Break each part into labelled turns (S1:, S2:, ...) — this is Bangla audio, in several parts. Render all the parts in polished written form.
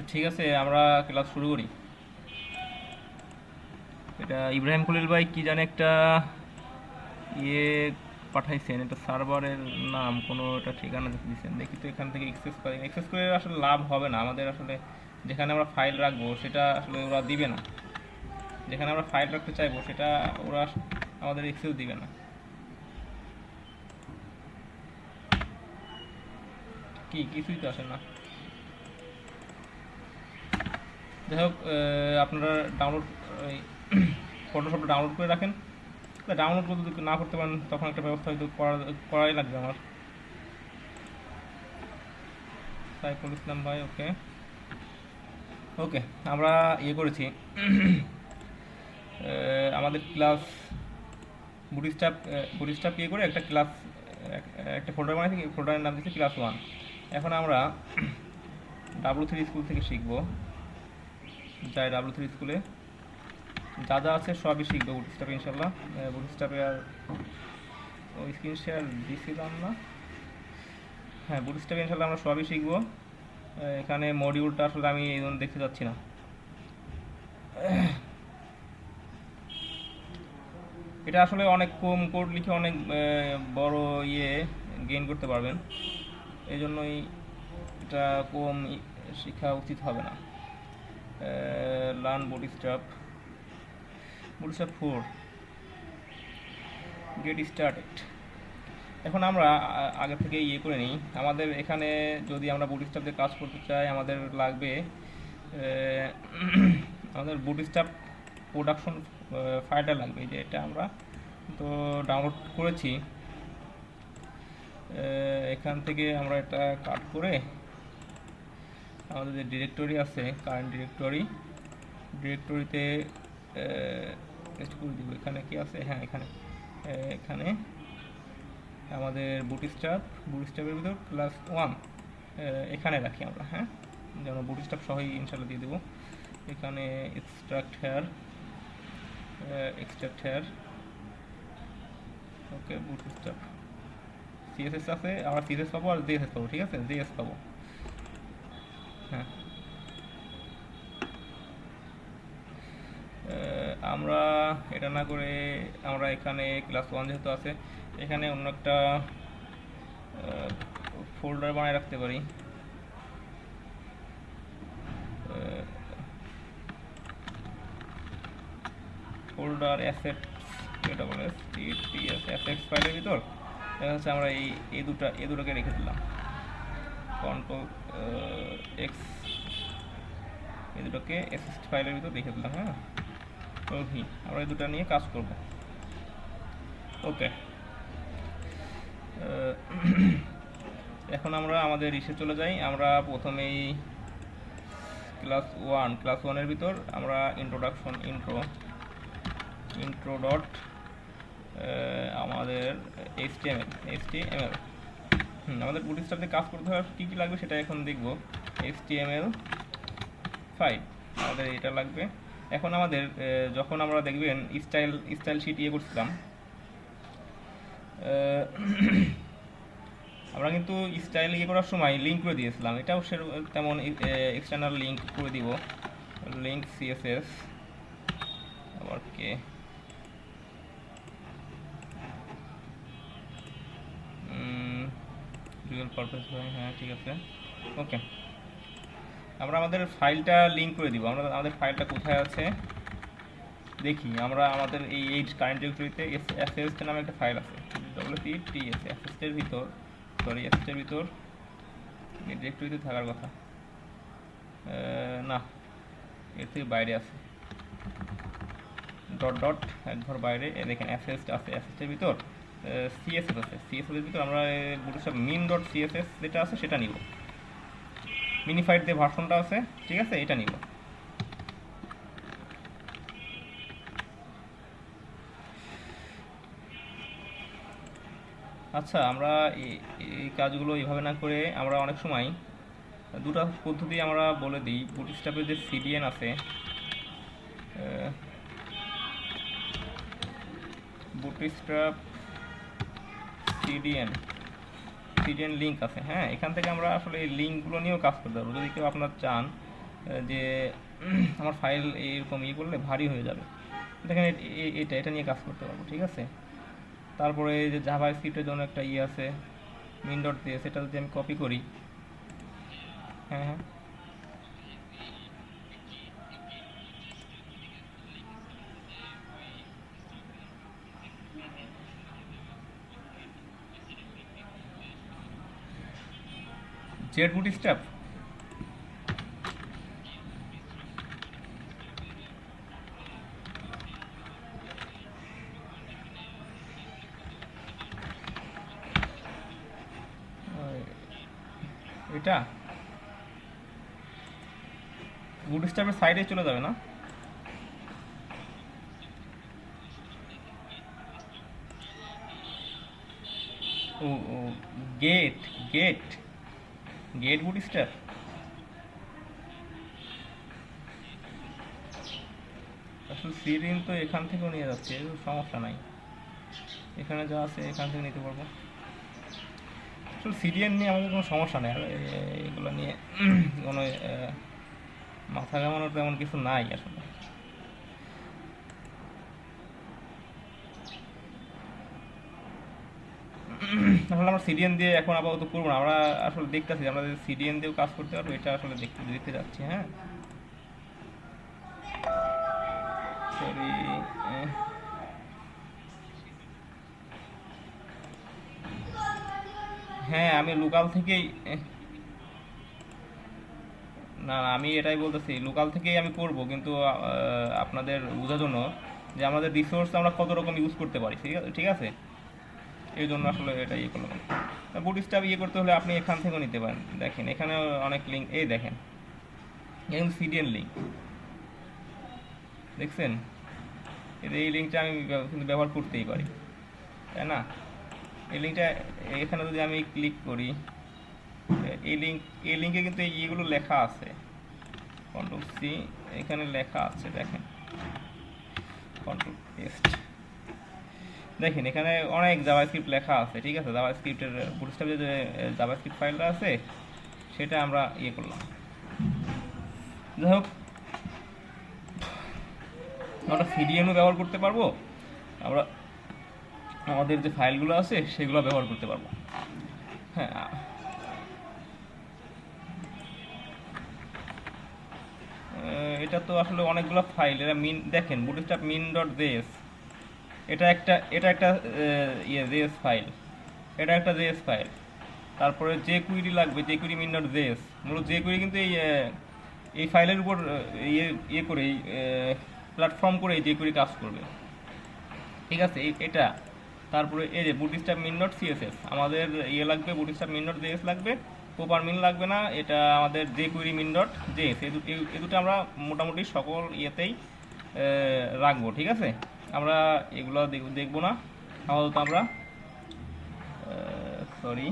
S1: ঠিক আছে, আমরা ক্লাস শুরু করি। এটা ইব্রাহিম খলিল ভাই কি জানে একটা ইয়ে পাঠাইছেন, এটা সার্ভারের নাম কোনো একটা ঠিকানা দিচ্ছেন। দেখি তো এখান থেকে অ্যাক্সেস করে আসলে লাভ হবে না আমাদের। আসলে যেখানে আমরা ফাইল রাখবো সেটা আসলে ওরা দিবে না, যেখানে আমরা ফাইল রাখতে চাইবো সেটা ওরা আমাদের অ্যাক্সেস দিবে না। কি কিছুই তো আসে না। যাই হোক, আপনারা ডাউনলোড ফটোশপটা ডাউনলোড করে রাখেন। ডাউনলোড করতে যদি না করতে পারেন তখন একটা ব্যবস্থা হয়তো করাই লাগবে আমার। সাইফুল ইসলাম ভাই, ওকে ওকে। আমরা ইয়ে করেছি, আমাদের ক্লাস বুটস্ট্র্যাপ ইয়ে করে একটা ক্লাস, একটা ফোল্ডার বানিয়েছি, ফোল্ডারের নাম দিচ্ছি ক্লাস 1। এখন আমরা W3 স্কুল থেকে শিখবো। যাই W3 স্কুলে যা যা আছে সবই শিখবো বুটস্ট্র্যাপে ইনশাল্লাহ। বুটস্ট্র্যাপে আর ওই স্ক্রিন শেয়ার দিছিলাম না। হ্যাঁ, বুটস্ট্র্যাপে ইনশাল্লাহ আমরা সবই শিখবো। এখানে মডিউলটা আসলে আমি এই জন্য দেখতে যাচ্ছি না। এটা আসলে অনেক কম কোড লিখে অনেক বড় ইয়ে গেইন করতে পারবেন, এই জন্যই এটা কম শেখা উচিত হবে না। Learn bootstrap 4, get started. এখন আমরা আগে থেকে ইয়ে করে নিই। আমাদের এখানে যদি আমরা বুটস্ট্র্যাপ দিয়ে কাজ করতে চাই আমাদের লাগবে আমাদের বুটস্ট্র্যাপ প্রোডাকশন ফাইলটা লাগবে, যে এটা আমরা তো ডাউনলোড করেছি। এখান থেকে আমরা এটা কাট করে আমাদের যে ডিরেক্টরি আছে, কারেন্ট ডিরেক্টরিতে পেস্ট করে দিব। এখানে কি আছে, হ্যাঁ এখানে এখানে আমাদের বুটস্ট্র্যাপের ভিতর +1 এখানে রাখি আমরা। হ্যাঁ, যেন বুটস্ট্র্যাপ সহই ইনশাল্লাহ দিয়ে দেবো। এখানে এক্সট্রাক্ট হেয়ার, ওকে। বুটস্ট্র্যাপ সিএসএস আছে, আমরা সিএসএস পাবো আর জেএসএস পাবো। ঠিক আছে, জেএস পাবো। হ্যাঁ, আমরা এটা না করে আমরা এখানে ক্লাস 1 যেহেতু আছে এখানে অন্য একটা ফোল্ডার বানায় রাখতে পারি। ফোল্ডার অ্যাসেটস, অ্যাসেটস ফাইলের ভিতর দেখা যাচ্ছে আমরা এই দুটোকে রেখে দিলাম। Ctrl+X, এই দুটোকে অ্যাসেটস ফাইলের ভিতর রেখে দিলাম। হ্যাঁ, ওকে, আমরা এই দুটো নিয়ে কাজ করব। ওকে, এখন আমরা আমাদের ইসে চলে যাই। আমরা প্রথমেই ক্লাস 1 এর ভিতর আমরা ইন্ট্রো ডট আমাদের HTML আমাদের বুটস্ট্র্যাপে কাজ করতে হয় কী কী লাগবে সেটা এখন দেখব। HTML5 আমাদের এটা লাগবে। এখন আমাদের যখন আমরা দেখবেন স্টাইল শিট ইয়ে করছিলাম, আমরা কিন্তু স্টাইল ইয়ে করার সময় লিঙ্ক করে দিয়েছিলাম। এটাও তেমন এক্সটার্নাল লিঙ্ক করে দিব, লিঙ্ক সিএসএস আবার কে ডুয়াল পারপাস। হ্যাঁ ঠিক আছে, ওকে। আমরা আমাদের ফাইলটা লিঙ্ক করে দিব। আমরা আমাদের ফাইলটা কোথায় আছে দেখি। আমরা আমাদের এই কারেন্ট ডিরেক্টরিতে এসএস নামে একটা ফাইল আছে, WCTS এসএসের ভিতর ডিরেক্টরিতে থাকার কথা না, এর থেকে বাইরে আছে। ডট এক ঘর বাইরে দেখেন এসএস আছে, এসএসের ভিতর সিএসএস আছে। সিএসএসের ভিতর আমরা বুটস্ট্র্যাপ min.css যেটা আছে সেটা নিব। মিনিফাইড যে ভার্সনটা আছে, ঠিক আছে, এটা নিব। আচ্ছা, আমরা এই কাজগুলো এইভাবে না করে আমরা অনেক সময় দুটো পদ্ধতি আমরা বলে দিই। বুটস্ট্র্যাপের যে সিডিএন আছে, বুটস্ট্র্যাপ সিডিএন লিঙ্ক আছে। হ্যাঁ, এখান থেকে আমরা আসলে এই লিঙ্কগুলো নিয়েও কাজ করতে পারবো। যদি কেউ আপনার চান যে আমার ফাইল এরকম করলে ভারী হয়ে যাবে। দেখেন এটা নিয়ে কাজ করতে পারবো, ঠিক আছে। তারপরে এই যে জাভা স্ক্রিপ্টের জন্য একটা আছে মিন ডট দিয়ে, সেটা যদি আমি কপি করি, হ্যাঁ হ্যাঁ জেড বুটস্ট্র্যাপ, এটা বুটস্ট্র্যাপের সাইডে চলে যাবে না? ও ও গেট গেট গেট বুটস্ট্র্যাপ। আসলে সিরিন তো এখান থেকেও নিয়ে যাচ্ছে, এর সমস্যা নাই, এখানে যা আছে এখান থেকে নিতে পারবো। আসলে সিরিয়ান নিয়ে আমাদের কোনো সমস্যা নেই, আর এগুলো নিয়ে কোনো মাথা ঘামানোর তেমন কিছু নাই আসলে। আসলে আমরা সিডিএন দিয়ে এখন আপাতত করবো না, আমরা আসলে দেখতেছি আমরা সিডিএন দিয়েও কাজ করতে পারবো, এটা আসলে দেখতে যাচ্ছি। হ্যাঁ সরি, হ্যাঁ আমি লোকাল থেকেই, না না আমি এটাই বলতেছি লোকাল থেকেই আমি করব, কিন্তু আপনাদের বোঝার জন্য যে আমাদের রিসোর্স আমরা কত রকম ইউজ করতে পারি, ঠিক আছে, এই জন্য আসলে এটা করলাম। বুটস্ট্র্যাপ করতে হলে আপনি এখান থেকেও নিতে পারেন। দেখেন এখানে অনেক লিঙ্ক, এই দেখেন এখানে সিডিএন লিঙ্ক দেখছেন, এই লিঙ্কটা আমি কিন্তু ব্যবহার করতেই পারি, তাই না? এই লিঙ্কটা এখানে যদি আমি ক্লিক করি, এই লিঙ্কে কিন্তু এইগুলো লেখা আছে, কন্ট্রোল সি, এখানে লেখা আছে দেখেন, কন্ট্রোল পেস্ট, দেখেন এখানে অনেক জাভাস্ক্রিপ্ট লেখা আছে, ঠিক আছে। জাভাস্ক্রিপ্টের বুটস্ট্র্যাপে যে জাভাস্ক্রিপ্ট ফাইলটা আছে সেটা আমরা করলাম। যাই হোক, আমরা সিডিএনও ব্যবহার করতে পারবো, আমরা আমাদের যে ফাইলগুলো আছে সেগুলো ব্যবহার করতে পারবো। হ্যাঁ এটা তো আসলে অনেকগুলো ফাইল, এরা দেখেন বুটস্ট্র্যাপ মিন ডট জেএস, এটা একটা জেএস ফাইল, এটা একটা জেএস ফাইল। তারপরে যে কুইরি লাগবে, যে কুইরি মিন ডট জেএস, মূলত যে কুইরি কিন্তু এই ফাইলের উপর করে প্ল্যাটফর্ম করে যে কুইরি কাজ করবে, ঠিক আছে। এটা তারপরে এই যে বুটস্ট্র্যাপ মিন ডট সিএসএস, আমাদের লাগবে বুটস্ট্র্যাপ মিন ডট জেএস লাগবে, প্রপার মিন লাগবে না, এটা আমাদের যে কুইরি মিন ডট জেএস, এই দুটো আমরা মোটামুটি সকল ইয়েতেই রাখবো, ঠিক আছে। আমরা এগুলো দেখবো না আপাতত, আমরা সরি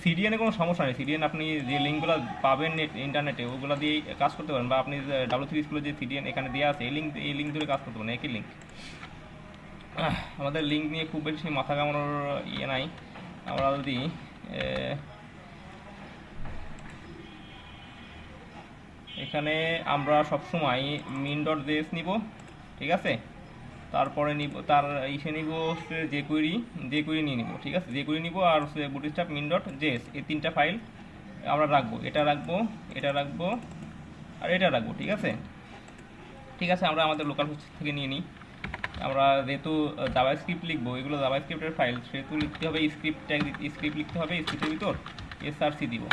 S1: সিডিএনে কোনো সমস্যা নেই। সিডিএন আপনি যে লিঙ্কগুলো পাবেন ইন্টারনেটে ওগুলো দিয়ে কাজ করতে পারেন, বা আপনি W3 স্কুলে যে সিডিএন এখানে দেওয়া আছে এই লিঙ্ক ধরে কাজ করতে পারেন, একই লিঙ্ক। আমাদের লিঙ্ক নিয়ে খুব বেশি মাথা কামানোর নাই। আমরা যদি এখানে আমরা সবসময় মিন ডট জেএস নিব, ঠিক আছে। তারপরে নিব তার নিব হচ্ছে যে কুইরি নিয়ে নিব, ঠিক আছে। যে কুইরি নিব আর হচ্ছে বুটস্ট্র্যাপ মিন ডট জেএস, এই তিনটা ফাইল আমরা রাখবো, এটা রাখবো, এটা রাখবো, আর এটা রাখবো, ঠিক আছে। ঠিক আছে, আমরা আমাদের লোকাল হোস্ট থেকে নিয়ে নিই। আমরা যেহেতু জাভাস্ক্রিপ্ট লিখবো, এগুলো জাভাস্ক্রিপ্টের ফাইল, সেহেতু লিখতে হবে স্ক্রিপ্ট লিখতে হবে, স্ক্রিপ্টের ভিতর এসআরসি দিব,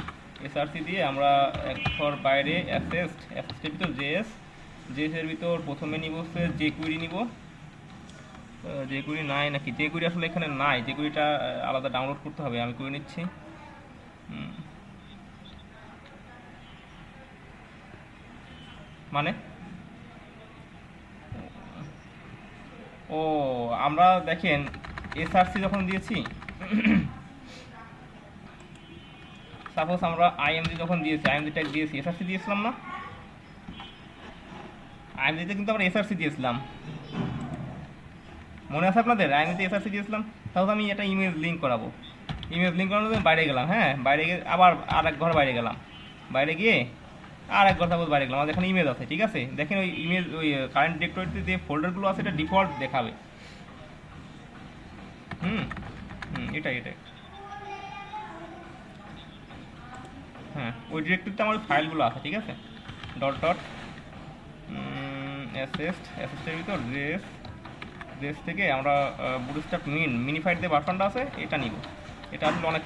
S1: এসআরসি দিয়ে আমরা একর বাইরে অ্যাসেস্টের ভিতর জেএসের ভিতর প্রথমে নিব হচ্ছে যে কুইরি নিব, যে কুইরি নাই নাকি, যে কুইরি আসলে এখানে নাই, যে কুইরিটা আলাদা ডাউনলোড করতে হবে, আমি করে নিচ্ছি। মানে ও আমরা দেখেন এসআরসি যখন দিয়েছি, সাপোজ আমরা আইএমজি যখন দিয়েছি, আইএমজি ট্যাগ দিয়েছি, এসআরসি দিয়েছিলাম না? আইএমজিতে কিন্তু আমরা এসআরসি দিয়েছিলাম, মনে আছে আপনাদের? আইএমজিতে এসআরসি দিয়েছিলাম। তাহলে আমি এটা ইমেজ লিঙ্ক করাবো, ইমেজ লিঙ্ক করানোর জন্য বাইরে গেলাম, হ্যাঁ বাইরে গিয়ে আবার আর এক ঘর বাইরে গেলাম, বাইরে গিয়ে আর এক ঘর সাপোজ বাইরে গেলাম, আমাদের এখানে ইমেজ আছে, ঠিক আছে। দেখেন ওই ইমেজ ওই কারেন্ট ডিরেক্টরিতে যে ফোল্ডারগুলো আছে এটা ডিফল্ট দেখাবে। হুম হুম এটাই এটাই হ্যাঁ, ওই ডিরেক্টরিতে আমার ফাইলগুলো আছে, ঠিক আছে। ডট ডট অ্যাসেস্টের ভিতর রেস রেস থেকে আমরা বুটস্ট্র্যাপ মিনিফাইড যে ভার্সনটা আছে এটা নিব। এটা আসলে অনেক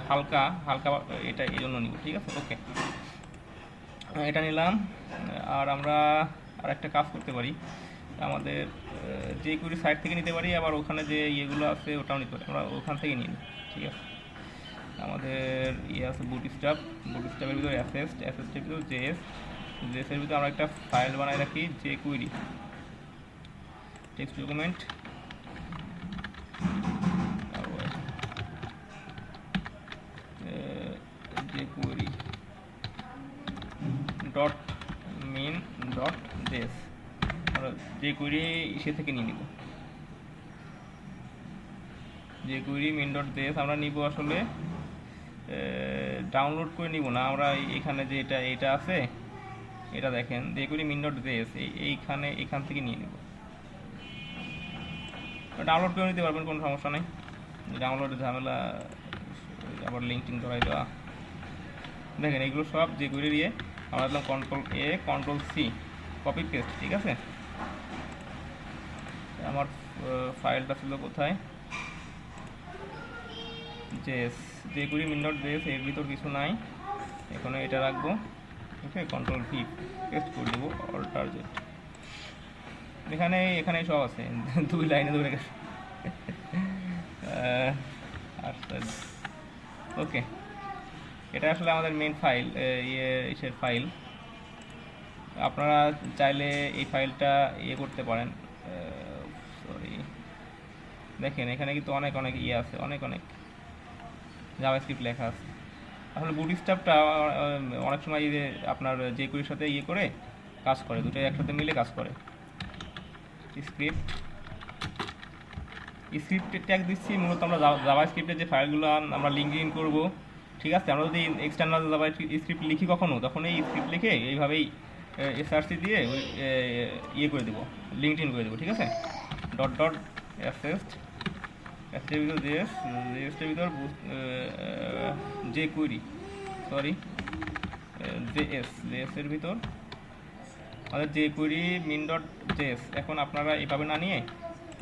S1: হালকা হালকা, এটা এই জন্য নিব, ঠিক আছে। ওকে, এটা নিলাম। আর আমরা আর একটা কাজ করতে পারি, আমাদের যে কুড়ি সাইট থেকে নিতে পারি, আবার ওখানে যে ইয়েগুলো আছে ওটাও নিতে পারি, আমরা ওখান থেকে নিই, ঠিক আছে। আমাদের ইয়ে আছে বুটস্ট্র্যাপের ভিতরে অ্যাসেস্টের ভিতরে জেএসের ভিতরে আমরা একটা ফাইল বানাই রাখি, যে কুইরি টেক্সট ডকুমেন্ট যে query dot main dot JS, আমরা যে কুইরি সে থেকে নিয়ে নিব, যে কুইরি মেন ডট জেএস আমরা নিব। আসলে ডাউনলোড করে নিব না আমরা, এখানে যে এটা আছে এটা দেখেন যে কুইরি মেন ডট জেএস, এখান থেকে নিয়ে নিব। ডাউনলোড করে নিতে পারবেন, কোনো সমস্যা নেই। ডাউনলোডের ঝামেলা, আবার লিঙ্কটিং করাই দেওয়া। দেখেন এগুলো সব যে কুইরি দিয়ে আমরা দিলাম Ctrl+A Ctrl+C কপি পেস্ট, ঠিক আছে। আমার ফাইলটা ছিল কোথায়, জেএস, যে কুইরি মেন ডট জেএস, এর ভিতর কিছু নাই, এখানে এটা রাখবো। ওকে, Ctrl+V পেস্ট করে দেবো, অল্টার জেড, এখানে সব আছে, 2 লাইনে ধরে গেছে। ওকে, এটা আসলে আমাদের মেন ফাইল, ইসের ফাইল। আপনারা চাইলে এই ফাইলটা ইয়ে করতে পারেন, সরি দেখেন এখানে কিন্তু অনেক অনেক ইয়ে আছে, অনেক জাভাস্ক্রিপ্ট লেখা আছে। আসলে বুটস্ট্র্যাপটা অনেক সময় আপনার যে কুইরির সাথে ইয়ে করে কাজ করে, দুটোই একসাথে মিলে কাজ করে। স্ক্রিপ্ট ট্যাগ দিচ্ছি মূলত আমরা জাভাস্ক্রিপ্টের যে ফাইলগুলো আমরা লিঙ্ক ইন করবো, ঠিক আছে। আমরা যদি এক্সটার্নাল জাভাস্ক্রিপ্ট লিখি কখনো, তখন এই স্ক্রিপ্ট লিখে এইভাবেই এসআরসি দিয়ে ইয়ে করে দেবো, লিঙ্ক ইন করে দেবো, ঠিক আছে। ডট ডট অ্যাসেস্টের ভিতর জেএসের ভিতর যে কুইরি জেএসের ভিতর আমাদের যে কুইরি মিন ডট জেএস। এখন আপনারা এইভাবে না নিয়ে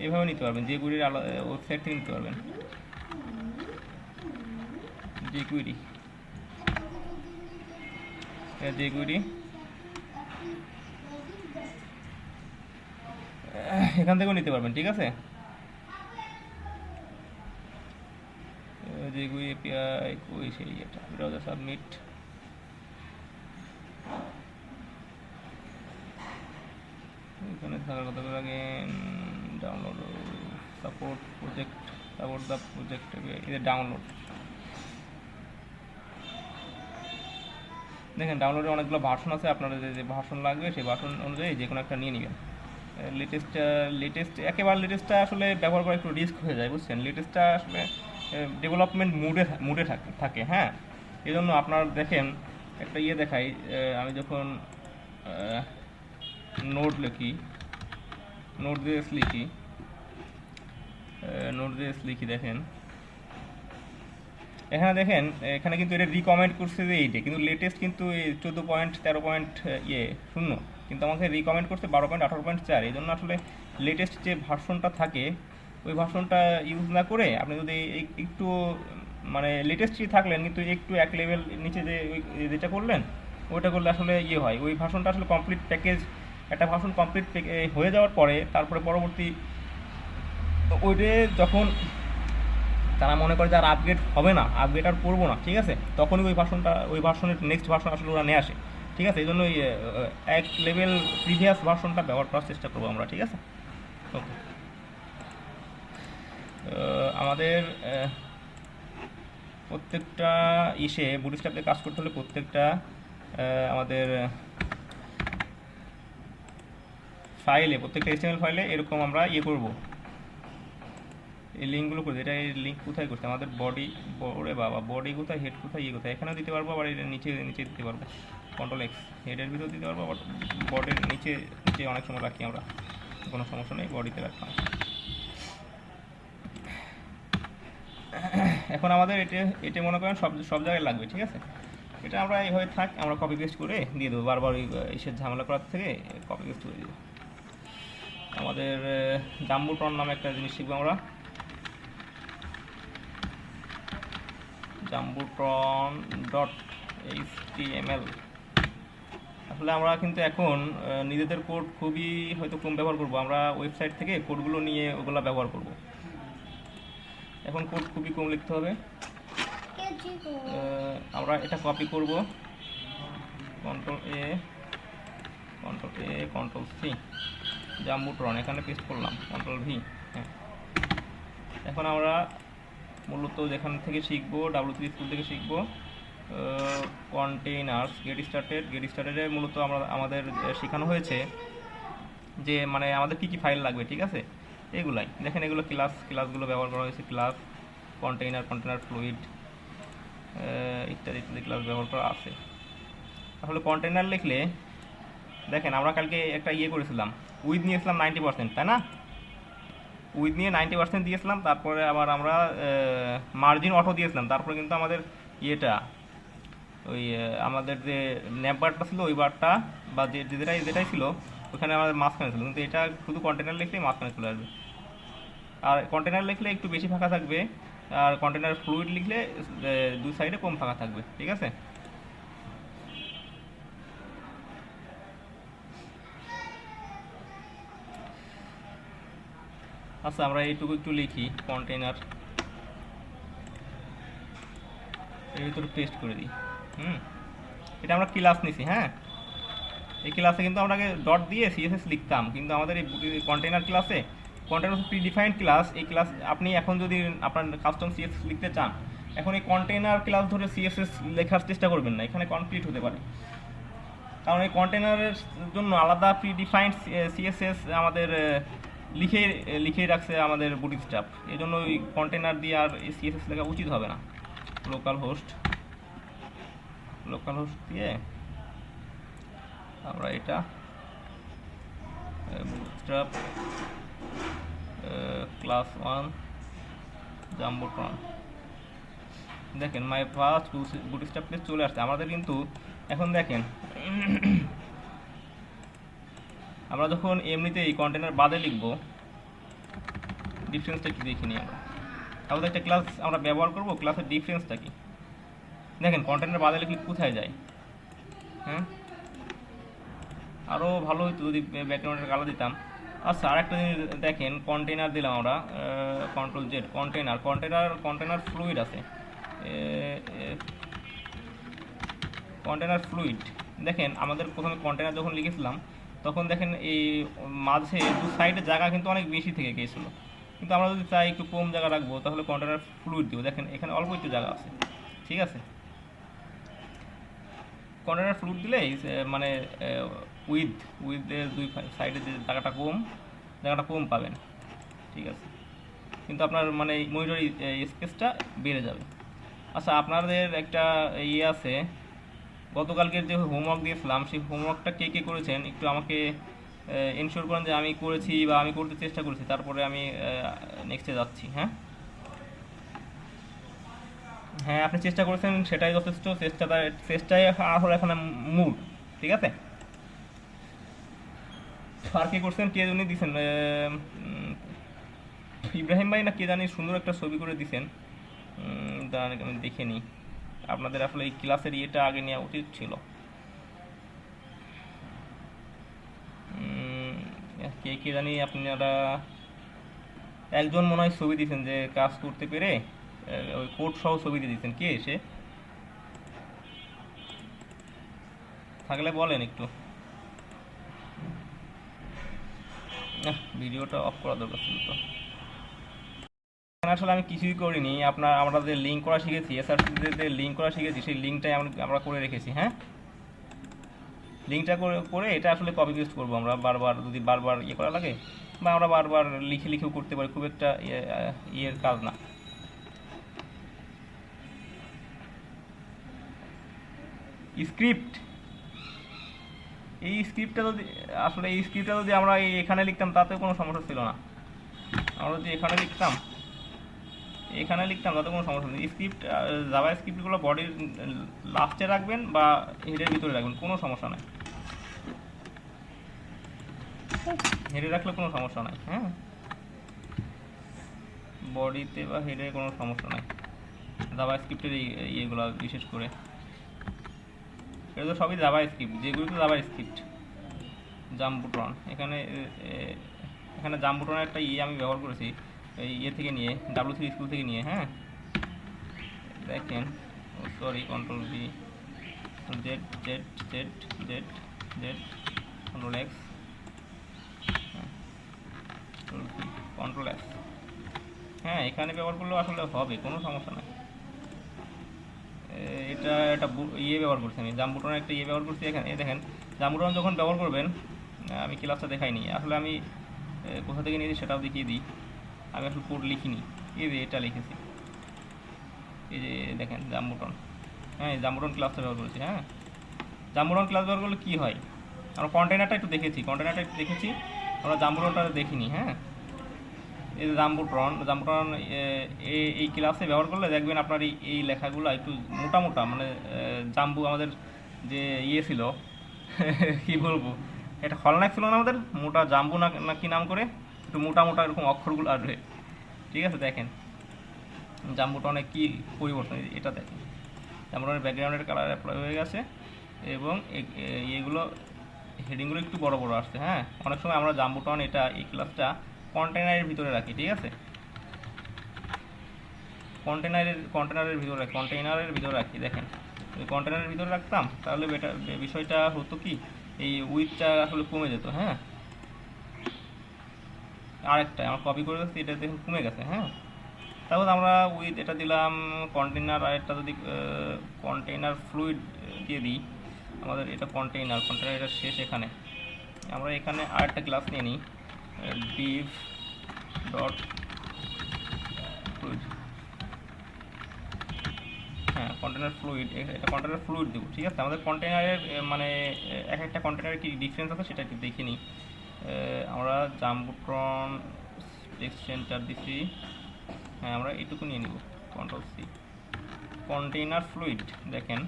S1: এইভাবে নিতে পারবেন, যে কুইরির ওয়েবসাইট থেকে নিতে পারবেন। যে কুইরি এখান থেকেও নিতে পারবেন, ঠিক আছে। যে কুইরি এপিআই কই সেই এটা ব্রাউজার সাবমিট, এখানে থাকার কথা বলে আগে ডাউনলোড সাপোর্ট দ্য প্রজেক্ট এটা ডাউনলোড। দেখেন ডাউনলোডে অনেকগুলো ভার্সন আছে, আপনাদের যে ভার্সন লাগবে সেই ভার্সন অনুযায়ী যে কোনো একটা নিয়ে নেবেন। একেবারে লেটেস্টটা আসলে ব্যবহার করা একটু রিস্ক হয়ে যায়, বুঝছেন। লেটেস্টটা আসলে ডেভেলপমেন্ট মুডে থাকে, হ্যাঁ। এই জন্য আপনার দেখেন একটা ইয়ে দেখাই, আমি যখন নোট লিখি দেখেন এখানে দেখেন, এখানে কিন্তু এটা রিকমেন্ড করছে যে এইটা, কিন্তু লেটেস্ট কিন্তু 14.13.0, কিন্তু আমাকে রিকমেন্ড করছে 12.18.4। এই জন্য আসলে লেটেস্ট যে ভার্সনটা থাকে ওই ভার্সনটা ইউজ না করে আপনি যদি একটু মানে লেটেস্টই থাকলেন কিন্তু একটু এক লেভেল নিচে যে যেটা করলেন ওইটা করলে আসলে ইয়ে হয়, ওই ভার্সনটা আসলে কমপ্লিট প্যাকেজ, একটা ভার্সন কমপ্লিট হয়ে যাওয়ার পরে তারপরে পরবর্তী ওইটা যখন তারা মনে করে যে আর আপগ্রেড হবে না, আপগ্রেড আর করবো না, ঠিক আছে, তখনই ওই ভার্সনের নেক্সট ভার্সন আসলে ওরা নিয়ে আসে, ঠিক আছে। এই জন্য ওই এক লেভেল প্রিভিয়াস ভার্সনটা ব্যবহার করার চেষ্টা করবো আমরা, ঠিক আছে। ওকে, আমাদের প্রত্যেকটা বুটস্ট্র্যাপে কাজ করতে হলে প্রত্যেকটা আমাদের প্রত্যেকটা HTML ফাইলে এরকম আমরা ইয়ে করব, এই লিঙ্কগুলো করছি, এটা এই লিঙ্ক কোথায় করছে আমাদের বডি, ওরে বাবা বডি কোথায়, হেড কোথায়, ইয়ে কোথায়, এখানেও দিতে পারবো, আবার এর নিচে নিচে দিতে পারবো, কন্ট্রোল এক্স, হেডের ভিতর দিতে পারবো, আবার বডির নিচে নিচে অনেক সময় রাখি আমরা, কোনো সমস্যা নেই, বডিতে রাখলাম। এখন আমাদের এটা মনে করেন সব সব জায়গায় লাগবে, ঠিক আছে। এটা আমরা এইভাবে থাক, আমরা কপি পেস্ট করে দিয়ে দেবো, বারবার ওই এসে ঝামেলা করার থেকে কপি পেস্ট করে দেবো। আমাদের জাম্বুট্রন নামে একটা জিনিস শিখবো আমরা, জাম্বুট্রন .html। আসলে আমরা কিন্তু এখন নিজেদের কোড খুবই হয়তো কম ব্যবহার করব, আমরা ওয়েবসাইট থেকে কোডগুলো নিয়ে ওগুলো ব্যবহার করব। এখন কোড খুবই কম লিখতে হবে। আমরা এটা কপি করব, কন্ট্রোল এ কন্ট্রোল সি, জাম্বুট্রন এখানে পেস্ট করলাম, কন্ট্রোল ভি। হ্যাঁ, এখন আমরা মূলত যেখান থেকে শিখবো, W3 স্কুল থেকে শিখবো কন্টেইনার্স, গেট স্টার্টেডে মূলত আমাদের শেখানো হয়েছে যে মানে আমাদের কী কী ফাইল লাগবে, ঠিক আছে। এগুলাই দেখেন, এগুলো ক্লাসগুলো ব্যবহার করা হয়েছে, ক্লাস, কন্টেইনার ফ্লুইড ইত্যাদি ইত্যাদি ক্লাস ব্যবহার করা আছে। তাহলে কন্টেইনার লিখলে দেখেন, আমরা কালকে একটা ইয়ে করেছিলাম, উইথ নিয়েছিলাম 90%, তাই না? উইথ নিয়ে 90% দিয়েছিলাম, তারপরে আবার আমরা মার্জিন অটো দিয়েছিলাম, তারপরে কিন্তু আমাদের ইয়েটা ওই আমাদের যে ন্যাপ বারটা ছিল, ওই বারটা বা যেটাই ছিল ওখানে আমাদের মাঝখানে ছিল, কিন্তু এটা শুধু কন্টেনার লিখলেই মাঝখানে চলে আসবে। আর কন্টেনার লিখলে একটু বেশি ফাঁকা থাকবে, আর কন্টেনার ফ্লুইড লিখলে দুই সাইডে কম ফাঁকা থাকবে, ঠিক আছে। আচ্ছা, আমরা এইটুকু একটু লিখি, কন্টেনার এর ভিতরে পেস্ট করে দিই। এটা আমরা ক্লাস নিছি, হ্যাঁ। এই ক্লাসে কিন্তু আমরা আগে ডট দিয়ে সিএসএস লিখতাম, কিন্তু আমাদের এই কন্টেনার ক্লাসে, কন্টেনার প্রিডিফাইন্ড ক্লাস, এই ক্লাস আপনি এখন যদি আপনার কাস্টম সিএসএস লিখতে চান, এখন এই কন্টেনার ক্লাস ধরে সিএসএস লেখার চেষ্টা করবেন না, এখানে কমপ্লিট হতে পারে। কারণ এই কন্টেনারের জন্য আলাদা প্রিডিফাইন্ড সিএসএস আমাদের লিখেই রাখছে আমাদের বুটস্ট্র্যাপ, এই জন্য ওই কন্টেনার দিয়ে আর সিএসএস লেখা উচিত হবে না। লোকাল হোস্ট দিয়ে আমরা এটা বুটস্ট্র্যাপ ক্লাস 1 জাম্বুট্রন, দেখেন মাই ফার্স্ট বুটস্ট্র্যাপ পেজ চলে আসছে আমাদের। কিন্তু এখন দেখেন, আমরা যখন এমনিতে এই কন্টেনার বাদে লিখব, ডিফারেন্সটা কি দেখে নিই আমরা। তাহলে একটা ক্লাস আমরা ব্যবহার করব, ক্লাসের ডিফারেন্সটা কি দেখেন, কন্টেনার বাদে লিখলে কোথায় যায়। হ্যাঁ, আরও ভালো হতো যদি ব্যাকগ্রাউন্ডের কালার দিতাম। আচ্ছা, আরেকটা জিনিস দেখেন, কন্টেনার দিলাম আমরা, কন্ট্রোল জেড, কন্টেনার ফ্লুইড আছে, কন্টেনার ফ্লুইড। দেখেন, আমাদের প্রথমে কন্টেনার যখন লিখেছিলাম তখন দেখেন এই মাঝে দু সাইডে জায়গা কিন্তু অনেক বেশি থেকে গিয়েছিলো, কিন্তু আমরা যদি চাই একটু কম জায়গা রাখবো, তাহলে কন্টেনার ফ্লুইড দিব। দেখেন এখানে অল্প একটু জায়গা আছে, ঠিক আছে। কন্টেনার ফ্লুইড দিলে মানে উইথের দুই সাইডে যে জায়গাটা কম পাবেন, ঠিক আছে। কিন্তু আপনার মানে মনিটর স্পেসটা বেড়ে যাবে। আচ্ছা, আপনাদের একটা ইয়ে আছে, গতকালকের যে হোমওয়ার্ক দিয়েছিলাম, সেই হোমওয়ার্কটা কে করেছেন একটু আমাকে এনশিওর করেন যে আমি করেছি বা আমি করতে চেষ্টা করেছি, তারপরে আমি নেক্সটে যাচ্ছি। হ্যাঁ, আপনি চেষ্টা করেছেন, সেটাই যথেষ্ট। চেষ্টাই আসলে এখন মূল, ঠিক আছে। আর কে করছেন, কে জানি দিছেন, ইব্রাহিম ভাই না কে জানি সুন্দর একটা ছবি করে দিছেন, দাঁড়ান আমি দেখে নিই। আপনাদের আসলে এই ক্লাসের ইয়েটা আগে নেওয়া উচিত ছিল। কে জানি আপনারা একজন মনে হয় ছবি দিয়েছেন যে কাজ করতে পেরে ওই কোড সহ ছবি দিয়ে দিচ্ছেন, কে এসে থাকলে বলেন একটু। ভিডিওটা অফ করা দরকার ছিল তো। আসলে আমি কিছুই করিনি, আমরা যে লিঙ্ক করা শিখেছি, এসআরসি যে লিঙ্ক করা শিখেছি, সেই লিঙ্কটাই আমরা করে রেখেছি। হ্যাঁ, লিঙ্কটা করে এটা আসলে কপি পেস্ট করবো আমরা বারবার, যদি বারবার ইয়ে করা লাগে, বা আমরা বারবার লিখেও করতে পারি, খুব একটা ইয়ের কাজ না। স্ক্রিপ্ট, এই স্ক্রিপ্টটা যদি আমরা এখানে লিখতাম তাতেও কোনো সমস্যা ছিল না। আমরা যদি এখানে লিখতাম তাতে কোনো সমস্যা নেই। স্ক্রিপ্ট, জাভা স্ক্রিপ্টগুলো বডির লাস্টে রাখবেন বা হেডের ভিতরে রাখবেন, কোনো সমস্যা নাই। হেডে রাখলে কোনো সমস্যা নাই, হ্যাঁ, বডিতে বা হেডে কোনো সমস্যা নাই। জাভা স্ক্রিপ্টের ইয়েগুলো বিশেষ করে এটা তো সবই জাভা স্ক্রিপ্ট, যেগুলো তো জাভা স্ক্রিপ্ট। জাম্বুটন, এখানে জাম্বুটনের একটা আমি ব্যবহার করেছি এই থেকে নিয়ে, W3 স্কুল থেকে নিয়ে। হ্যাঁ, দেখেন, sorry, control V, Z Z Z Z Z, control X, control S। হ্যাঁ, এখানে ব্যবহার করলেও আসলে হবে, কোনো সমস্যা নাই। এটা একটা ব্যবহার করছি আমি, জাম্বুটনের একটা ব্যবহার করছি এখানে। দেখেন, জাম্বুটন যখন ব্যবহার করবেন, আমি ক্লাসটা দেখাইনি আসলে, আমি কোথা থেকে নিয়েছি সেটাও দেখিয়ে দিই। আমি আসলে কোড লিখিনি, এই যে এটা লিখেছি, এই যে দেখেন জাম্বুটন। হ্যাঁ, জাম্বুটন ক্লাসটা ব্যবহার করেছি। হ্যাঁ, জাম্বুটন ক্লাস ব্যবহার করলে কী হয়, আমরা কন্টেনারটা একটু দেখেছি, আমরা জাম্বুটনটা দেখিনি। হ্যাঁ, এই যে জাম্বুটন এই ক্লাসে ব্যবহার করলে দেখবেন আপনার এই লেখাগুলো একটু মোটা, মানে জাম্বু আমাদের যে ছিল কী বলবো, এটা খলনায়ক ছিল না আমাদের, মোটা জাম্বু না কি নাম করে, একটু মোটা এরকম অক্ষরগুলো আসবে। ঠিক আছে, দেখেন জাম্বুটনে কি পরিবর্তন, এটা দেখেন, জাম্বুটনের ব্যাকগ্রাউন্ডের কালার অ্যাপ্লাই হয়ে গেছে এবং এগুলো হেডিংগুলো একটু বড় আসছে। হ্যাঁ, অনেক সময় আমরা জাম্বুটন এই ক্লাসটা কন্টেনারের ভিতরে রাখি। ঠিক আছে, কন্টেনারের ভিতরে রাখি। দেখেন, কন্টেনারের ভিতরে রাখতাম তাহলে বিষয়টা হতো কি, এই উইথটা আসলে কমে যেত। হ্যাঁ, আরেকটা আমরা কপি করে দিচ্ছি, এটা দেখুন কমে গেছে। হ্যাঁ, তারপর আমরা উইথ এটা দিলাম কন্টেনার, আর একটা যদি কন্টেনার ফ্লুইড দিয়ে দিই, আমাদের এটা কন্টেনার এটা শেষ। এখানে আমরা এখানে আরেকটা ক্লাস নিয়ে নিই, div ডট ফ্লুইড। হ্যাঁ, কন্টেনার ফ্লুইড, এটা কন্টেনার ফ্লুইড দেবো। ঠিক আছে, আমাদের কন্টেনারের মানে এক একটা কন্টেনারের কি ডিফারেন্স আছে সেটা একটু দেখে নিই। আমরা জাম্বুট্রন টেক্সট সেন্টার দিচ্ছি। হ্যাঁ, আমরা এইটুকু নিয়ে নিব, কন্ট্রোল C, কন্টেইনার ফ্লুইড। দেখেন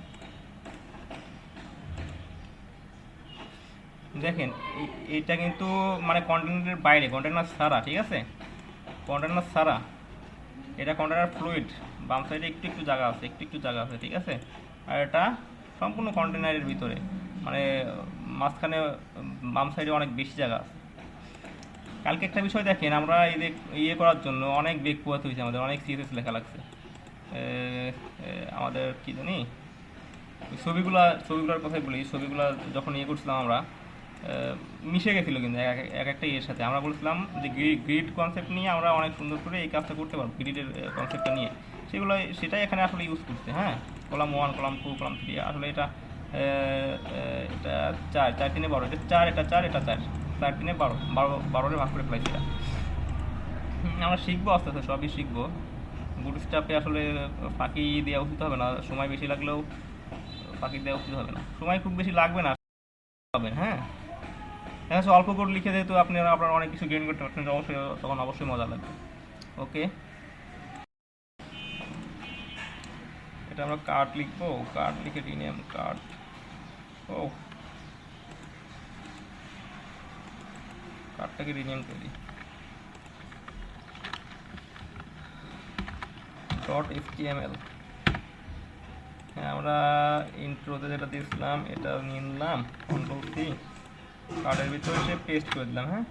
S1: এইটা কিন্তু মানে কন্টেনারের বাইরে, কন্টেনার ছাড়া। ঠিক আছে, কন্টেনার ছাড়া, এটা কন্টেনার ফ্লুইড, বাম সাইডে একটু জায়গা আছে, ঠিক আছে, আর এটা সম্পূর্ণ কন্টেনারের ভিতরে, মানে মাঝখানে বাম সাইডে অনেক বেশি জায়গা আছে। কালকে একটা বিষয় দেখেন, আমরা ইয়ে করার জন্য অনেক বেগ পোয়াতে হয়েছে, আমাদের অনেক CSS লেখা লাগছে। আমাদের কি জানি ছবিগুলোর কথাই বলি, ছবিগুলো যখন ইয়ে করছিলাম আমরা মিশে গেছিলো কিন্তু এক একটা ইয়ের সাথে। আমরা বলছিলাম যে গ্রিড কনসেপ্ট নিয়ে আমরা অনেক সুন্দর করে এই কাজটা করতে পারবো, গ্রিডের কনসেপ্টটা নিয়ে, সেটাই এখানে আসলে ইউজ করছে। হ্যাঁ, কলাম 1, কলাম 2, কলাম 3, আসলে এটা 4, 4 3 12, এটা 4, এটা 4, এটা 4, 4 3 12, 12 ভাগ করে ফেলাইছি। আমরা শিখবো আস্তে আস্তে, সবই শিখবো। বুটস্ট্র্যাপে আসলে ফাঁকি দেওয়া উচিত হবে না, সময় বেশি লাগলেও ফাঁকি দেওয়া উচিত হবে না, সময় খুব বেশি লাগবে না পাবেন। হ্যাঁ, দেখা অল্প কোড লিখে যেহেতু আপনারা অনেক কিছু গেইন করতে পারছেন, তখন অবশ্যই মজা লাগবে। ওকে, এটা আমরা কার্ড লিখবো, কার্ড লিখে রিনেম কার্ড। ও, কার্ডটাকে রিনেম করি .html। হ্যাঁ, আমরা ইন্ট্রোতে যেটা দিয়েছিলাম এটা নিয়ে নিলাম, কন্ট্রোল C, কার্ডের ভিতরে এসে পেস্ট করে দিলাম। হ্যাঁ,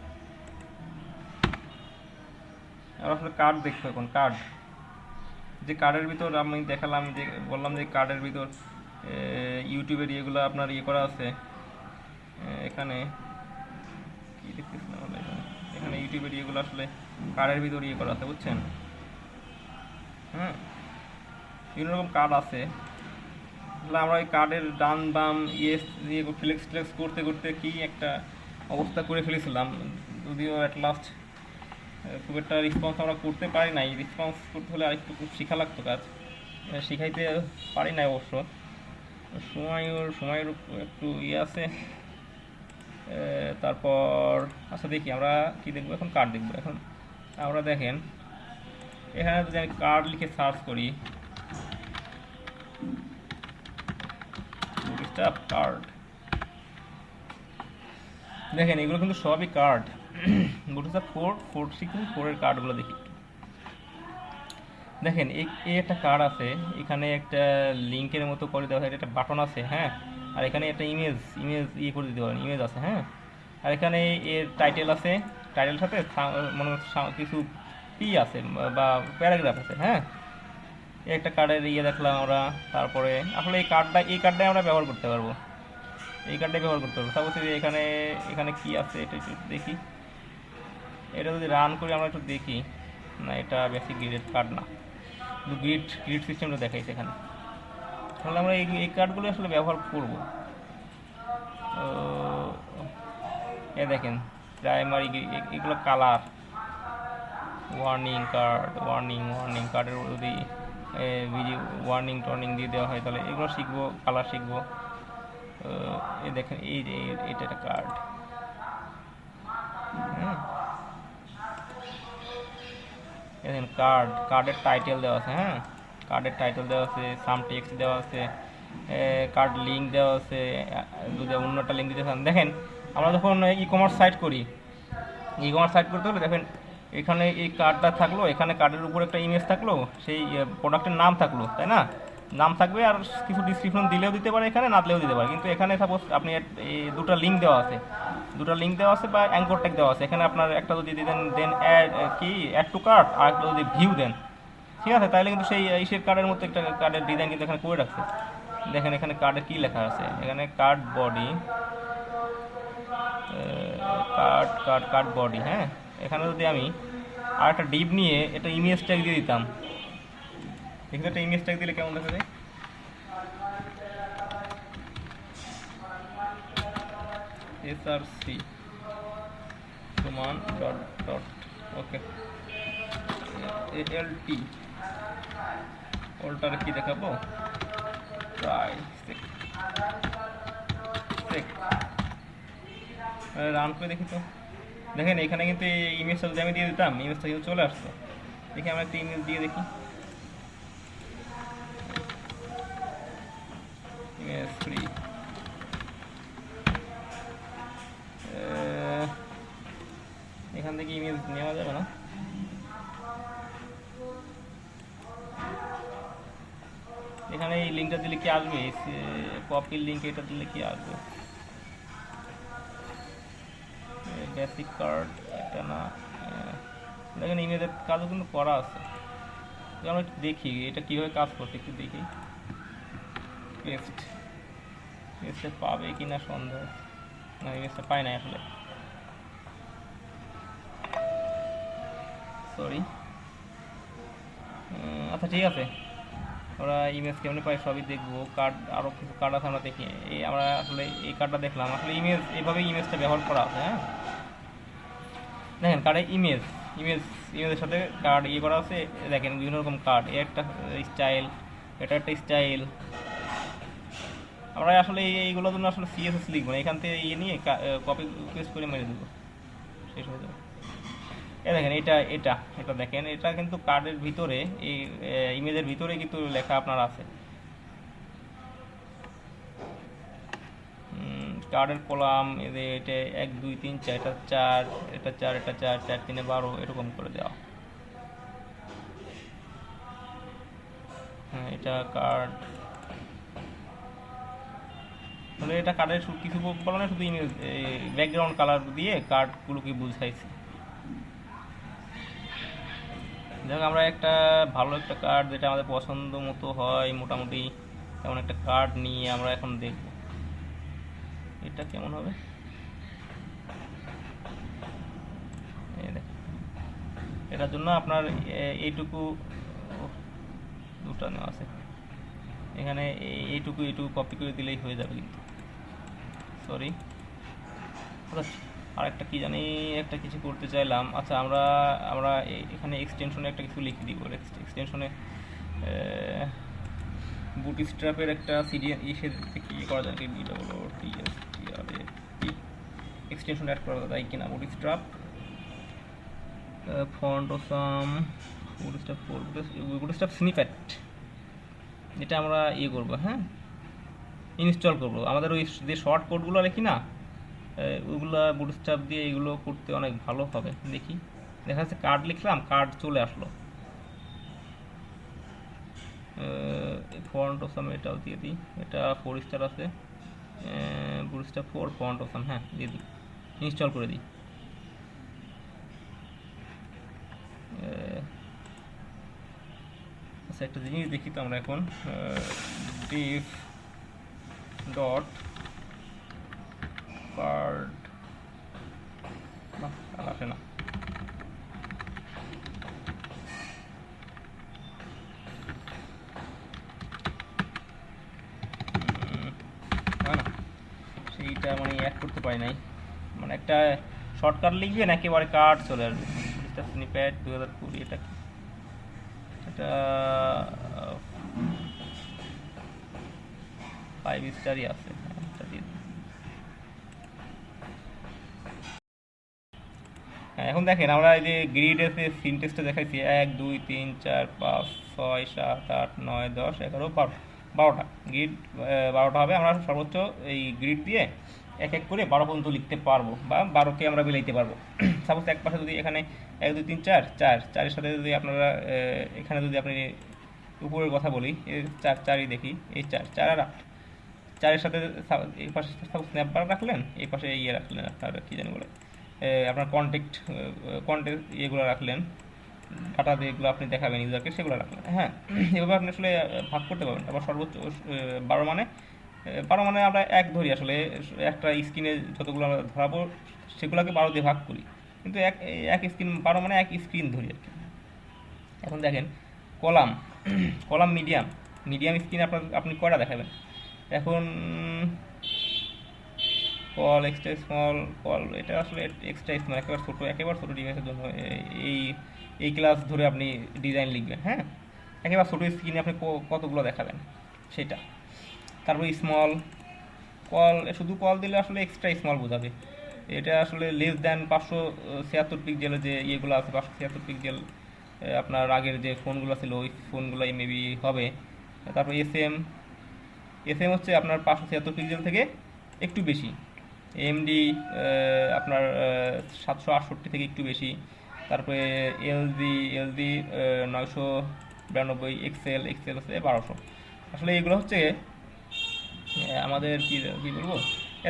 S1: আমরা আসলে কার্ড দেখবো এখন, কার্ড, যে কার্ডের ভিতর আমি দেখালাম, যে বললাম যে কার্ডের ভিতর ইউটিউবের ইয়েগুলো আপনার ইয়ে করা আছে। এখানে কি দেখতেছিলাম আমরা, এখানে ইউটিউবের ইয়েগুলো আসলে কার্ডের ভিতর ইয়ে করা আছে, বুঝছেন? হ্যাঁ, বিভিন্ন রকম কার্ড আছে, তাহলে আমরা ওই কার্ডের ডান বাম ইয়েস দিয়ে ফ্লেক্স ফ্লেক্স করতে করতে কি একটা অবস্থা করে ফেলেছিলাম, যদিও অ্যাট লাস্ট খুব একটা রেসপন্স আমরা করতে পারি নাই। রেসপন্স করতে হলে আরেকটু শিখা লাগতো কাজ, শিখাইতে পারি নাই অবশ্য। সময়ের একটু ইয়ে আছে। তারপর আচ্ছা দেখি আমরা কি দেখবো, এখন কার্ড দেখবো। এখন আমরা দেখেন এখানে যদি আমি কার্ড লিখে সার্চ করি, কার্ড দেখেন এগুলো কিন্তু সবই কার্ড। বুটস্ট্র্যাপ 4 কার্ডগুলো দেখি। দেখেন এই একটা কার্ড আছে, এখানে একটা লিঙ্কের মতো করে দেওয়া হয়, একটা বাটন আছে, হ্যাঁ। আর এখানে একটা ইমেজ ইয়ে করে দিতে পারেন, ইমেজ আছে, হ্যাঁ। আর এখানে এর টাইটেল আছে, টাইটেল সাথে মনে কিছু আছে বা প্যারাগ্রাফ আছে, হ্যাঁ। এই একটা কার্ডের ইয়ে দেখলাম আমরা। তারপরে আসলে এই কার্ডটাই আমরা ব্যবহার করতে পারবো, এই কার্ডটাই ব্যবহার করতে পারবো। সাপোজ এখানে এখানে কি আছে এটা একটু দেখি। এটা যদি রান করি আমরা একটু দেখি, না এটা বেসিক গ্রিডের কার্ড না, শুধু গ্রিড সিস্টেমটা দেখাইছে এখানে। তাহলে আমরা এই কার্ডগুলো আসলে ব্যবহার করব। এ দেখেন প্রাইমারি, এগুলো কালার, ওয়ার্নিং কার্ডের যদি ওয়ার্নিং টর্নিং দিয়ে দেওয়া হয় তাহলে এগুলো শিখবো, কালার শিখবো। এই দেখেন এই যে এটা একটা কার্ড, হ্যাঁ। দেখেন কার্ডের টাইটেল দেওয়া আছে, হ্যাঁ। কার্ডের টাইটেল দেওয়া আছে, সাম টেক্সট দেওয়া আছে, কার্ড লিঙ্ক দেওয়া আছে, যদি অন্য একটা লিঙ্ক দিতে চান। দেখেন আমরা যখন ই কমার্স সাইট করতে হলে দেখেন এখানে এই কার্ডটা থাকলো, এখানে কার্ডের উপর একটা ইমেজ থাকলো, সেই প্রোডাক্টের নাম থাকলো, তাই না? নাম থাকবে আর কিছু ডিসক্রিপশন দিলেও দিতে পারে, এখানে না দিলেও দিতে পারে। কিন্তু এখানে সাপোজ আপনি দুটো লিঙ্ক দেওয়া আছে বা অ্যাঙ্কর ট্যাগ দেওয়া আছে। এখানে আপনার একটা যদি দেন অ্যাড টু কার্ট, আর একটা যদি ভিউ দেন, ঠিক আছে, তাহলে কিন্তু সেই ইসের কার্ডের মতো একটা কার্ডের ডিজাইন কিন্তু এখানে করে রাখছে। দেখেন এখানে কার্ডে কি লেখা আছে, এখানে কার্ড বডি, কার্ড বডি, হ্যাঁ। এখানে যদি আমি আর একটা ডিপ নিয়ে একটা ইমেজ ট্যাগ দিয়ে দিতাম, দেখি একটা ইমেজ ট্যাগ দিলে কেমন দেখা যায়। src সমান ডট ডট ওকে alt অল্টারে কি দেখাবো, রান করে দেখি তো। দেখেন এখানে কিন্তু এই ইমেজটা যদি আমি দিয়ে দিতাম, ইমেজটা কিন্তু চলে আসতো। দেখি আমরা একটা ইমেজ দিয়ে দেখি, ইমেজ ফ্রি। এখান থেকে ইমেজ নেওয়া যাবে না, এখানে এই লিঙ্কটা দিলে কি আসবে, কপির লিঙ্ক এটা দিলে কি আসবে, বেসিক কার্ড এটা না। দেখেন ইমেজের কাজও কিন্তু করা আছে, আমরা একটু দেখি এটা কীভাবে কাজ করছে, একটু দেখি। পেস্টে পাবে কি না সন্দেহ, না ইমেজটা পাই না আসলে, সরি। আচ্ছা ঠিক আছে, আমরা ইমেজ কেমনি পাই সবই দেখবো। কার্ড আরও কিছু কার্ড আছে আমরা দেখি। আমরা আসলে এই কার্ডটা দেখলাম, আসলে ইমেজ এইভাবেই ইমেজটা ব্যবহার করা আছে, হ্যাঁ। দেখেন কার্ডে ইমেজের সাথে কার্ড ইয়ে করা আছে। দেখেন বিভিন্ন রকম কার্ড, একটা স্টাইল, এটা একটা স্টাইল। আমরা আসলে এইগুলোর জন্য আসলে সিএসএস লিখবো না, এখান থেকে ইয়ে নিয়ে কপি পেস্ট করে মেরে দেবো, শেষ হয়ে যাবে। দেখেন এটা দেখেন, এটা কিন্তু কার্ডের ভিতরে, এই ইমেজের ভিতরে কিন্তু লেখা আপনার আছে। কার্ডের কলাম এটা 1 2 3 4, এটা 4, এটা 4, এটা 4, 4 3 12 এরকম করে দেওয়া, হ্যাঁ। এটা কার্ড, তাহলে এটা কার্ডের কিছু বলা না, শুধু ইমেজ ব্যাকগ্রাউন্ড কালার দিয়ে কার্ডগুলোকে বুঝাইছি। যাক আমরা একটা ভালো একটা কার্ড যেটা আমাদের পছন্দ মতো হয় মোটামুটি, এমন একটা কার্ড নিয়ে আমরা এখন দেখব এটা কেমন হবে। এটার জন্য আপনার এইটুকু দুটো নেওয়া আছে, এখানে এইটুকু কপি করে দিলেই হয়ে যাবে কিন্তু, সরি। আর একটা কি জানি একটা কিছু করতে চাইলাম। আচ্ছা, আমরা আমরা এখানে এক্সটেনশনে একটা কিছু লিখে দিব। এক্সটেনশনে বুটস্ট্র্যাপের একটা সিরিয়াল ইসে কি করা যায়, এক্সটেনশন অ্যাড করা যায় কিনা। বুটস্ট্র্যাপ ফন্ট সাম বুটস্ট্র্যাপ স্নিপেট, এটা আমরা করবো, হ্যাঁ, ইনস্টল করবো। আমাদের ওই যে শর্ট কোডগুলো লিখি না, ওইগুলো বুটস্ট্র্যাপ দিয়ে এগুলো করতে অনেক ভালো হবে। দেখি, দেখা যাচ্ছে কার্ড লিখলাম, কার্ড চলে আসলো। ফন্ট অসাম এটাও দিয়ে দিই, এটা 4 স্টার আছে। বুটস্ট্র্যাপ 4 ফন্ট অসাম, হ্যাঁ দিয়ে দিই, ইনস্টল করে দিই। আচ্ছা, একটা জিনিস দেখি তো আমরা এখন, div ডট কার্ড আসে না, সেইটা মানে অ্যাড করতে পারি নাই। মানে একটা শর্টকাট লিখবেন, একেবারে কার্ড চলে আসবে। স্নিপ্যাড 2020, এটা কি, এটা 5 স্টারই আছে। হ্যাঁ, এখন দেখেন আমরা এই যে গ্রিডের যে সিনটেক্সটা দেখাইছি, 1 2 3 4 5 6 7 8 9 10 11 12, 12টা গ্রিড, 12টা হবে। আমরা সর্বোচ্চ এই গ্রিড দিয়ে এক এক করে 12 পর্যন্ত লিখতে পারবো, বা 12কে আমরা মিলাইতে পারবো। সাপোজ এক পাশে যদি এখানে 1 2 3 4 4, 4-এর সাথে যদি আপনারা এখানে যদি আপনি উপরের কথা বলি, 4 4ই দেখি, এই 4 4 আর 8, 4-এর সাথে এই পাশে স্ন্যাপবার রাখলেন, এই পাশে রাখলেন আপনার কি জানি বলে, আপনার কন্টেক্ট ইয়েগুলো রাখলেন, ডাটা যেগুলো আপনি দেখাবেন ইউজারকে সেগুলো রাখলেন। হ্যাঁ, এভাবে আপনি আসলে ভাগ করতে পারবেন। আবার সর্বোচ্চ 12 মানে 12 মানে আমরা এক ধরি, আসলে একটা স্ক্রিনে যতগুলো আমরা ধরাবো সেগুলোকে 12 দিয়ে ভাগ করি, কিন্তু এক স্ক্রিন 12 মানে এক স্ক্রিন ধরি আর কি। এখন দেখেন কলাম, কলাম মিডিয়াম স্ক্রিনে আপনি কয়টা দেখাবেন। এখন কল এক্সট্রা স্মল, কল এটা আসলে এক্সট্রা স্মল, একেবারে ছোটো ডিভাইসের জন্য এই ক্লাস ধরে আপনি ডিজাইন লিখবেন। হ্যাঁ, একেবারে ছোটো স্ক্রিনে আপনি কতগুলো দেখাবেন সেটা। তারপর স্মল কল, শুধু কল দিলে আসলে এক্সট্রা স্মল বোঝাবে। এটা আসলে লেস দ্যান 576 পিক্সেলের যে ইয়েগুলো আছে, 576 পিক্সেল আপনার আগের যে ফোনগুলো ছিল ওই ফোনগুলোই মেবি হবে। তারপর এসএম হচ্ছে আপনার 576 পিক্সেল থেকে একটু বেশি। এমডি আপনার 768 থেকে একটু বেশি। তারপরে এলজি 992, এক্সেল হচ্ছে 1200। আসলে এগুলো হচ্ছে আমাদের কি বলবো,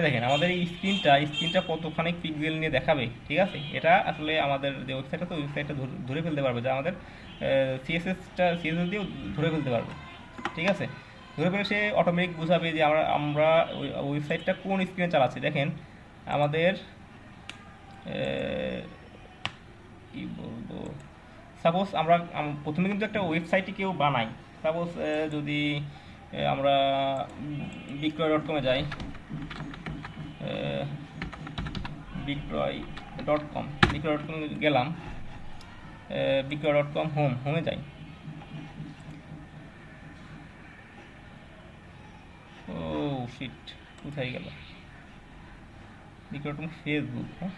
S1: দেখেন আমাদের এই স্ক্রিনটা কতখানি পিক্সেল নিয়ে দেখাবে, ঠিক আছে। এটা আসলে আমাদের যে ওয়েবসাইটটা, তো ওয়েবসাইটটা ধরে ফেলতে পারবে, যে আমাদের সিএসএস দিয়েও ধরে ফেলতে পারবে, ঠিক আছে। ধরে ফেলে সে অটোমেটিক বোঝাবে যে আমরা ওয়েবসাইটটা কোন স্ক্রিনে চালাচ্ছি। দেখেন আমাদের কি বলবো, সাপোজ আমরা প্রথমে কিন্তু একটা ওয়েবসাইটই কেউ বানাই। সাপোজ যদি আমরা বিক্রয়.com-এ যাই, বিক্রয়.com গেলাম, বিক্রয়.com হোমে যাই। ও শিট, কোথায় গেল বিক্রয়.com, ফেসবুক। হ্যাঁ,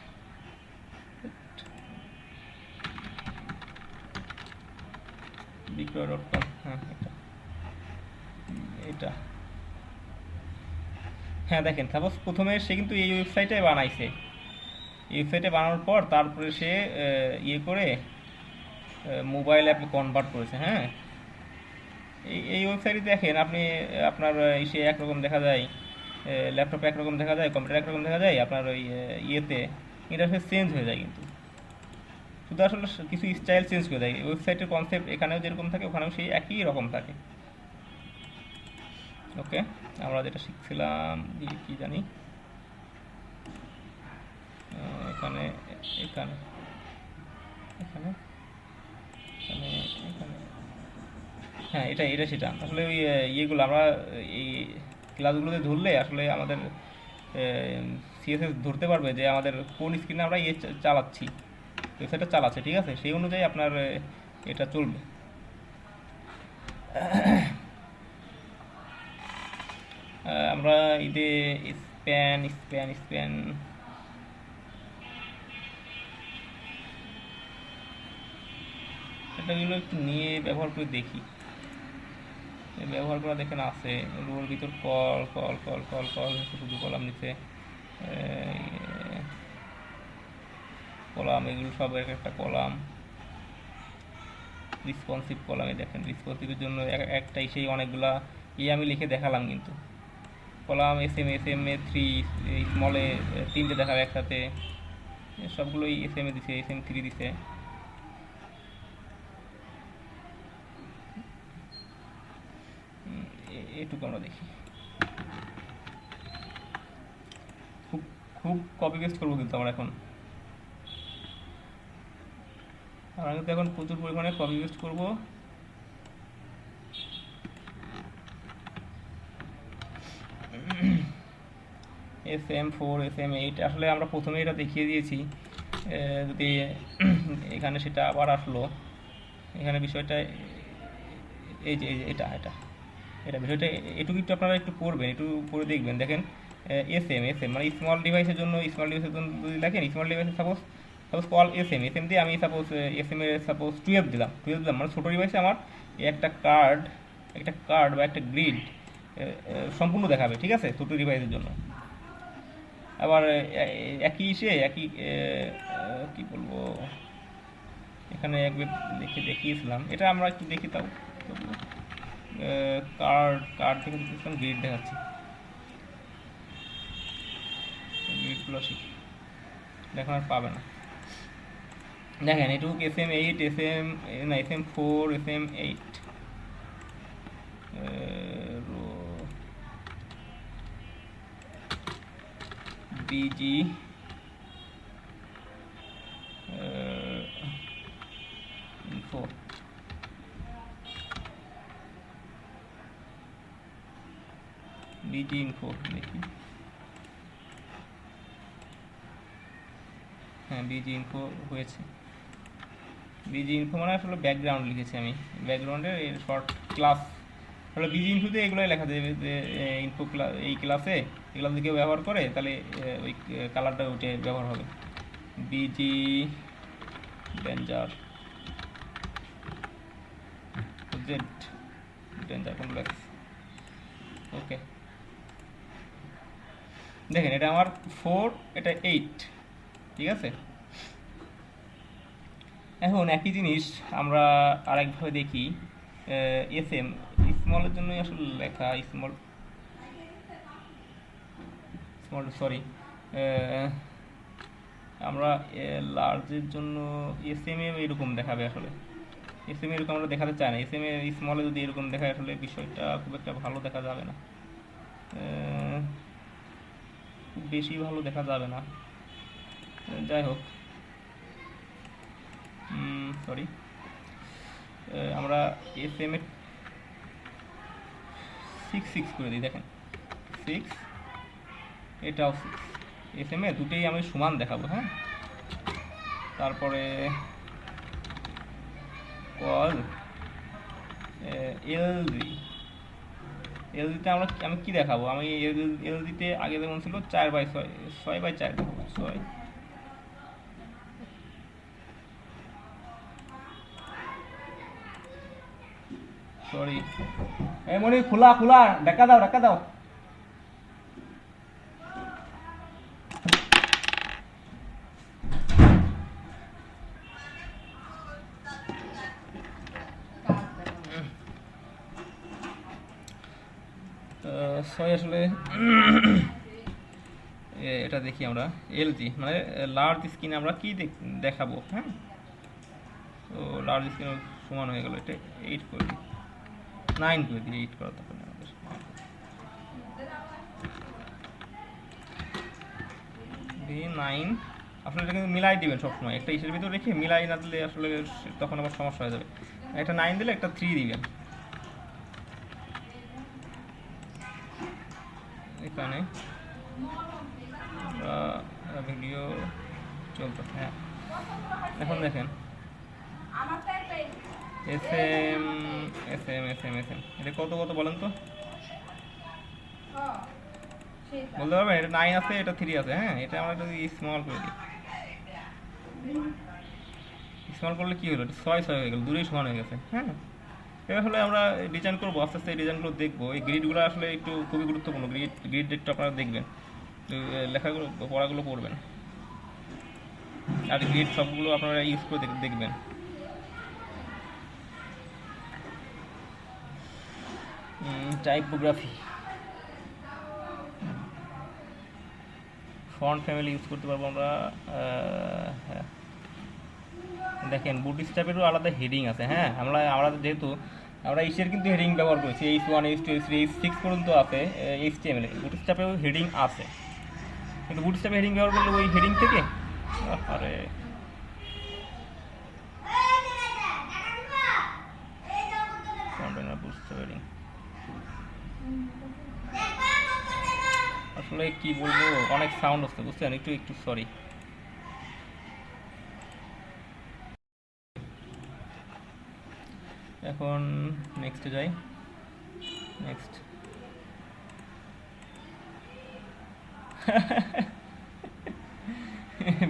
S1: বিক্রয়.com, হ্যাঁ এটা হ্যাঁ দেখেন, সাপোজ প্রথমে সে কিন্তু এই ওয়েবসাইটে বানাইছে, এই ওয়েবসাইটে বানানোর পর তারপরে সে করে মোবাইল অ্যাপে কনভার্ট করেছে। হ্যাঁ, এই ওয়েবসাইটে দেখেন আপনি আপনার ইসে একরকম দেখা যায়, ল্যাপটপে একরকম দেখা যায়, কম্পিউটার একরকম দেখা যায়, আপনার ওই ইয়েতে ইন্টারফেস চেঞ্জ হয়ে যায়, কিন্তু শুধু আসলে কিছু স্টাইল চেঞ্জ করে দেয়। ওয়েবসাইটের কনসেপ্ট এখানেও যেরকম থাকে ওখানেও সেই একই রকম থাকে। ওকে, আমরা যেটা শিখছিলাম কি জানি, এখানে এখানে এখানে এখানে এখানে হ্যাঁ, এটা এটা সেটা আসলে ওই ইয়েগুলো আমরা এই ক্লাসগুলোতে ধরলে আসলে আমাদের সিএসএস ধরতে পারবে যে আমাদের কোন স্ক্রিনে আমরা ইয়ে চালাচ্ছি, ওয়েবসাইটটা চালাচ্ছে, ঠিক আছে, সেই অনুযায়ী আপনার এটা চলবে। আমরা ঈদে স্প্যান স্প্যান স্প্যান এটাগুলো একটু নিয়ে ব্যবহার করে দেখি, ব্যবহার করা দেখেন আছে ওর ভিতর call call call call call শুধু কলাম নিচে কলাম, এগুলো সব এক একটা কলাম, রেসপন্সিভ কলামে দেখেন রেসপন্সিভের জন্য একটাই সেই অনেকগুলা আমি লিখে দেখালাম, কিন্তু কলাম এস এম এ 3 স্মলে 3টে দেখাবে একসাথে, সবগুলোই এস এম এ দিছে, SM3 দিছে। এটুকু আমরা দেখি, খুব খুব কপি পেস্ট করবো কিন্তু আমরা কিন্তু এখন প্রচুর পরিমাণে কপি পেস্ট করবো। SM4 SM8 আসলে আমরা প্রথমে এটা দেখিয়ে দিয়েছি, যদি এখানে সেটা আবার আসলো, এখানে বিষয়টা এই যে এটা এটা এটা বিষয়টা এটুকু একটু আপনারা একটু পড়বেন, একটু পড়ে দেখবেন। দেখেন এস এম মানে স্মল ডিভাইসের জন্য যদি দেখেন স্মল ডিভাইসে সাপোজ কল এস এম দিয়ে আমি সাপোজ SM এর সাপোজ 12 দিলাম মানে ছোটো ডিভাইসে আমার একটা কার্ড বা একটা গ্রিড সম্পূর্ণ দেখাবে, ঠিক আছে, ছোটো ডিভাইসের জন্য। আবার একই কি বলবো, এখানে একবার দেখিয়েছিলাম, এটা আমরা একটু দেখি, তাও কার্ড থেকে দেখেছিলাম, গ্রিড দেখাচ্ছি, গ্রিডগুলো শিখি, দেখুন আর পাবে না। দেখেন এটুকু SM8 SM4 SM8 BG info BG info দেখি, হ্যাঁ BG info হয়েছে। BG info মানে আসলে ব্যাকগ্রাউন্ড লিখেছি আমি, ব্যাকগ্রাউন্ডের শর্ট ক্লাস আসলে BG ইনফোতে এগুলোই লেখা যাবে যে ইনফো ক্লাস, এই ক্লাসে এগুলো যদি কেউ ব্যবহার করে তাহলে ওই কালারটা ওইটা ব্যবহার হবে। BG danger Z danger complex, okay. দেখেন এটা আমার 4, এটা 8, ঠিক আছে। এখন একই জিনিস আমরা আরেকভাবে দেখি, SM স্মলের জন্যই আসলে লেখা, স্মল সরি, আমরা লার্জের জন্য SM এরকম দেখাবে, আসলে SM এরকম আমরা দেখাতে চাই না, SM স্মলে যদি এরকম দেখায় আসলে বিষয়টা খুব একটা ভালো দেখা যাবে না, খুব বেশি ভালো দেখা যাবে না, যাই হোক, সরি, আমরা SM এর 6 করে দিই, দেখেন 6, এটাও 6, SM এ দুটোই আমি সমান দেখাবো, হ্যাঁ। তারপরে কল এলজিতে আমি কি দেখাবো, আমি এলজিতে আগে যেমন ছিল 4/6, 6/4 দেখাবো, 6, সরি, মনে খোলা ডাকা দাও। আসলে এটা দেখি আমরা এলজি মানে লার্জ স্ক্রিনে আমরা কি দেখাবো, হ্যাঁ। তো লার্জ স্ক্রিন সমান হয়ে গেল, এটা 8 করে দিই, 9 করে দিই, 8 করা তখন আমাদের দিয়ে 9। আসলে এটা কিন্তু মিলাই দিবেন সবসময়, একটা ইসের ভিতরে রেখে মিলাই না দিলে আসলে তখন আবার সমস্যা হয়ে যাবে। একটা 9 দিলে একটা 3 দিবেন, এখানে ভিডিও চলতেছে। হ্যাঁ, এখন দেখেন S M S M S M S M এটা কত কত বলেন তো, বলতে পারবেন? এটা 9 আছে, এটা 3 আছে। হ্যাঁ, এটা আমরা যদি স্মল করে দিই, স্মল করলে কি হলো, এটা 6 হয়ে গেল, দূরেই সমান হয়ে গেছে। হ্যাঁ, এটা আসলে আমরা ডিজাইন করবো, আস্তে আস্তে এই ডিজাইনগুলো দেখবো। এই গ্রিডগুলো আসলে একটু খুবই গুরুত্বপূর্ণ। গ্রিড একটু আপনারা দেখবেন, লেখাগুলো পড়াগুলো পড়বেন, আর গ্রিড সবগুলো আপনারা ইউজ করে দেখবেন। টাইপোগ্রাফি, ফন্ট ফ্যামিলি ইউজ করতে পারবো আমরা। হ্যাঁ, দেখেন বুট স্ট্র্যাপেরও আলাদা হেডিং আছে। হ্যাঁ, আমরা আমরা যেহেতু আমরা ইসের কিন্তু হেডিং ব্যবহার করেছি, H1 H2 H3 H6 পর্যন্ত আছে HTML, বুট স্ট্র্যাপেও হেডিং আছে, কিন্তু বুট স্ট্র্যাপে হেডিং ব্যবহার করলে ওই হেডিং থেকে আরে হেডিং আসলে কি বলবো, অনেক সাউন্ড হচ্ছে, বুঝছেন? একটু একটু সরি। এখন নেক্সটে যাই। নেক্সট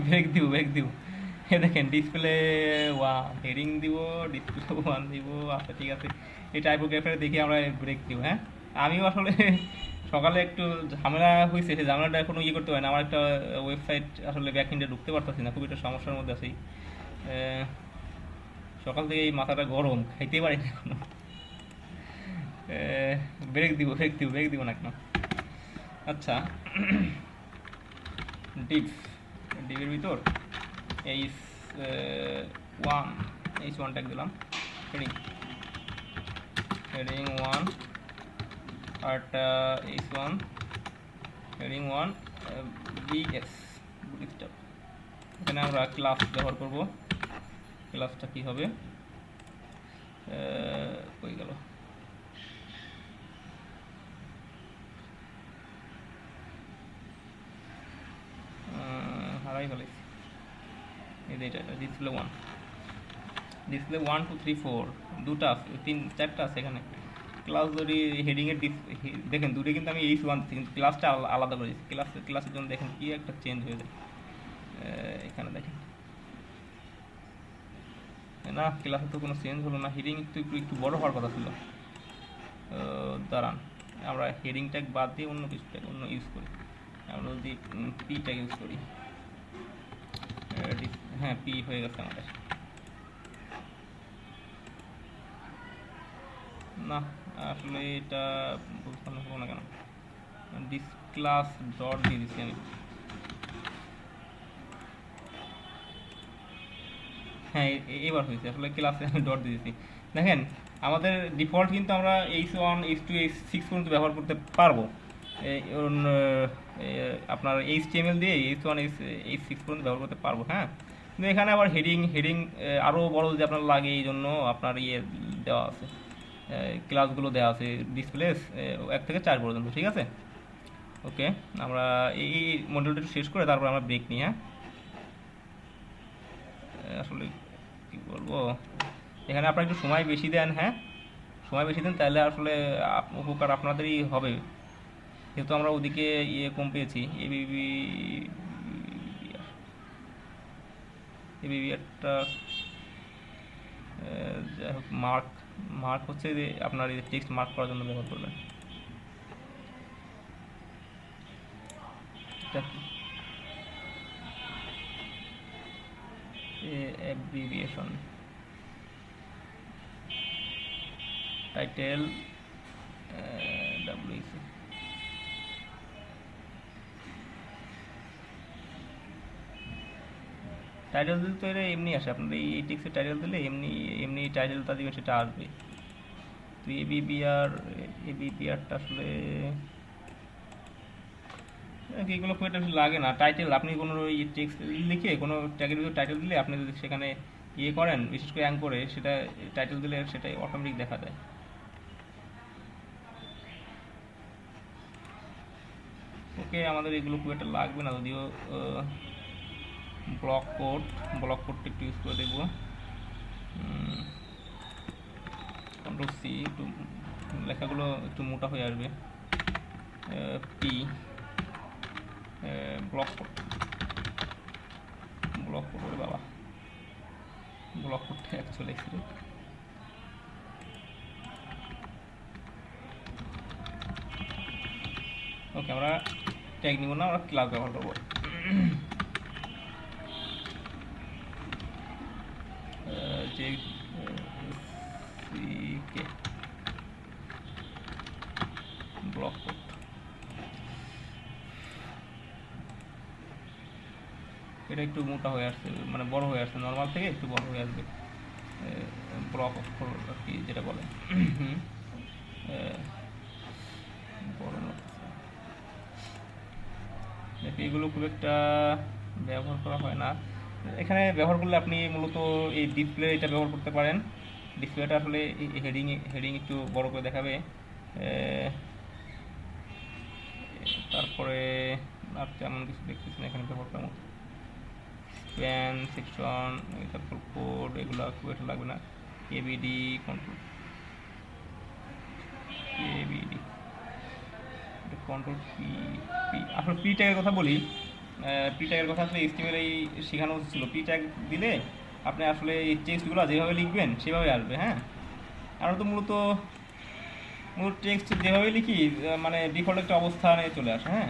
S1: ব্রেক দিব, ব্রেক দিব। এ দেখেন ডিসপ্লে 1 হেডিং দিব, ডিসপ্লে 1 দিব। আচ্ছা ঠিক আছে, এই টাইপোগ্রাফিটা দেখে আমরা ব্রেক দিব। হ্যাঁ, আমিও আসলে সকালে একটু ঝামেলা হয়েছে, সেই ঝামেলাটা এখনো ইয়ে করতে পারি না। আমার একটা ওয়েবসাইট আসলে ব্যাকএন্ডে ঢুকতে পারতেছি না, খুব একটা সমস্যার মধ্যে আছি। সকাল থেকে এই মাথাটা গরম, খাইতে পারি না এখনো। ব্রেক দিব, ব্রেক দিব, ব্রেক দিব না কেন? আচ্ছা, ডিপ ডিপের ভিতর এইচ ওয়ান, H1 ট্যাগ দিলাম। হেডিং হেডিং 1 আরটা H1 হেডিং 1 BS বুটস্ট্র্যাপ। এখানে আমরা ক্লাস ব্যবহার করব। ক্লাসটা কি হবে, হয়ে গেল হারাই ফেলেছি। এই যে এটা ডিসপ্লে 1, ডিসপ্লে 1 2 3 4 দুটা আছে, 4টা আছে এখানে। ক্লাস যদি হেডিংয়ের দেখেন দূরে কিন্তু আমি H1 কিন্তু ক্লাসটা আলাদা করে দিচ্ছি। ক্লাসের জন্য দেখেন কি একটা চেঞ্জ হয়ে যায়। এখানে দেখেন না, ক্লাসে তো কোনো চেঞ্জ হলো না। হেডিং একটু একটু একটু বড় হওয়ার কথা ছিল। দাঁড়ান, আমরা হেডিং ট্যাগ বাদ দিয়ে অন্য কিছু ট্যাগ অন্য ইউজ করি। আমরা যদি পি ট্যাগ ইউজ করি, হ্যাঁ পি হয়ে গেছে আমাদের। না, আসলে এটা বুঝতে পারবো না কেন, ডিস ক্লাস ডট দিয়ে দিচ্ছি আমি। হ্যাঁ, এবার হয়েছে, আসলে ক্লাসে আমি ডট দিয়েছি। দেখেন আমাদের ডিফল্ট কিন্তু আমরা H1 H2 H6 পর্যন্ত ব্যবহার করতে পারবো। আপনার HTML দিয়ে H1 H6 পর্যন্ত ব্যবহার করতে পারবো। হ্যাঁ, কিন্তু এখানে আবার হেডিং হেডিং আরও বড় যদি আপনার লাগে, এই জন্য আপনার ইয়ে দেওয়া আছে, ক্লাসগুলো দেওয়া আছে ডিসপ্লে 1 থেকে 4 পর্যন্ত। ঠিক আছে, ওকে। আমরা এই মডিউলটা শেষ করে তারপর আমরা ব্রেক নিই। হ্যাঁ, আসলে কি বলবো, এখানে আপনারা একটু সময় বেশি দেন। হ্যাঁ, সময় বেশি দেন, তাহলে আসলে উপকার আপনাদেরই হবে, যেহেতু আমরা ওদিকে ইয়ে কম পেয়েছি। এবিবিআরটা যাই হোক, মার্ক মার্ক হচ্ছে যে আপনার এই টেক্সট মার্ক করার জন্য ব্যবহার করবেন। এটা কি অ্যাব্রিভিয়েশন, টাইটেল ডাব্লিউসি। টাইটেল দিলে তো এটা এমনি আসে, আপনার এই টেক্সটের টাইটেল দিলে এমনি এমনি টাইটেলটা দিবেন, সেটা আসবে। তো এবিপিআরটা আসলে এগুলো খুব একটা লাগে না। টাইটেল আপনি কোনো টেক্সট লিখে কোনো ট্যাগের ভিতরে টাইটেল দিলে, আপনি যদি সেখানে ইয়ে করেন, বিশেষ করে অ্যাঙ্করে, সেটা টাইটেল দিলে সেটাই অটোমেটিক দেখা যায়। আজকে আমাদের এগুলো খুব একটা লাগবে না, যদিও ব্লক কোডটা একটু ইউজ করে দেখবো। কন্ট্রোল সি, একটু লেখাগুলো একটু মোটা হয়ে আসবে। পি ব্লক কোড করে বাবা, ব্লক কোডটা অ্যাকচুয়ালি এক্সিডে। ওকে, আমরা ট্যাগ নিব না, আমরা ক্লাস ব্যবহার করবো। যে ব্লক কোড এটা একটু মোটা হয়ে আসছে, মানে বড় হয়ে আসছে, নর্মাল থেকে একটু বড় হয়ে আসবে। ব্লক অক্ষর আর কি যেটা বলে, বড় দেখি এগুলো খুব একটা ব্যবহার করা হয় না এখানে। ব্যবহার করলে আপনি মূলত এই ডিসপ্লে এটা ব্যবহার করতে পারেন। ডিসপ্লেটা আসলে হেডিং একটু বড় করে দেখাবে। তারপরে আর তেমন কিছু দেখতেছি না এখানে ব্যবহার করার মতো। স্প্যান সেকশন, তারপর কোড, এগুলো খুব একটা লাগবে না। KBD control, KBD control P. আসলে পি ট্যাগের কথা বলি। পি ট্যাগের কথা আসলে এইচটিএমএল এই শেখানো ছিল। পি ট্যাগ দিলে আপনি আসলে এই টেক্সটগুলো যেভাবে লিখবেন সেভাবে আসবে। হ্যাঁ, আমরা তো মূল টেক্সট যেভাবে লিখি মানে ডিফল্ট একটা অবস্থানে চলে আসে। হ্যাঁ,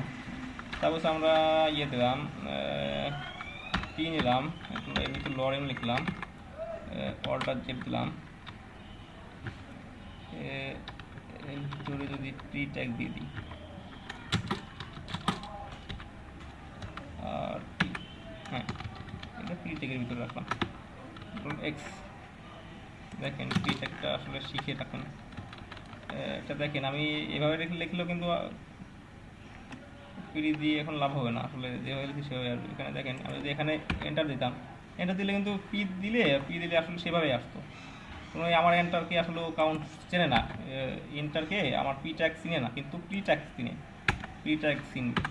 S1: তারপর আমরা ইয়ে দিলাম, পি নিলাম, একটু লরেন লিখলাম, অর্ডার জেপ দিলাম, এর ভিতরে যদি পি ট্যাগ দিয়ে দিই আর হ্যাঁ, এটা পি ট্যাগের ভিতরে রাখলাম এক্স। দেখেন পি ট্যাগটা আসলে শিখে রাখুন। এটা দেখেন আমি এভাবে লিখলেও কিন্তু পি দিয়ে এখন লাভ হবে না, আসলে যেভাবে লিখি সেভাবে আসবে। এখানে দেখেন আমি যদি এখানে এন্টার দিতাম, এন্টার দিলে কিন্তু পি দিলে আসলে সেভাবেই আসতো। কোনো আমার এন্টারকে আসলে কাউন্ট চেনে না, এন্টারকে আমার পি ট্যাগ চিনে না, কিন্তু পি ট্যাগ চিনে, পি ট্যাগ চিনবে।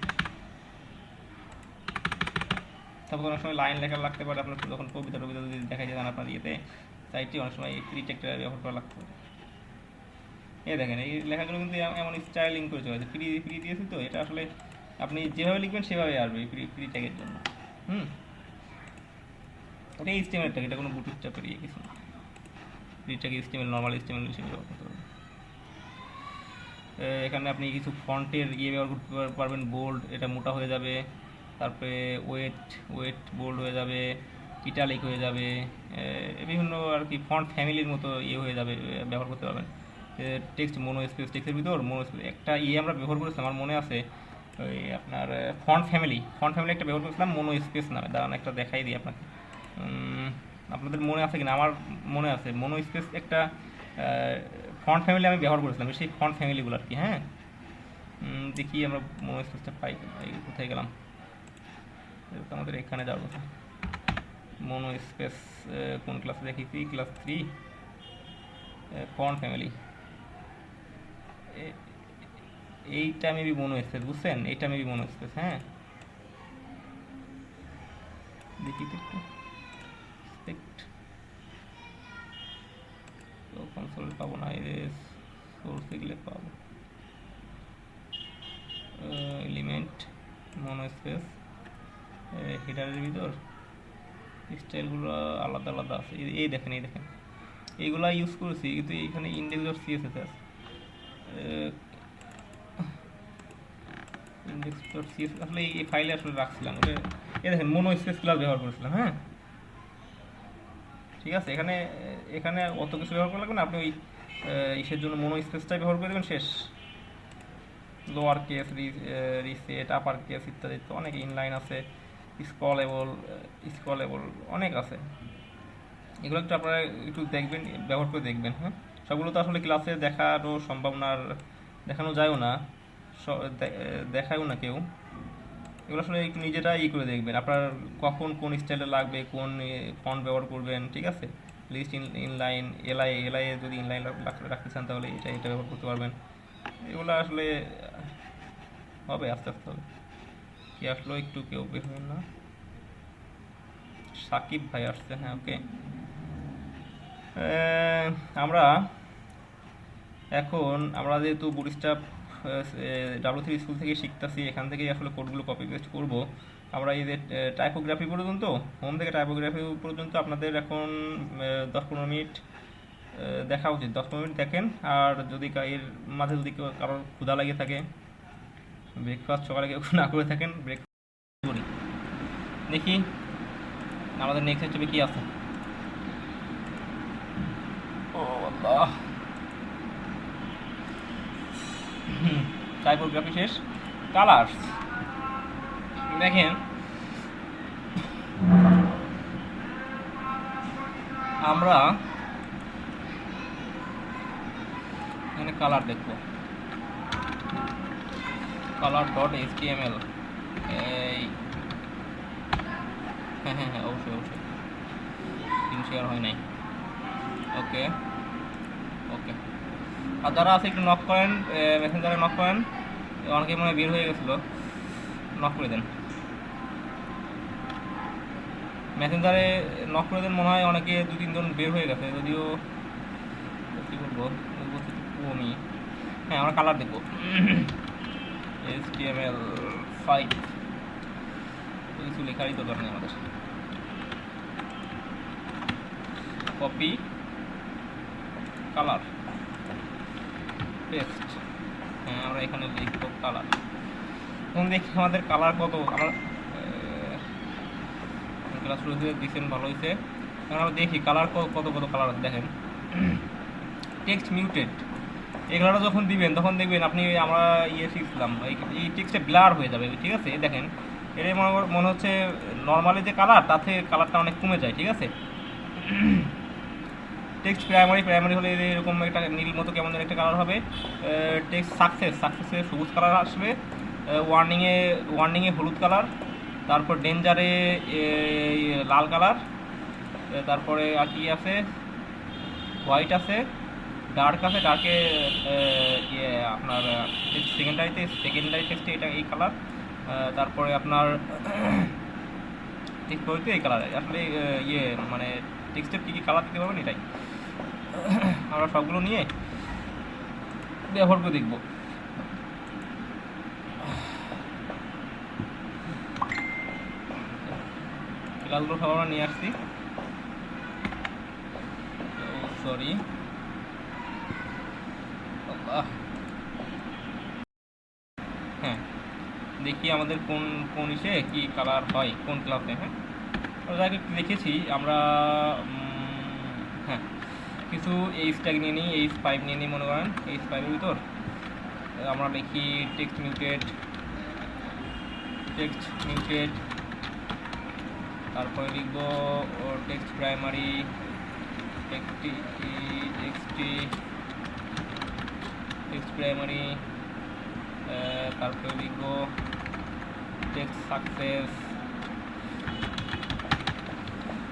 S1: তারপর অনেক সময় লাইন লেখা লাগতে পারে, আপনার যখন কবিতা যদি দেখা যায় আপনার ইয়েতে সাইটে অনেক সময় পি ট্যাগটা ব্যবহার করা লাগতে পারে। এই দেখেন এই লেখাগুলো কিন্তু এমন স্টাইলিং করে চলেছে, ফ্রি দিয়েছি তো, এটা আসলে আপনি যেভাবে লিখবেন সেভাবে আসবে ফ্রি ট্যাগের জন্য। এটা এইচটিএমএল ট্যাগ, এটা কোনো বুটিক চাপের ইয়ে কিছু না। Free tag HTML, normal HTML হিসেবে ব্যবহার করতে পারবেন। এখানে আপনি কিছু ফন্টের ইয়ে ব্যবহার করতে পারবেন। বোল্ড, এটা মোটা হয়ে যাবে। তারপরে ওয়েট বোল্ড হয়ে যাবে, ইটালিক হয়ে যাবে, বিভিন্ন আর কি ফন্ট ফ্যামিলির মতো ইয়ে হয়ে যাবে, ব্যবহার করতে পারবেন। টেক্সট মোনো স্পেস, টেক্সটের ভিতর মোনো স্পেস একটা ইয়ে আমরা ব্যবহার করেছিলাম, আমার মনে আছে ওই আপনার ফন্ট ফ্যামিলি একটা ব্যবহার করেছিলাম মোনো স্পেস নামে। দাঁড়ান একটা দেখাই দিই আপনাকে, আপনাদের মনে আছে কিনা। আমার মনে আছে মোনো স্পেস একটা ফন্ট ফ্যামিলি আমি ব্যবহার করেছিলাম, সেই ফন্ট ফ্যামিলিগুলো আর কি। হ্যাঁ, দেখি আমরা মোনো স্পেসটা পাই কোথায় গেলাম, আমাদের এখানে যাওয়ার কথা। মোনো স্পেস কোন ক্লাসে দেখেছি, ক্লাস 3 ফন্ট ফ্যামিলি। এইটা মেবি মোনো স্পেস, বুঝছেন, এইটা মেবি মোনো স্পেস। হ্যাঁ, দেখি তো একটু কনসোলে পাবো না, সোর্সে গেলে পাবো। এলিমেন্ট মোনো স্পেস, হেডারের ভিতর স্টাইলগুলো আলাদা আলাদা আছে। এই দেখেন এইগুলা ইউজ করেছি, কিন্তু এখানে ইন্ডেক্স ডট সিএসএস আছে। ইন্ডেক্স ডট সিএসএস আসলে এই ফাইলে আসলে রাখছিলাম। এই দেখেন মোনো স্পেস ক্লাস ব্যবহার করেছিলাম। হ্যাঁ, ঠিক আছে, এখানে অত কিছু ব্যবহার করা লাগবে না। আপনি ওই ইসের জন্য মোনো স্পেসটাই ব্যবহার করে দেবেন, শেষ। Lower case, reset, upper case ইত্যাদি তো অনেক ইনলাইন আছে, স্কলেবল অনেক আছে। এগুলো একটু আপনারা একটু দেখবেন, ব্যবহার করে দেখবেন। হ্যাঁ, সবগুলো তো আসলে ক্লাসে দেখারও সম্ভব না, আর দেখানো যায়ও না, দেখায়ও না কেউ। এগুলো আসলে একটু নিজেরা করে দেখবেন আপনার কখন কোন স্টাইলে লাগবে, কোন ফন্ট ব্যবহার করবেন। ঠিক আছে, লিস্ট ইনলাইন, এলআই যদি ইনলাইন রাখতে চান তাহলে এটা ব্যবহার করতে পারবেন। এগুলো আসলে হবে, আস্তে আস্তে হবে। কি আসলো, একটু কেউ বের হবেন না? সাকিব ভাই আসছে, হ্যাঁ ওকে। আমরা এখন আমরা যেহেতু বুটস্ট্র্যাপ ডাব্লিউ3 স্কুল থেকে শিখতেছি, এখান থেকেই আসলে কোডগুলো কপি পেস্ট করব। আমরা এই যে টাইপোগ্রাফি পর্যন্ত, হোম থেকে টাইপোগ্রাফি পর্যন্ত আপনাদের এখন 10-15 মিনিট দেখা উচিত। 10-15 মিনিট দেখেন। আর যদি এর মাঝে যদি কারোর ক্ষুধা লাগে থাকে, ব্রেকফাস্ট সকালে কেউ না করে থাকেন, ব্রেকফাস্ট করি। দেখি আমাদের নেক্সট স্টেপে কি আছে। ও আল্লাহ, টাইপোগ্রাফি শেষ। কালার্স দেখেন, আমরা এখানে কালার দেখব, কালার ডট HTML। এই হ্যাঁ হ্যাঁ হ্যাঁ, অবশ্যই অবশ্যই, স্ক্রিন শেয়ার হয় নাই। ওকে ওকে। আর যারা আছে একটু নক করেন, মেসেঞ্জারে নক করেন। অনেকে মনে হয় বের হয়ে গেছিলো, নক করে দেন মেসেঞ্জারে, নক করে দেন। মনে হয় অনেকে 2-3 জন বের হয়ে গেছে, যদিও কী বলবো, কমই। হ্যাঁ, আমরা কালার দেখবো। HTML5 কিছু লেখারই দরকার নেই আমাদের। Copy, colour, paste. হ্যাঁ, আমরা এখানে লিখবো কালার। এখন দেখি আমাদের কালার কত। আমরা ক্লাস শুরু হয়ে দিচ্ছেন, ভালো হয়েছে। এখন আমরা দেখি কালার কত কত কালার আছে। দেখেন, টেক্সট মিউটেড, এগুলো যখন দিবেন তখন দেখবেন আপনি, আমরা শিখছিলাম এই টেক্সটে ব্লার হয়ে যাবে, ঠিক আছে। দেখেন, এটাই মনে হচ্ছে নর্মালি যে কালার, তাতে কালারটা অনেক কমে যায়, ঠিক আছে। টেক্সট প্রাইমারি হলে এরকম একটা নীল মতো কেমন যেন একটা কালার হবে। টেক্সট সাকসেসে সবুজ কালার আসবে। ওয়ার্নিংয়ে হলুদ কালার। তারপর ডেঞ্জারে লাল কালার। তারপরে আর কি আছে, হোয়াইট আছে, ডার্ক আছে। ডার্কে আপনার সেকেন্ডারি টেক্সটে এটা এই কালার। তারপরে আপনার টেক্সট বইতে এই কালার। আসলে মানে টেক্সটের কী কী কালার দিতে পারবেন, এটাই আমরা সবগুলো নিয়ে ব্যবহার করে দেখব। ক্লাসগুলো সব আমরা নিয়ে আসছি, সরি। হ্যাঁ, দেখি আমাদের কোন ইসে কি কালার হয়, কোন ক্লাসে। হ্যাঁ, যাকে দেখেছি আমরা। হ্যাঁ, কিছু H ট্যাগ নিয়ে নিই, H5 নিয়ে নিই। মনে করেন H5-এর ভিতর আমরা লিখি টেক্সট মিউটেড। তারপরে লিখব টেক্সট প্রাইমারি, টেক্সট প্রাইমারি। তারপরে লিখব টেক্সট সাকসেস।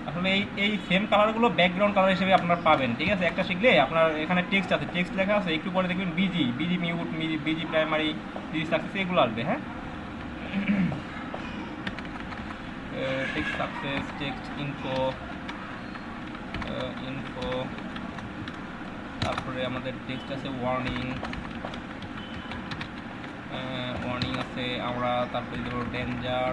S1: আসলে এই সেম কালারগুলো ব্যাকগ্রাউন্ড কালার হিসেবে আপনারা পাবেন, ঠিক আছে। একটা শিখলে আপনার এখানে টেক্সট আছে, টেক্সট লেখা আছে, একটু পরে দেখবেন busy mute, busy primary, busy success, এগুলো আসবে। হ্যাঁ, টেক্সট সাকসেস, টেক্সট ইনফো। তারপরে আমাদের টেক্সট আছে ওয়ার্নিং আছে আমরা। তারপরে দেবো ডেঞ্জার,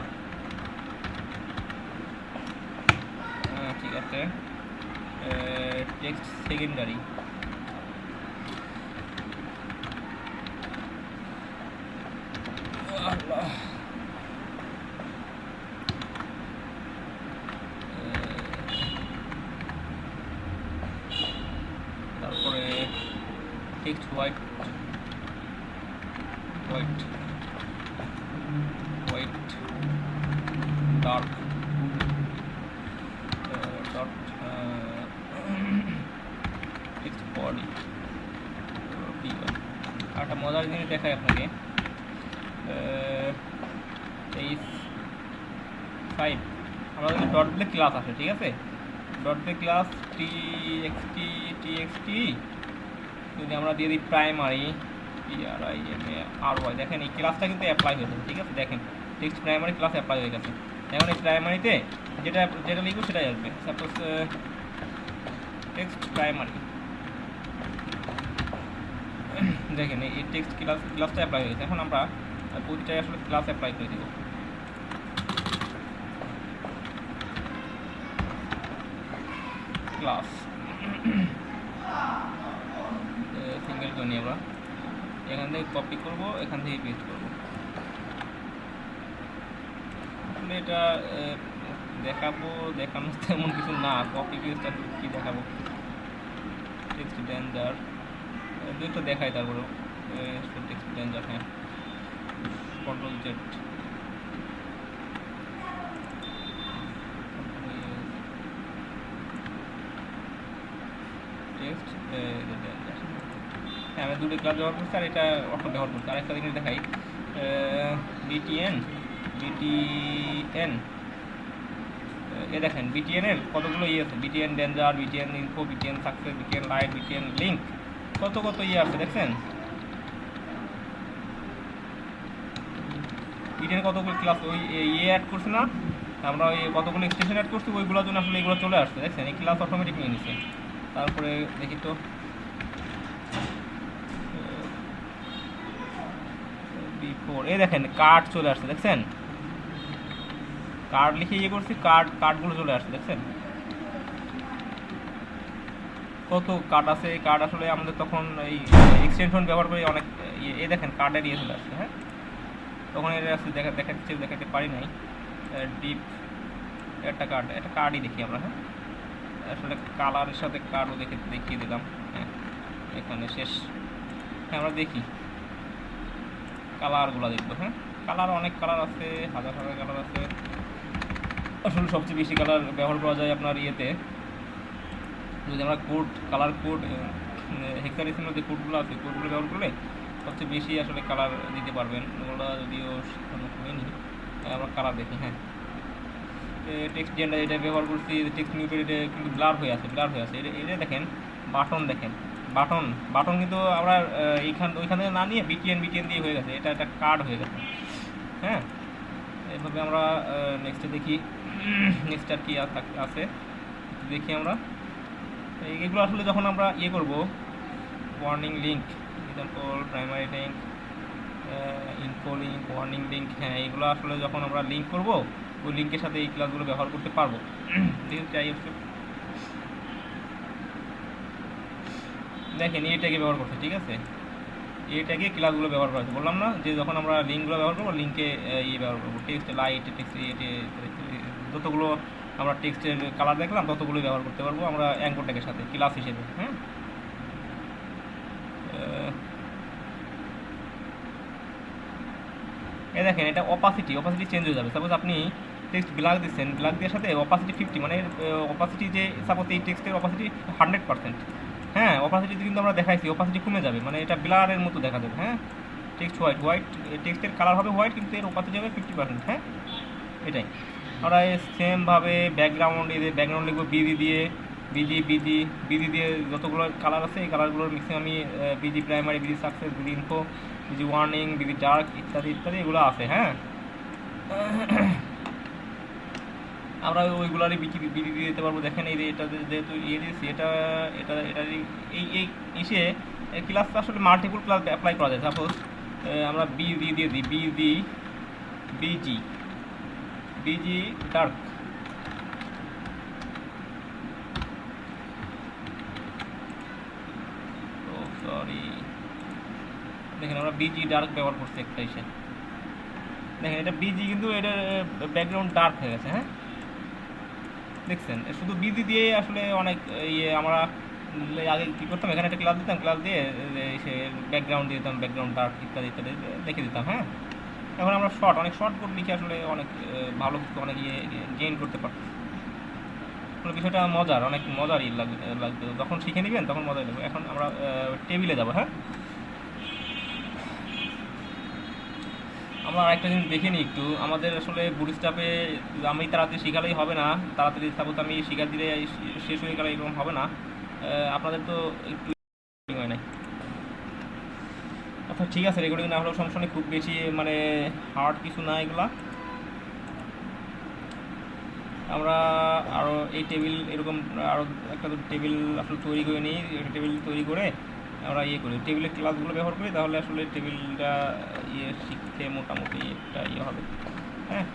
S1: ঠিক আছে। টেক্সট সেকেন্ডারি, তারপরে text white, dark, text body. আর একটা মজার জিনিস দেখাই আপনাকে, H5 আমাদের ডট দিয়ে ক্লাস আসে, ঠিক আছে। ডট দিয়ে ক্লাস txt যদি আমরা দিয়ে দিই প্রাইমারি, PRIMARY, দেখেন এই ক্লাসটা কিন্তু অ্যাপ্লাই হয়েছে, ঠিক আছে। দেখেন টেক্সট প্রাইমারি ক্লাস অ্যাপ্লাই হয়ে গেছে। এখন এই প্রাইমারিতে যেটা যেটা লিখবো সেটাই আসবে। সাপোজ টেক্সট প্রাইমারি, দেখেন এই টেক্সট ক্লাসটা অ্যাপ্লাই হয়ে গেছে। এখন আমরা প্রতিটাই আসলে ক্লাস অ্যাপ্লাই করে দেবো। ক্লাস সিঙ্গেল করে নিই আমরা, এখান থেকে কপি করব, এখান থেকে পেস্ট করব। আসলে এটা দেখাবো, দেখানো তেমন কিছু না, কপি পেস্ট আর কি দেখাবো। টেক্সট ডেঞ্জার দুটো দেখাই, তারপরে টেক্সট ডেঞ্জার, হ্যাঁ কন্ট্রোল জেড, টেক্সট ডেঞ্জার। হ্যাঁ আমি দুটো ক্লাস ব্যবহার করছি আর এটা অটো ব্যবহার করছি। আরেকটা জিনিস দেখাই, বিটিএন এ দেখেন বিটিএন এর কতগুলো ইয়ে আছে, BTN danger, BTN info, BTN success, BTN light, BTN link, কত কত ইয়ে আছে দেখছেন। বিটিএন কতগুলো ক্লাস ওই ইয়ে অ্যাড করছি না আমরা, ওই কতগুলো এক্সটেনশন অ্যাড করছি, ওইগুলোর জন্য আসলে এগুলো চলে আসছে দেখছেন, এই ক্লাস অটোমেটিক নিয়ে নিছে। তারপরে দেখি তো বিফোর, এই দেখেন কার্ড চলে আসছে দেখছেন, কার্ড লিখে ইয়ে করছি, কার্ডগুলো চলে আসছে দেখছেন কত কার্ড আছে। এই কার্ড আসলে আমাদের তখন এই এক্সটেনশন ব্যবহার করে অনেক এই দেখেন কার্ডের ইয়ে চলে আসছে। হ্যাঁ তখন এটা আসলে দেখাতে পারি নাই। ডিপ একটা কার্ডই দেখি আমরা। হ্যাঁ আসলে কালারের সাথে কার্ডও দেখিয়ে দিলাম। হ্যাঁ এখানে শেষ। হ্যাঁ আমরা দেখি কালারগুলো দেখবো। হ্যাঁ কালার অনেক কালার আছে, হাজার হাজার কালার আছে। আসলে সবচেয়ে বেশি কালার ব্যবহার করা যায় আপনার ইয়েতে, যদি আমরা কালার কোড হেক্সাডেসিমাল যে কোডগুলো আছে, কোডগুলো ব্যবহার করলে সবচেয়ে বেশি আসলে কালার দিতে পারবেন। ওগুলো যদিও হয়নি, আমরা কালার দেখি। হ্যাঁ টেক্সট জেন্ডার এটা ব্যবহার করছি, টেক্সট মিউটেড, এটা কিন্তু ব্লার হয়ে আছে এটা দেখেন। দেখেন বাটন কিন্তু আমরা ওইখানে না নিয়ে বিটিএন দিয়ে হয়ে গেছে, এটা একটা কার্ড হয়ে গেছে। হ্যাঁ এইভাবে আমরা নেক্সটে দেখি, নেক্সট আর কি আছে দেখি আমরা। এগুলো আসলে যখন আমরা ইয়ে করব, warning link, example primary link, info link, warning link, হ্যাঁ এগুলো আসলে যখন আমরা লিঙ্ক করব ওই লিঙ্কের সাথে এই ক্লাসগুলো ব্যবহার করতে পারবো। দেখেন এটাকে ব্যবহার করছে, ঠিক আছে, এটাকে ক্লাসগুলো ব্যবহার করা আছে। বললাম না যে যখন আমরা লিঙ্কগুলো ব্যবহার করবো, লিঙ্কে ইয়ে ব্যবহার করবো, টেক্সট লাইট, টেক্সট যতগুলো আমরা টেক্সটের কালার দেখলাম ততগুলোই ব্যবহার করতে পারবো আমরা অ্যাঙ্কর ট্যাগের সাথে ক্লাস হিসেবে। হ্যাঁ এই দেখেন এটা অপাসিটি চেঞ্জ হয়ে যাবে। সাপোজ আপনি টেক্সট ব্ল্যাক দিচ্ছেন, ব্ল্যাক দেওয়ার সাথে অপাসিটি 50, মানে অপাসিটি যে সাপোজ এই টেক্সটের অপাসিটি 100%, হ্যাঁ অপাসিটিতে কিন্তু আমরা দেখাইছি অপাসিটি কমে যাবে, মানে এটা ব্লারের মতো দেখা যাবে। হ্যাঁ টেক্সট হোয়াইট টেক্সটের কালার হবে হোয়াইট, কিন্তু এর অপাসিটি হবে 50%। হ্যাঁ এটাই আমরা সেমভাবে ব্যাকগ্রাউন্ড লিখবো বিজি দিয়ে যতগুলো কালার আছে এই কালারগুলোর মিক্সিং আমি busy primary, busy success, busy info, busy warning, busy dark ইত্যাদি এগুলো আছে। হ্যাঁ আমরা ওইগুলারই বিজি দিয়ে দিতে পারবো। দেখেন এই এটা যেহেতু ইয়ে দিয়েছি, এটা এই এসে ক্লাসটা আসলে মাল্টিপল ক্লাস অ্যাপ্লাই করা যায়। সাপোজ আমরা বিজি দিয়ে দিই, বিজি ডার্ক, সরি দেখেন আমরা বিজি ডার্ক ব্যবহার করছি একটা এসে, দেখেন এটা বিজি কিন্তু এটা ব্যাকগ্রাউন্ড ডার্ক হয়ে গেছে। হ্যাঁ দেখছেন শুধু বিজি দিয়ে আসলে অনেক ইয়ে আমরা আগে কী করতাম, এখানে একটা ক্লাস দিতাম, ক্লাস দিয়ে সে ব্যাকগ্রাউন্ড দিয়ে দিতাম, ব্যাকগ্রাউন্ড ডার্ক ইত্যাদি দেখে দিতাম। হ্যাঁ এখন আমরা অনেক শর্ট কোড লিখে আসলে অনেক ভালো অনেক ইয়ে গেইন করতে পারতাম। বিষয়টা অনেক মজারই লাগবে যখন শিখে নেবেন, তখন মজাই লাগবে। এখন আমরা টেবিলে যাব। হ্যাঁ আমরা আরেকটা জিনিস দেখে নিই একটু, আমাদের আসলে বুটস্ট্র্যাপে আমি তাড়াতাড়ি শেখালেই হবে না, তাড়াতাড়ি সাপোজ আমি শিখা দিলে শেষ হয়ে গেলে এরকম হবে না। আপনাদের তো একটু হয় নাই, আচ্ছা ঠিক আছে, রেকর্ডিং না হলেও সমস্যা নেই, খুব বেশি মানে হার্ড কিছু না এগুলা। আমরা আরও এই টেবিল এরকম আরও একটা টেবিল আসলে তৈরি করে নিই, টেবিল তৈরি করে আমরা ইয়ে করি, টেবিলের ক্লাসগুলো ব্যবহার করি, তাহলে আসলে টেবিলটা ইয়ে শিখতে মোটামুটি একটা ইয়ে হবে। হ্যাঁ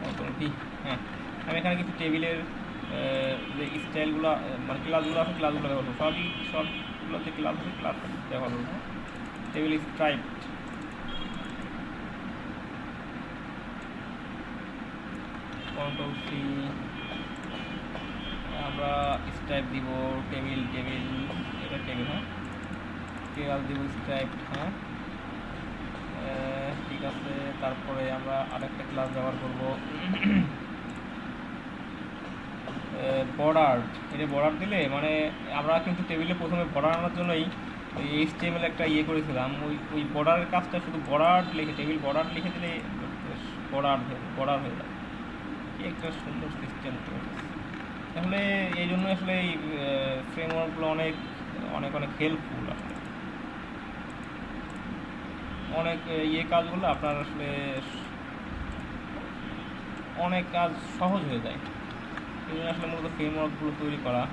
S1: মোটামুটি। হ্যাঁ আমি এখানে কিছু টেবিলের যে স্টাইলগুলো মানে ক্লাসগুলো আছে ক্লাসগুলো ব্যবহার করবো, সবগুলোতে ক্লাস আছে ক্লাস ব্যবহার করবো। টেবিল স্ট্রাইপ, কন্ট্রোল সি, আমরা স্ট্রাইপ দিব, টেবিল এটা টেবিল। হ্যাঁ ক্লাস দিব স্ট্রাইপ। হ্যাঁ ঠিক আছে, তারপরে আমরা আরেকটা ক্লাস ব্যবহার করব বর্ডার। এটা বর্ডার দিলে মানে আমরা কিন্তু টেবিলে প্রথমে বর্ডার আনার জন্যই এইচটিএমএল একটা ইয়ে করেছিলাম, ওই বর্ডারের কাজটা শুধু বর্ডার লিখে, টেবিল বর্ডার লিখে দিলে বর্ডার হয়ে যায়। কি একটা সুন্দর সিস্টেম করেছে। তাহলে এই জন্য আসলে এই ফ্রেমওয়ার্কগুলো অনেক অনেক অনেক হেল্পফুল। আসলে অনেক ইয়ে কাজগুলো আপনার আসলে অনেক কাজ সহজ হয়ে যায়। এই জন্য আসলে মূলত ফ্রেমওয়ার্কগুলো তৈরি করা,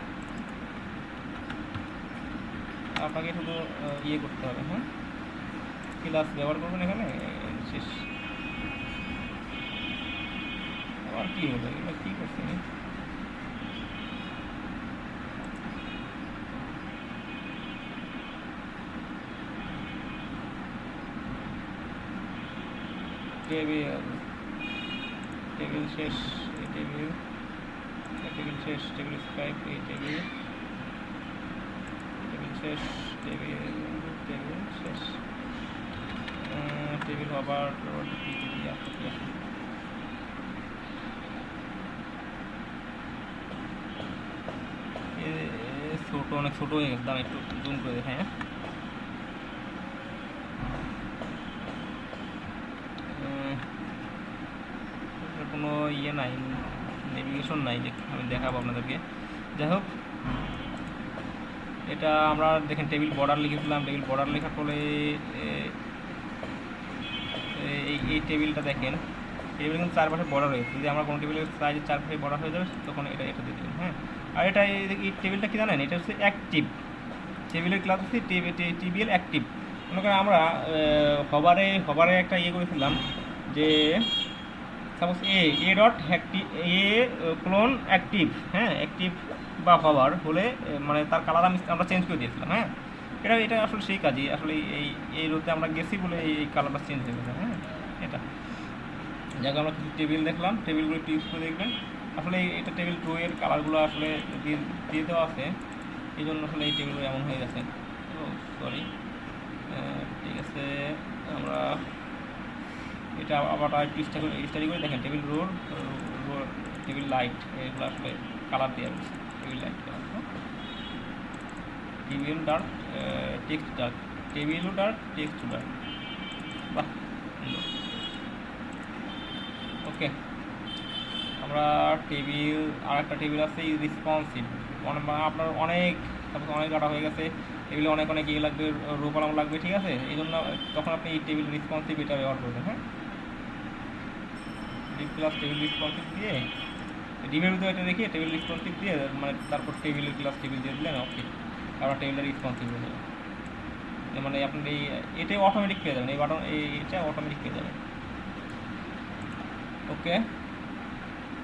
S1: আপনাকে শুধু ইয়ে করতে হবে। হ্যাঁ ক্লাস ব্যবহার করবেন এখানে, শেষ। আবার কী হলো, এগুলো কী করছি আমি? টেবিল শেষ, এই টেবিল শেষ, টেবিল স্ক্রাইব, এই টেবিল শেষ, টেবিল শেষ, টেবিল আবার ছোটো, অনেক ছোটো হয়ে গেছে, একটু জুম করে দেখাই। হ্যাঁ কোনো ইয়ে নাই, নেভিগেশন নাই যে আমি দেখাবো আপনাদেরকে। যাই হোক, এটা আমরা দেখেন টেবিল বর্ডার লিখেছিলাম, টেবিল বর্ডার লেখার ফলে এই টেবিলটা দেখেন, টেবিল কিন্তু চারপাশে বর্ডার হয়েছে। যদি আমরা কোনো টেবিলের সাইজের চারপাশে বর্ডার হয়ে যাবে তখন এটা দিয়ে দেবেন। হ্যাঁ আর এটা এই টেবিলটা কি জানেন, এটা হচ্ছে অ্যাক্টিভ টেবিলের ক্লাস হচ্ছে টিবিএল অ্যাক্টিভ। মনে করেন আমরা হবারে একটা ইয়ে করেছিলাম যে suppose A dot clone active. হ্যাঁ অ্যাক্টিভ বা হবার হলে মানে তার কালার আমরা চেঞ্জ করে দিয়েছিলাম। হ্যাঁ এটা আসলে সেই কাজই, আসলে এই রোতে আমরা গেছি বলে এই কালারটা চেঞ্জ হয়ে গেছে। হ্যাঁ এটা যাকে আমরা কিছু টেবিল দেখলাম, টেবিলগুলো একটু ইউজ করে দেখবেন। আসলে এটা টেবিল 2 এর কালারগুলো আসলে দিয়ে দেওয়া আছে, এই জন্য আসলে এই টেবিলগুলো এমন হয়ে গেছে। ও সরি, ঠিক আছে। আমরা এটা আবার একটু স্টাডি করে দেখেন, টেবিল টেবিল লাইট, এগুলো আসলে কালার দেওয়া রয়েছে, table light colour. Table dark, text dark, টেবিলও ডার্ক, টেক্সট ডার্ক। বাহ ওকে। আমরা টেবিল আর একটা টেবিল আছে রেসপন্সিভ, আপনার অনেক ডাটা হয়ে গেছে, টেবিলে অনেক ইয়ে লাগবে, রো কলাম লাগবে, ঠিক আছে। এই জন্য তখন আপনি এই টেবিল রেসপন্সিভ এটা ব্যবহার করবেন। হ্যাঁ ক্লাস টেবিল রেসপন্সিভ দিয়ে ডিমের ভিতরে এটা রেখে টেবিল রেসপন্সিভ দিয়ে মানে তারপর টেবিলের ক্লাস টেবিল দিয়ে দিলেন, ওকে। আবার টেবিলটা রেসপন্সিভ হয়ে যাবে, মানে আপনি এটাই অটোমেটিক পেয়ে যাবেন, এটা অটোমেটিক পেয়ে যাবেন। ওকে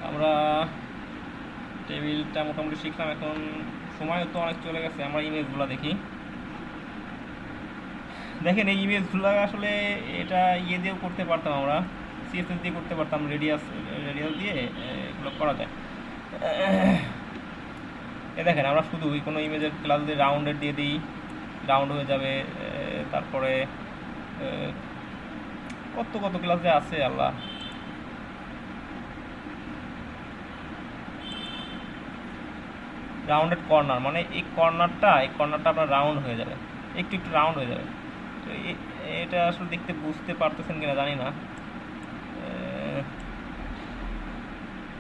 S1: আমরা টেবিলটা মোটামুটি শিখলাম, এখন সময় তো অনেক চলে গেছে। আমরা ইমেজগুলো দেখি। দেখেন এই ইমেজগুলো আসলে এটা ইয়ে দিয়েও করতে পারতাম, আমরা সিএসএস দিয়ে করতে পারতাম, রেডিয়াস দিয়ে এগুলো করা যায়। এ দেখেন আমরা শুধু কোনো ইমেজের ক্লাস দিয়ে রাউন্ডেড দিয়ে দিই, রাউন্ড হয়ে যাবে। তারপরে কত ক্লাস যে আছে আল্লাহ। রাউন্ডেড কর্নার মানে এই কর্নারটা আপনার রাউন্ড হয়ে যাবে, একটু রাউন্ড হয়ে যাবে। তো এটা আসলে দেখতে বুঝতে পারতেছেন কিনা জানি না।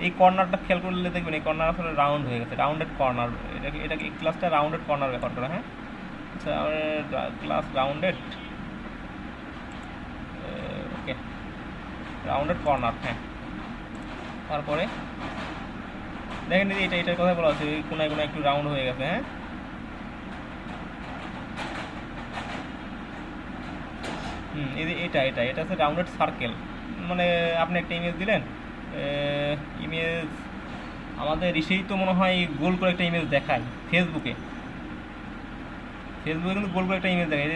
S1: এই কর্নারটা খেয়াল করলে দেখবেন এই কর্নার আসলে রাউন্ড হয়ে গেছে, রাউন্ডেড কর্নার। এটা এই ক্লাসটা রাউন্ডেড কর্নার ব্যাপার করা। হ্যাঁ আচ্ছা ক্লাস রাউন্ডেড, ওকে রাউন্ডেড কর্নার, হ্যাঁ। তারপরে দেখেন এটার কথা বলা হচ্ছে কোনায় কোনায় একটু রাউন্ড হয়ে গেছে, হ্যাঁ। এটা এটা এটা হচ্ছে রাউন্ডেড সার্কেল। মানে আপনি একটা ইমেজ দিলেন, ইমেজ আমাদের ইসেই তো মনে হয় গোল করে একটা ইমেজ দেখায় ফেসবুকে কিন্তু গোল করে একটা ইমেজ দেখায়,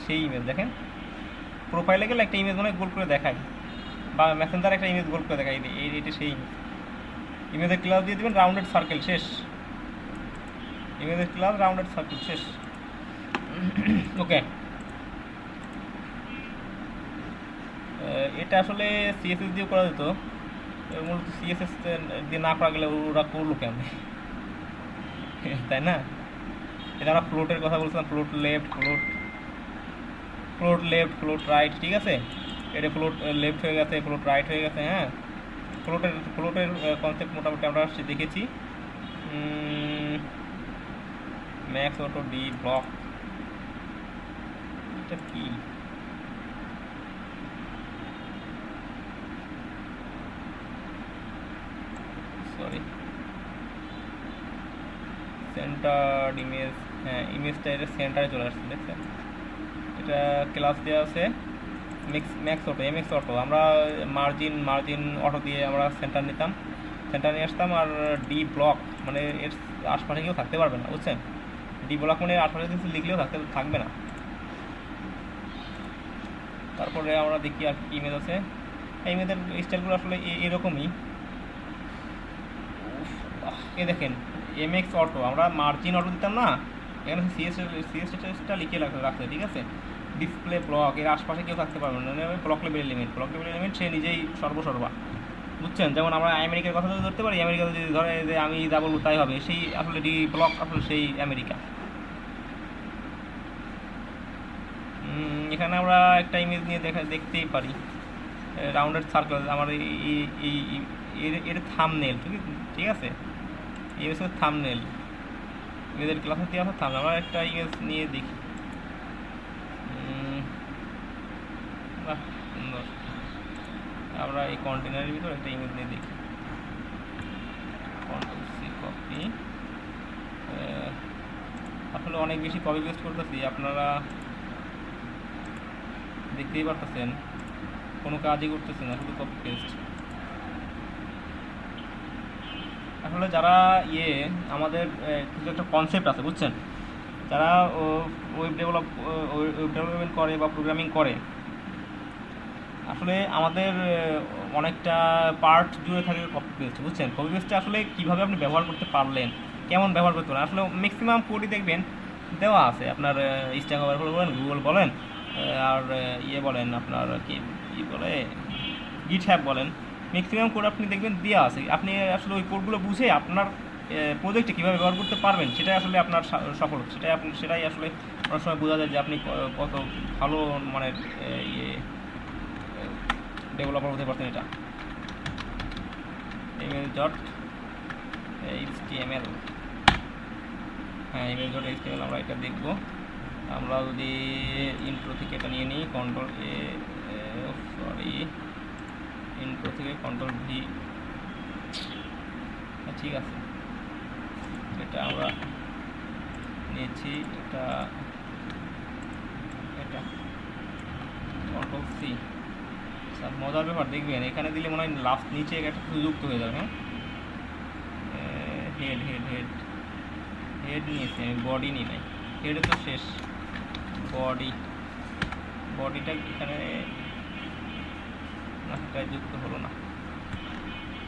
S1: সেই ইমেজ দেখেন, প্রোফাইলে গেলে একটা ইমেজ মনে হয় গোল করে দেখায়, বা মেসেঞ্জার একটা ইমেজ গোল করে দেখায়, এটা সেই ইমেজের ক্লাস দিয়ে দেবেন রাউন্ডেড সার্কেল, শেষ। ইমেজের ক্লাস রাউন্ডেড সার্কেল, শেষ। ওকে, এটা আসলে সিএসএস দিয়ে করা যেত, মূলত সিএসএস দিয়ে না করা গেলে ওরা করলো কেন, তাই না? এটা আমরা ফ্লোটের কথা বলছিলাম, ফ্লোট লেফট, ফ্লোট রাইট, ঠিক আছে। এটা ফ্লোট লেফট হয়ে গেছে, ফ্লোট রাইট হয়ে গেছে, হ্যাঁ। ফ্লোটের কনসেপ্ট মোটামুটি আমরা দেখেছি। ম্যাক্স অটো ডি ব্লক, এটা কি? সরি, সেন্টার ইমেজ, হ্যাঁ ইমেজটা এটা সেন্টারে চলে আসছে, দেখছেন? এটা ক্লাস দেওয়া আছে ম্যাক্স অটো, এমএক্স অটো। আমরা মার্জিন অটো দিয়ে আমরা সেন্টার নিতাম, সেন্টার নিয়ে আসতাম। আর ডি ব্লক মানে এর আশপাশে কেউ থাকতে পারবে না, বুঝছেন? ডি ব্লক মানে আশপাশে কিছু লিখলেও থাকবে না। তারপরে আমরা দেখি আর কি ইমেজ আছে। এই ইমেজের স্টাইলগুলো আসলে এরকমই। এ দেখেন এমএক্স অটো, আমরা মার্জিন অটো দিতাম না, এখানে সিএসএসটা লিখে রাখছে, ঠিক আছে। ডিসপ্লে ব্লক, এর আশপাশে কেউ থাকতে পারবে না, ব্লক লেভেল এলিমেন্ট সে নিজেই সর্বসর্বা, বুঝছেন? যেমন আমরা আমেরিকার কথা যদি ধরতে পারি, আমেরিকাতে যদি ধরে যে আমি যা বলবো তাই হবে, সেই আসলে ডি ব্লক আসলে সেই আমেরিকা। এখানে আমরা একটা ইমেজ নিয়ে দেখতেই পারি, রাউন্ডেড সার্কেল। আমার এর থাম্বনেল, ঠিক আছে, এই হচ্ছে থাম্বনেল, ইমেজের ক্লাসে দেওয়া আছে থাম্বনেল। আমরা একটা ইমেজ নিয়ে দেখি, বাহ সুন্দর। আমরা এই কন্টেনারের ভিতর একটা ইমেজ নিয়ে দেখি, কন্ট্রোল সি কপি। আসলে অনেক বেশি কপি পেস্ট করতেছি, আপনারা দেখতেই পারতেছেন কোনো কাজই করতেছে না, শুধু কপি পেস্ট। আসলে যারা আমাদের কিছু একটা কনসেপ্ট আছে, বুঝছেন? যারা ওয়েব ডেভেলপমেন্ট করে বা প্রোগ্রামিং করে, আসলে আমাদের অনেকটা পার্ট জুড়ে থাকে কপি পেস্ট, বুঝছেন? কপি পেস্টটা আসলে কীভাবে আপনি ব্যবহার করতে পারলেন, কেমন ব্যবহার করতে পারেন, আসলে ম্যাক্সিমাম কোডই দেখবেন দেওয়া আছে। আপনার স্ট্যাক ওভারফ্লো বলেন, গুগল বলেন, আর বলেন আপনার কি বলে গিটহ্যাব বলেন, ম্যাক্সিমাম কোড আপনি দেখবেন দেওয়া আছে। আপনি আসলে ওই কোডগুলো বুঝে আপনার প্রজেক্টে কীভাবে ব্যবহার করতে পারবেন, সেটাই আসলে আপনার সফল, সেটাই আসলে অনেক সময় বোঝা যায় যে আপনি কত ভালো মানে ডেভেলপার হতে পারতেন। এটা image.html, হ্যাঁ image.html আমরা এটা দেখব। আমরা যদি ইন্ট্রো থেকে এটা নিয়ে নিই, ইন্ট্রো থেকে কন্ট্রোল ভি, ঠিক আছে, এটা আমরা নিয়েছি। এটা কন্ট্রোল সি। মজার ব্যাপার দেখবেন, এখানে দিলে মনে হয় লাস্ট নিচে একটা যুক্ত হয়ে যাবে, হ্যাঁ। হেড নিয়েছি আমি, বডি নিই নাই, হেডে তো শেষ। বডিটা এখানে যুক্ত হলো না।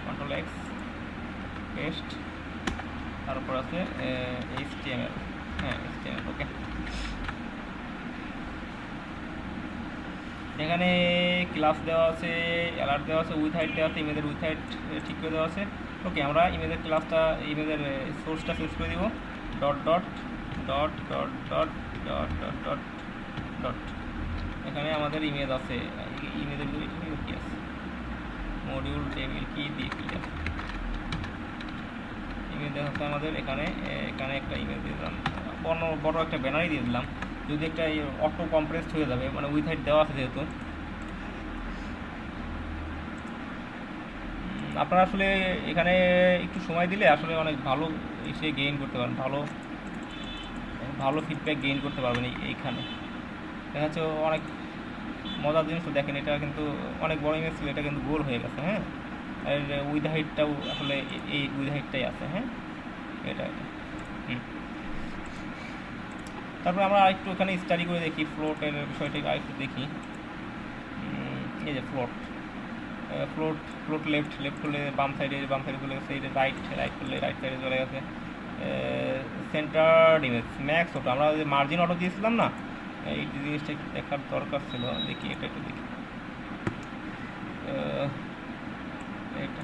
S1: কন্ট্রোল এক্স পেস্ট, তারপর আছে HTML, হ্যাঁ HTML, ওকে। এখানে ক্লাস দেওয়া আছে, অ্যালার্ট দেওয়া আছে, উইথ হাইট দেওয়া আছে, ইমেজের উইথ হাইট ঠিক করে দেওয়া আছে। ওকে, আমরা ইমেজের ক্লাসটা, ইমেজের সোর্সটা চেঞ্জ করে দিব, dot dot dot dot dot dot dot dot dot. এখানে আমাদের ইমেজ আছে, ইমেজের কি আছে, মডিউল টেবিল কি দিয়ে কি আছে, ইমেজ দেখাচ্ছে আমাদের। এখানে একটা ইমেজ দিলাম, বড় একটা ব্যানারই দিয়ে দিলাম, যদি একটা অটো কম্প্রেসড হয়ে যাবে, মানে উইথ হাইট দেওয়া আছে যেহেতু। আপনারা আসলে এখানে একটু সময় দিলে আসলে অনেক ভালো এসে গেইন করতে পারেন, ভালো ভালো ফিডব্যাক গেইন করতে পারবেন এইখানে। দেখা যাচ্ছে অনেক মজার জিনিস তো দেখেন, এটা কিন্তু অনেক বড় ইমেজ ছিল, এটা কিন্তু গোল হয়ে গেছে। হ্যাঁ, আর উইথ হাইটটাও আসলে এই উইথ হাইটটাই আছে। হ্যাঁ, এটা তারপরে আমরা আরেকটু এখানে স্টাডি করে দেখি ফ্লোটের বিষয়টা আরেকটু দেখি। এই যে ফ্লোট ফ্লোট ফ্লোট লেফট করলে বাম সাইডে চলে গেছে, এই যে রাইট করলে রাইট সাইডে চলে গেছে। সেন্টার ইমেজ ম্যাক্স অটো, আমরা যে মার্জিন অটো দিয়েছিলাম না, এই জিনিসটা একটু দেখার দরকার ছিল। দেখি এটা একটু দেখি, এটা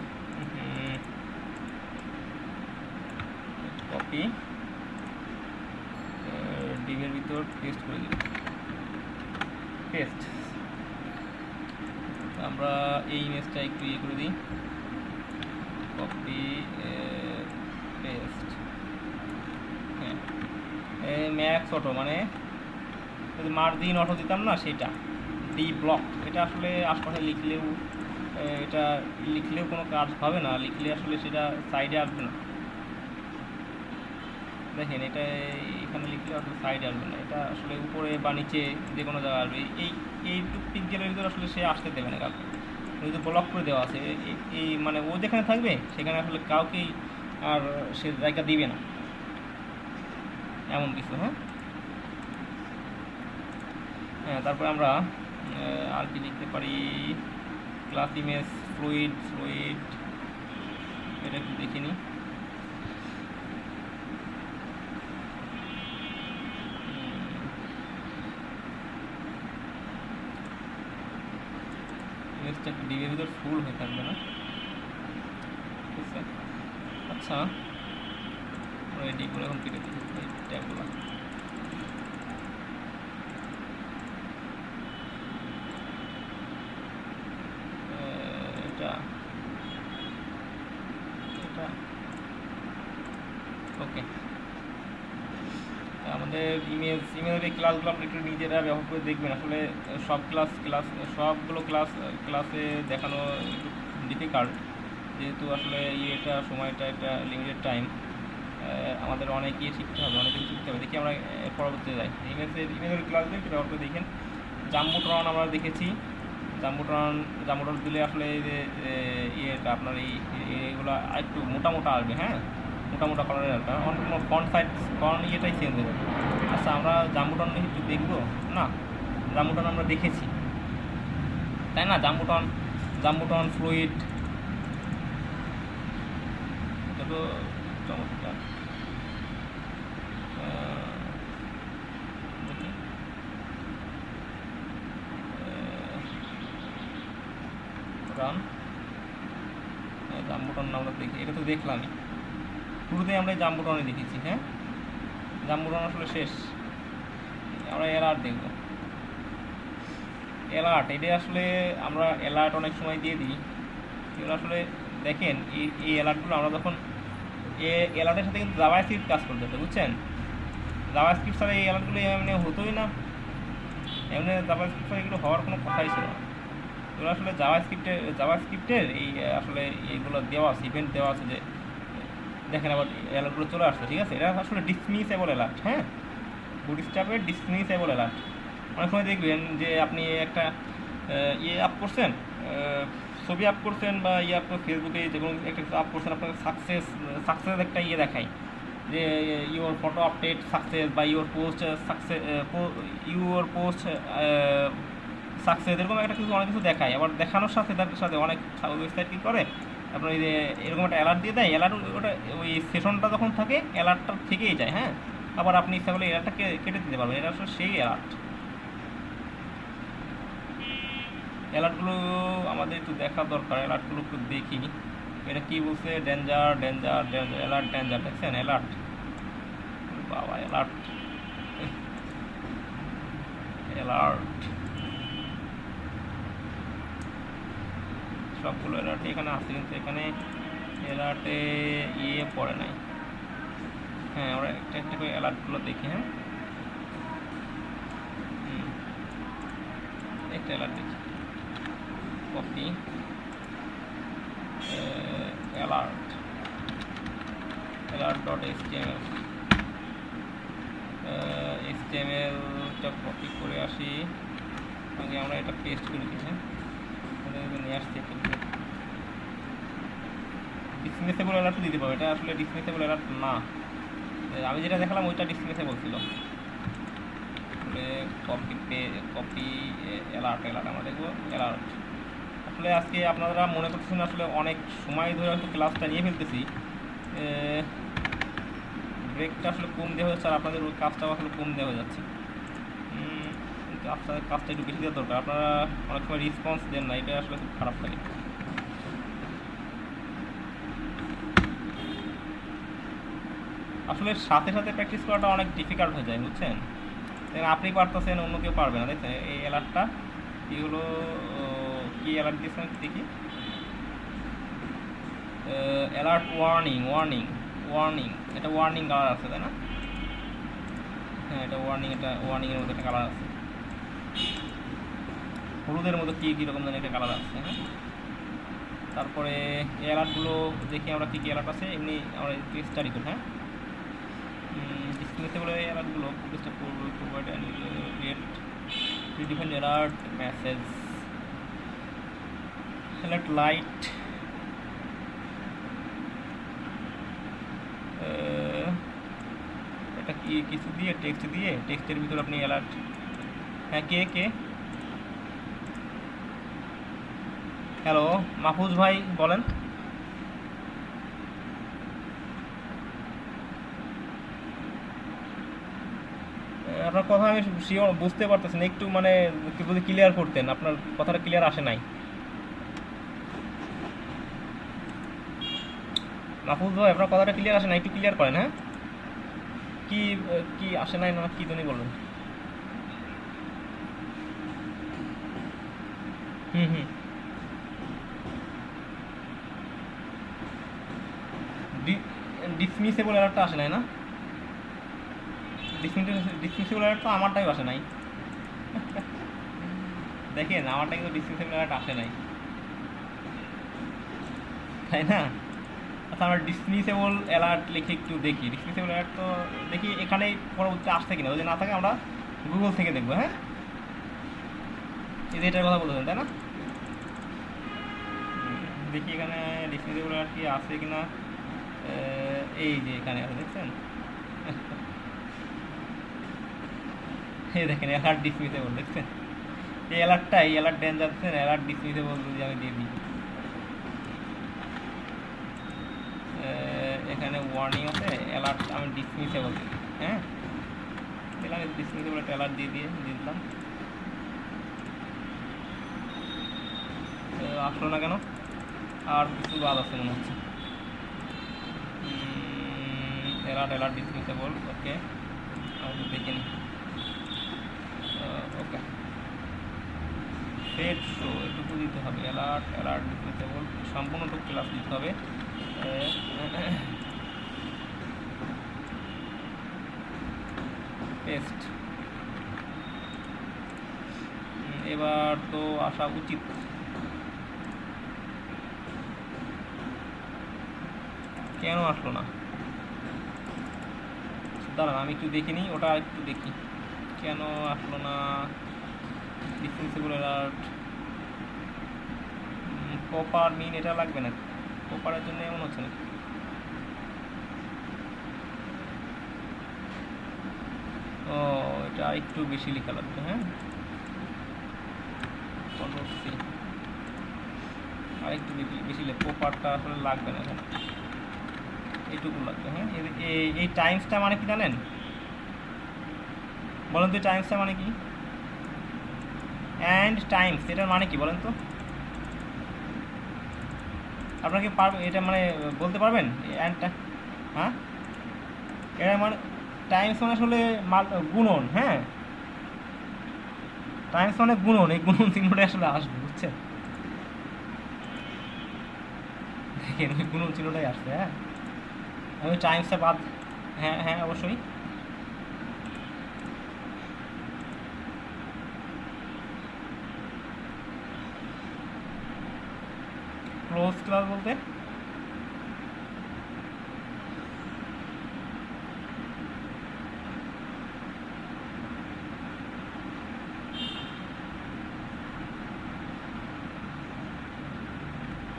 S1: কপি ডিমের ভিতর পেস্ট করে দিই, পেস্ট। আমরা এই ইমেজটা একটু ইয়ে করে দিই, কপি পেস্ট। হ্যাঁ, ম্যাক্স অটো মানে যদি মার্জিন অটো দিতাম না সেটা ডি ব্লক, এটা আসলে আশপাশে লিখলেও এটা লিখলেও কোনো কাজ হবে না, লিখলে আসলে সেটা সাইডে আসবে না। দেখেন এটা এখানে লিখলে আসলে সাইডে আসবে না, এটা আসলে উপরে বা নিচে যে কোনো জায়গায় আসবে। এইটুক পিক্সেলের ভিতরে আসলে সে আসতে দেবে না কাউকে, যদি ব্লক করে দেওয়া আছে এই মানে ও যেখানে থাকবে সেখানে আসলে কাউকেই আর সে জায়গা দিবে না, এমন কিছু। হ্যাঁ, তারপরে আমরা আর কি লিখতে পারি, ক্লাস ইমেজ ফ্লুইড এটা একটু দেখে নিই। ইমেজটা একটু ডিবের ভিতর ফুল হয়ে থাকবে না, ঠিক আছে? আচ্ছা, আমরা এই ডিগুলো এখন কেটে দিই, এই ট্যাগুলো। ওকে, আমাদের ইমেজের এই ক্লাসগুলো আপনি একটু নিজেরা ব্যবহার করে দেখবেন। আসলে সবগুলো ক্লাসে দেখানো একটু ডিফিকাল্ট, যেহেতু আসলে সময়টা একটা লিমিটেড টাইম, আমাদের অনেক শিখতে হবে, অনেক কিছু শিখতে হবে। দেখি আমরা পরবর্তীতে যাই, ইমেজের ক্লাসগুলো একটু ব্যবহার করে দেখেন। জাম্বুট্রন আমরা দেখেছি, জাম্বুট্রন দিলে আসলে এই যে ইয়েটা আপনার এইগুলো একটু মোটা আসবে। হ্যাঁ, মোটা কালারের একটা ফন্ট ইয়েটাই চেঞ্জ হয়ে যাবে। আচ্ছা, আমরা জাম্বুটন একটু দেখবো না? জাম্বুটন আমরা দেখেছি, তাই না? জাম্বুটন ফ্লুইড, এটা তো চমৎকার। জাম্বুটন আমরা দেখি, এটা তো দেখলামই, শুরুতেই আমরা এই জাম্বুটনে দেখেছি। হ্যাঁ, জাম্বুটন আসলে শেষ, আমরা অ্যালার্ট দেখব। অ্যালার্ট, এটা আসলে আমরা অ্যালার্ট অনেক সময় দিয়ে দিই, এগুলো আসলে দেখেন এই অ্যালার্টগুলো আমরা যখন অ্যালার্টের সাথে কিন্তু জাভাস্ক্রিপ্ট কাজ করতে হতো, বুঝছেন? জাভাস্ক্রিপ্ট ছাড়া এই অ্যালার্টগুলো এমনি হতোই না, এমনি জাভাস্ক্রিপ্ট ছাড়া এগুলো হওয়ার কোনো কথাই ছিল না। এগুলো আসলে জাভাস্ক্রিপ্টের এই আসলে এইগুলো দেওয়া আছে, ইভেন্ট দেওয়া আছে, যে দেখেন আবার অ্যালার্টগুলো চলে আসছে। ঠিক আছে, এটা আসলে ডিসমিসেবল অ্যালার্ট। হ্যাঁ, বুটস্ট্র্যাপের ডিসমিসেবল অ্যালার্ট। অনেক সময় দেখবেন যে আপনি একটা আপ করছেন, ছবি আপ করছেন বা ফেসবুকে যে কোনো একটা কিছু আপ করছেন, আপনাকে সাকসেস একটা দেখায় যে ইউর ফটো আপডেট সাকসেস বা ইউর পোস্ট সাকসেস, এরকম একটা কিছু অনেক কিছু দেখায়। আবার দেখানোর সাথে অনেক ওয়েবসাইট কী করে, আপনার এই যে এরকম একটা অ্যালার্ট দিয়ে দেয়, অ্যালার্ট ওটা ওই সেশনটা যখন থাকে অ্যালার্টটা থেকেই যায়। হ্যাঁ, আবার আপনি ইচ্ছা করলে অ্যালার্টটাকে কেটে দিতে পারবেন, এটা আসলে সেই অ্যালার্টগুলো আমাদের একটু দেখা দরকার। অ্যালার্টগুলো একটু দেখি, এটা কী বলছে, ডেঞ্জার অ্যালার্ট, ডেঞ্জার, দেখছেন? অ্যালার্ট, বাবা, অ্যালার্ট সবগুলো অ্যালার্ট এখানে আছে, কিন্তু এখানে অ্যালার্টে পড়ে নাই। হ্যাঁ, আমরা একটা একটা করে অ্যালার্টগুলো দেখি। হ্যাঁ, একটা অ্যালার্ট দেখি, কপি অ্যালার্ট alert.html HTML-টা কপি করে আসি, আগে আমরা এটা পেস্ট করে দিই। হ্যাঁ, নিয়ে আসছি একটা ডিসমিসেবল অ্যালার্ট দিতে পারবো, এটা আসলে ডিসমিসেবল অ্যালার্ট না, আমি যেটা দেখালাম ওইটা ডিসমিসেবল ছিল। কপি অ্যালার্ট আমরা দেখবো অ্যালার্ট। আসলে আজকে আপনারা মনে করতেছেন আসলে অনেক সময় ধরে হয়তো ক্লাসটা নিয়ে ফেলতেছি, ব্রেকটা আসলে কম দেওয়া যাচ্ছে আর আপনাদের ওই কাজটাও আসলে কম দেওয়া যাচ্ছে, কিন্তু আপনাদের কাজটা একটু বেশি দেওয়া দরকার। আপনারা অনেক সময় রেসপন্স দেন না, এটা আসলে খুব খারাপ লাগে। আসলে সাথে সাথে প্র্যাকটিস করাটা অনেক ডিফিকাল্ট হয়ে যায়, বুঝছেন? আপনি পারতেছেন, অন্য কেউ পারবে না। দেখছেন এই অ্যালার্টটা কি হলো, কি অ্যালার্ট দিয়েছেন দেখি, অ্যালার্ট ওয়ার্নিং ওয়ার্নিং ওয়ার্নিং, এটা ওয়ার্নিং কালার আছে তাই না? হ্যাঁ, এটা ওয়ার্নিং, এটা ওয়ার্নিংয়ের মধ্যে একটা কালার আছে, হলুদের মতো কী কীরকম যেন একটা কালার আছে। হ্যাঁ, তারপরে এই অ্যালার্টগুলো দেখি আমরা কী কী অ্যালার্ট আছে, এমনি আমরা স্টাডি করি। হ্যাঁ, ডিসমিসেবল অ্যালার্টগুলো provide and create predefined alert message, alert light, এটা কি কিছু দিয়ে টেক্সট দিয়ে, টেক্সটের ভিতর আপনি অ্যালার্ট। হ্যাঁ, কে কে? হ্যালো মাহফুজ ভাই, বলেন। আপনার কথা আমি শিওর বুঝতে পারতেছি না, একটু মানে যদি ক্লিয়ার করতেন, আপনার কথাটা ক্লিয়ার আসে নাই। মাহফুজ ভাই, আপনার কথাটা ক্লিয়ার আসে না, একটু ক্লিয়ার করেন। হ্যাঁ, কি কি আসে নাই না কি জানি বলবেন? হুম, ডিসমিসেবল অ্যালার্টটা আসে নাই না? ডিসমিসেবল অ্যালার্ট তো আমারটাই আসে নাই। দেখেন আমারটা কিন্তু ডিসমিসেবল অ্যালার্ট আসে নাই, তাই না? আচ্ছা, আমরা ডিসমিসেবল অ্যালার্ট লিখে একটু দেখি, ডিসমিসেবল অ্যালার্ট তো দেখি এখানে পরবর্তীতে আসছে কিনা, যদি না থাকে আমরা গুগল থেকে দেখবো। হ্যাঁ, এই যে এটার কথা বলতেছেন তাই না? দেখি এখানে ডিসমিসেবল অ্যালার্ট কি আছে কিনা, এই যে এখানে আছে, দেখছেন? এই দেখেন অ্যালার্ট ডিসমিসেবল, দেখছেন? এই অ্যালার্টটা, এই অ্যালার্ট ডেঞ্জার, দেখছেন? অ্যালার্ট ডিসমিসেবল যদি আমি দিয়ে দিই, এখানে ওয়ার্নিং আছে, অ্যালার্ট আমি ডিসমিসেবল দিই। হ্যাঁ, দিলাম ডিসমিসেবল একটা অ্যালার্ট দিয়ে দিলাম, আসলো না কেন? আর কিছু বাদ আছে মনে হচ্ছে। অ্যালার্ট ডিসমিসেবল, ওকে, আমি দেখে নিই। ওকে, সেট শো এটুকু দিতে হবে, অ্যালার্ট ডিসমিসেবল সম্পূর্ণটুকু ক্লাস দিতে হবে। পেস্ট, এবার তো আসা উচিত। কেন আসলো না? দাঁড়ান আমি একটু দেখে নিই, ওটা একটু দেখি কেন আসলো না। ডিসমিসেবল অ্যালার্ট, প্রপার মিন এটা লাগবে না, প্রপারের জন্য এমন হচ্ছে না। ও, এটা একটু বেশি লেখা লাগবে। হ্যাঁ, কন্ট্রোল-সি, আর একটু বেশি প্রপারটা আসলে লাগবে না এখানে, এইটুকু লাগবে। হ্যাঁ, এই টাইমসটা মানে কি জানেন? বলেন তো টাইমসটা মানে কি? অ্যান্ড টাইমস এটার মানে কি বলেন তো? আপনাকে এটা মানে বলতে পারবেন অ্যান্ডটা? হ্যাঁ, এটা মানে টাইমস মানে আসলে গুণন। হ্যাঁ, টাইমস মানে গুণন, এই গুণন চিহ্নটা আসলে আসবে, বুঝছেন? দেখেন ওই গুণন চিহ্নটাই আসবে। হ্যাঁ, আমি টাইমসটা বাদ, হ্যাঁ হ্যাঁ অবশ্যই। ক্লোজ ক্লাস বলতে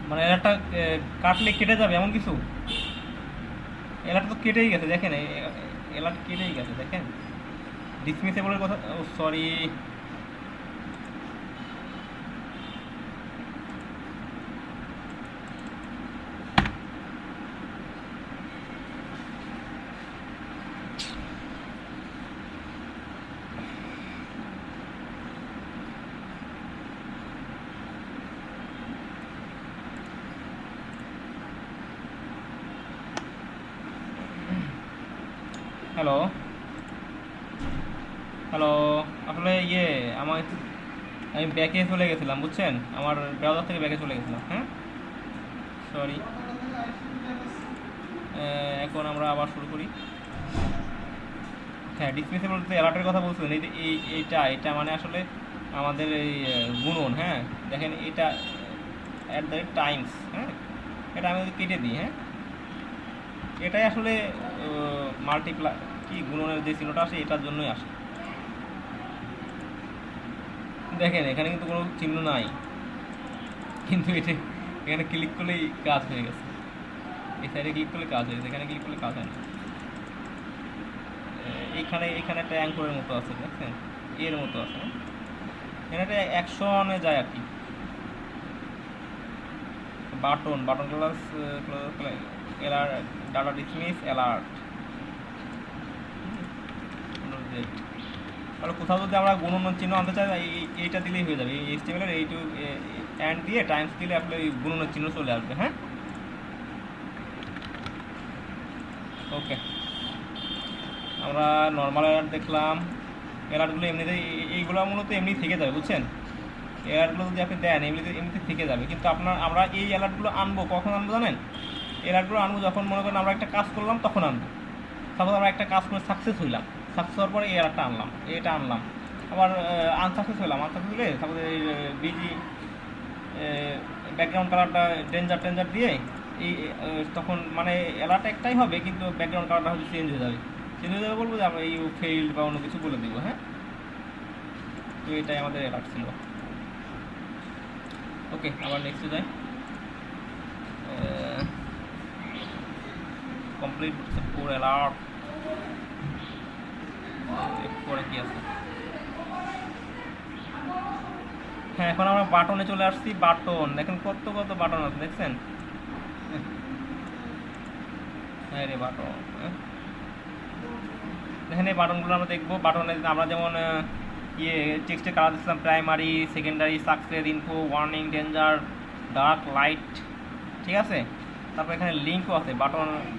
S1: মানে এলাটা কাটলে কেটে যাবে এমন কিছু? এলাটা তো কেটেই গেছে দেখেন, এলাটা কেটেই গেছে দেখেন। ডিসমিসেবলের কথা, ও সরি। হ্যালো হ্যালো, আসলে আমার আমি ব্যাকে চলে গেছিলাম বুঝছেন, আমার ব্রাউজার থেকে ব্যাকে চলে গেছিলাম। হ্যাঁ সরি। এখন আমরা আবার শুরু করি। হ্যাঁ ডিসমিসেবল যে অ্যালার্টের কথা বলছিলেন, এই যে এইটা মানে আসলে আমাদের এই গুণন। হ্যাঁ দেখেন এটা অ্যাট দ্য রেট টাইমস। হ্যাঁ এটা আমি যদি কেটে দিই, হ্যাঁ এটাই আসলে মাল্টিপ্লাই কি গুণনের যে চিহ্নটা আসে এটার জন্যই আসে। দেখেন এখানে কিন্তু কোনো চিহ্ন নাই, কিন্তু এটা এখানে ক্লিক করলেই কাজ হয়ে গেছে। এই সাইডে ক্লিক করলে কাজ হয়ে গেছে, এখানে ক্লিক করলে কাজ হয় না। এইখানে এখানে একটা অ্যাঙ্করের মতো আছে দেখছেন, এর মতো আছে। এখানে একটা অ্যাকশনে যায় আর কি। Button class alert, data dismiss alert. তাহলে কোথাও যদি আমরা গুণন চিহ্ন আনতে চাই এইটা দিলেই হয়ে যাবে। এই এইচটিএমএল এর এইটু অ্যান্ড দিয়ে টাইমস দিলে আপনার এই গুণনের চিহ্ন চলে আসবে। হ্যাঁ ওকে, আমরা নর্মাল অ্যালার্ট দেখলাম। অ্যালার্টগুলো এমনিতেই এইগুলো মূলত এমনি থেকে যাবে বুঝছেন। অ্যালার্টগুলো যদি আপনি দেন এমনিতে থেকে যাবে, কিন্তু আমরা এই অ্যালার্টগুলো আনবো কখন আনবো জানেন? অ্যালার্টগুলো আনবো যখন মনে করেন আমরা একটা কাজ করলাম তখন আনবো। সাপোজ আমরা একটা কাজ করে সাকসেস হইলাম, সাকসেস হওয়ার পরে এই অ্যালার্টটা আনলাম, এটা আনলাম। আবার আনসাকসেস হলে সাপোজ এই বিজি ব্যাকগ্রাউন্ড কালারটা ডেঞ্জার দিয়ে এই তখন মানে অ্যালার্ট একটাই হবে, কিন্তু ব্যাকগ্রাউন্ড কালারটা হচ্ছে চেঞ্জ হয়ে যাবে বলবো যে আমরা এই ফেইল্ড বা অন্য কিছু বলে দিব। হ্যাঁ তো এটাই আমাদের অ্যালার্ট ছিল। ওকে আবার নেক্সটে যাই। কমপ্লিট পুরো অ্যালার্ট। পরে কি আছে? হ্যাঁ এখন আমরা বাটনে চলে আসছি। বাটন দেখেন কত বাটন আছে দেখছেন। হ্যাঁ রে বাটন, দেখেন এই বাটনগুলো আমরা দেখবো। বাটনে আমরা যেমন টেক্সটে কালার দিচ্ছিলাম primary, secondary, success, info, warning, danger, dark, light, ঠিক আছে। তারপর এখানে লিঙ্কও আছে।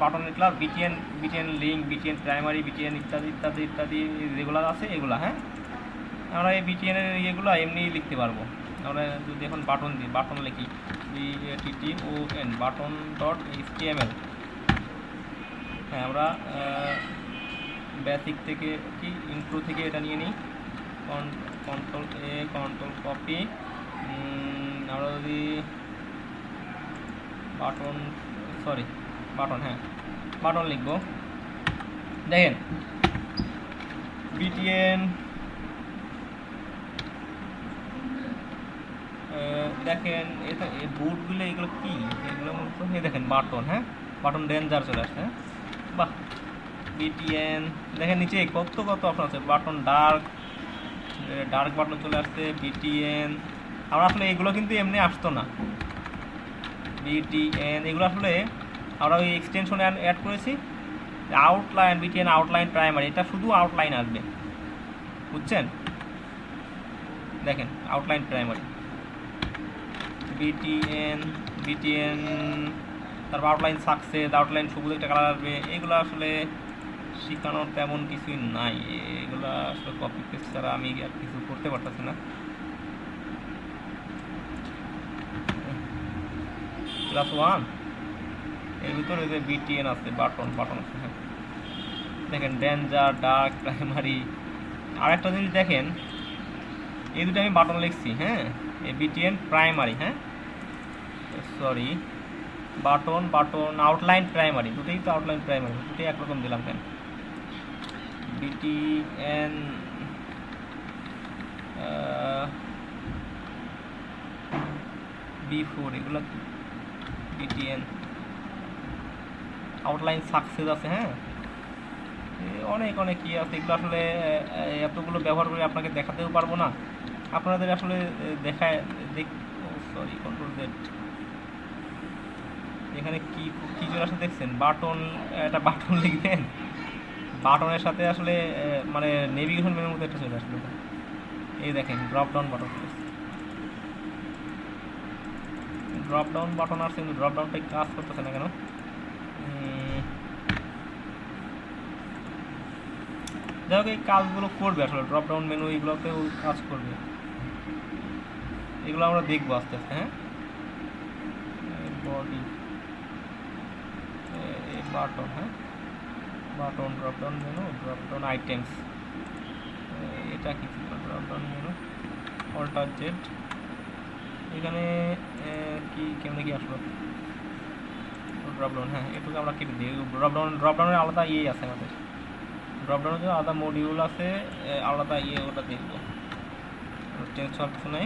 S1: বাটনের class BTN link, BTN primary, BTN ইত্যাদি যেগুলো আছে এগুলা। হ্যাঁ আমরা এই বিটিএনের ইয়েগুলো এমনি লিখতে পারবো। আমরা যদি এখন বাটন লিখি BATTON বাটন ডট HTML। হ্যাঁ আমরা বেসিক থেকে কি ইন্ট্রো থেকে এটা নিয়ে নিই। Control copy. আমরা যদি বাটন লিখব। দেখেন বিটিএন, দেখেন এটা বুটগুলো এগুলো কি, এগুলো মূলত দেখেন বাটন। হ্যাঁ বাটন ডেঞ্জার চলে আসছে। হ্যাঁ বাহ। বিটিএন দেখেন নিচে কত অপশন আছে। বাটন ডার্ক বাটন চলে আসছে। বিটিএন আমরা আসলে এগুলো কিন্তু এমনি আসতো না। বিটিএন এগুলো আসলে আমরা ওই এক্সটেনশনে অ্যাড করেছি। আউটলাইন বিটিএন আউটলাইন প্রাইমারি, এটা শুধু আউটলাইন আসবে বুঝছেন। দেখেন আউটলাইন প্রাইমারি বিটিএন তারপর আউটলাইন সাকসেস, আউটলাইন সবুজ একটা কালার আসবে। এগুলো আসলে শেখানোর তেমন কিছুই নাই, এগুলো আসলে কপি পেস্ট ছাড়া আমি আর কিছু করতে পারতেছি না। ক্লাস 1 এর ভিতরে যে বিটিএন আছে, বাটন আছে। হ্যাঁ দেখেন ডেঞ্জার, ডার্ক, প্রাইমারি। আর একটা জিনিস দেখেন, এই দুটো আমি বাটন লিখছি, হ্যাঁ, এই বিটিএন প্রাইমারি, হ্যাঁ সরি বাটন আউটলাইন প্রাইমারি, দুটোই তো আউটলাইন প্রাইমারি, দুটোই একরকম দিলাম কেন? বিটিএন B4 এগুলো বিটিএন আউটলাইন সাকসেস আছে, হ্যাঁ অনেক অনেক ইয়ে আছে, এগুলো আসলে এতগুলো ব্যবহার করে আপনাকে দেখাতেও পারবো না, আপনাদের আসলে দেখায় সরি কন্ট্রোল জেড, এখানে কি কি চলে আসে দেখছেন, বাটন, একটা বাটন লিখবেন, বাটনের সাথে আসলে মানে নেভিগেশন মেনুর মতো একটা চলে আসবে, এই দেখেন drop down button, drop down button আসছে কিন্তু ড্রপ ডাউনটা কাজ করতেছে না কেন? যাই হোক এই কাজগুলো করবে আসলে, ড্রপ ডাউন মেনু এগুলোতেও কাজ করবে, এগুলো আমরা দেখবো আস্তে আস্তে, হ্যাঁ বডি বাটন, হ্যাঁ button drop down menu, drop down items, এটা কি ছিল drop down menu, alt Z, এখানে কি কেমনে কি আসলো ড্রপ ডাউন, হ্যাঁ এটুকু আমরা কেটে দিই, ড্রপ ডাউনের আলাদা ইয়ে আছে আমাদের, ড্রপ ডাউনের জন্য আলাদা মডিউল আছে, আলাদা ইয়ে ওটা দেখবো, চেঞ্জ হওয়ার কিছু নাই।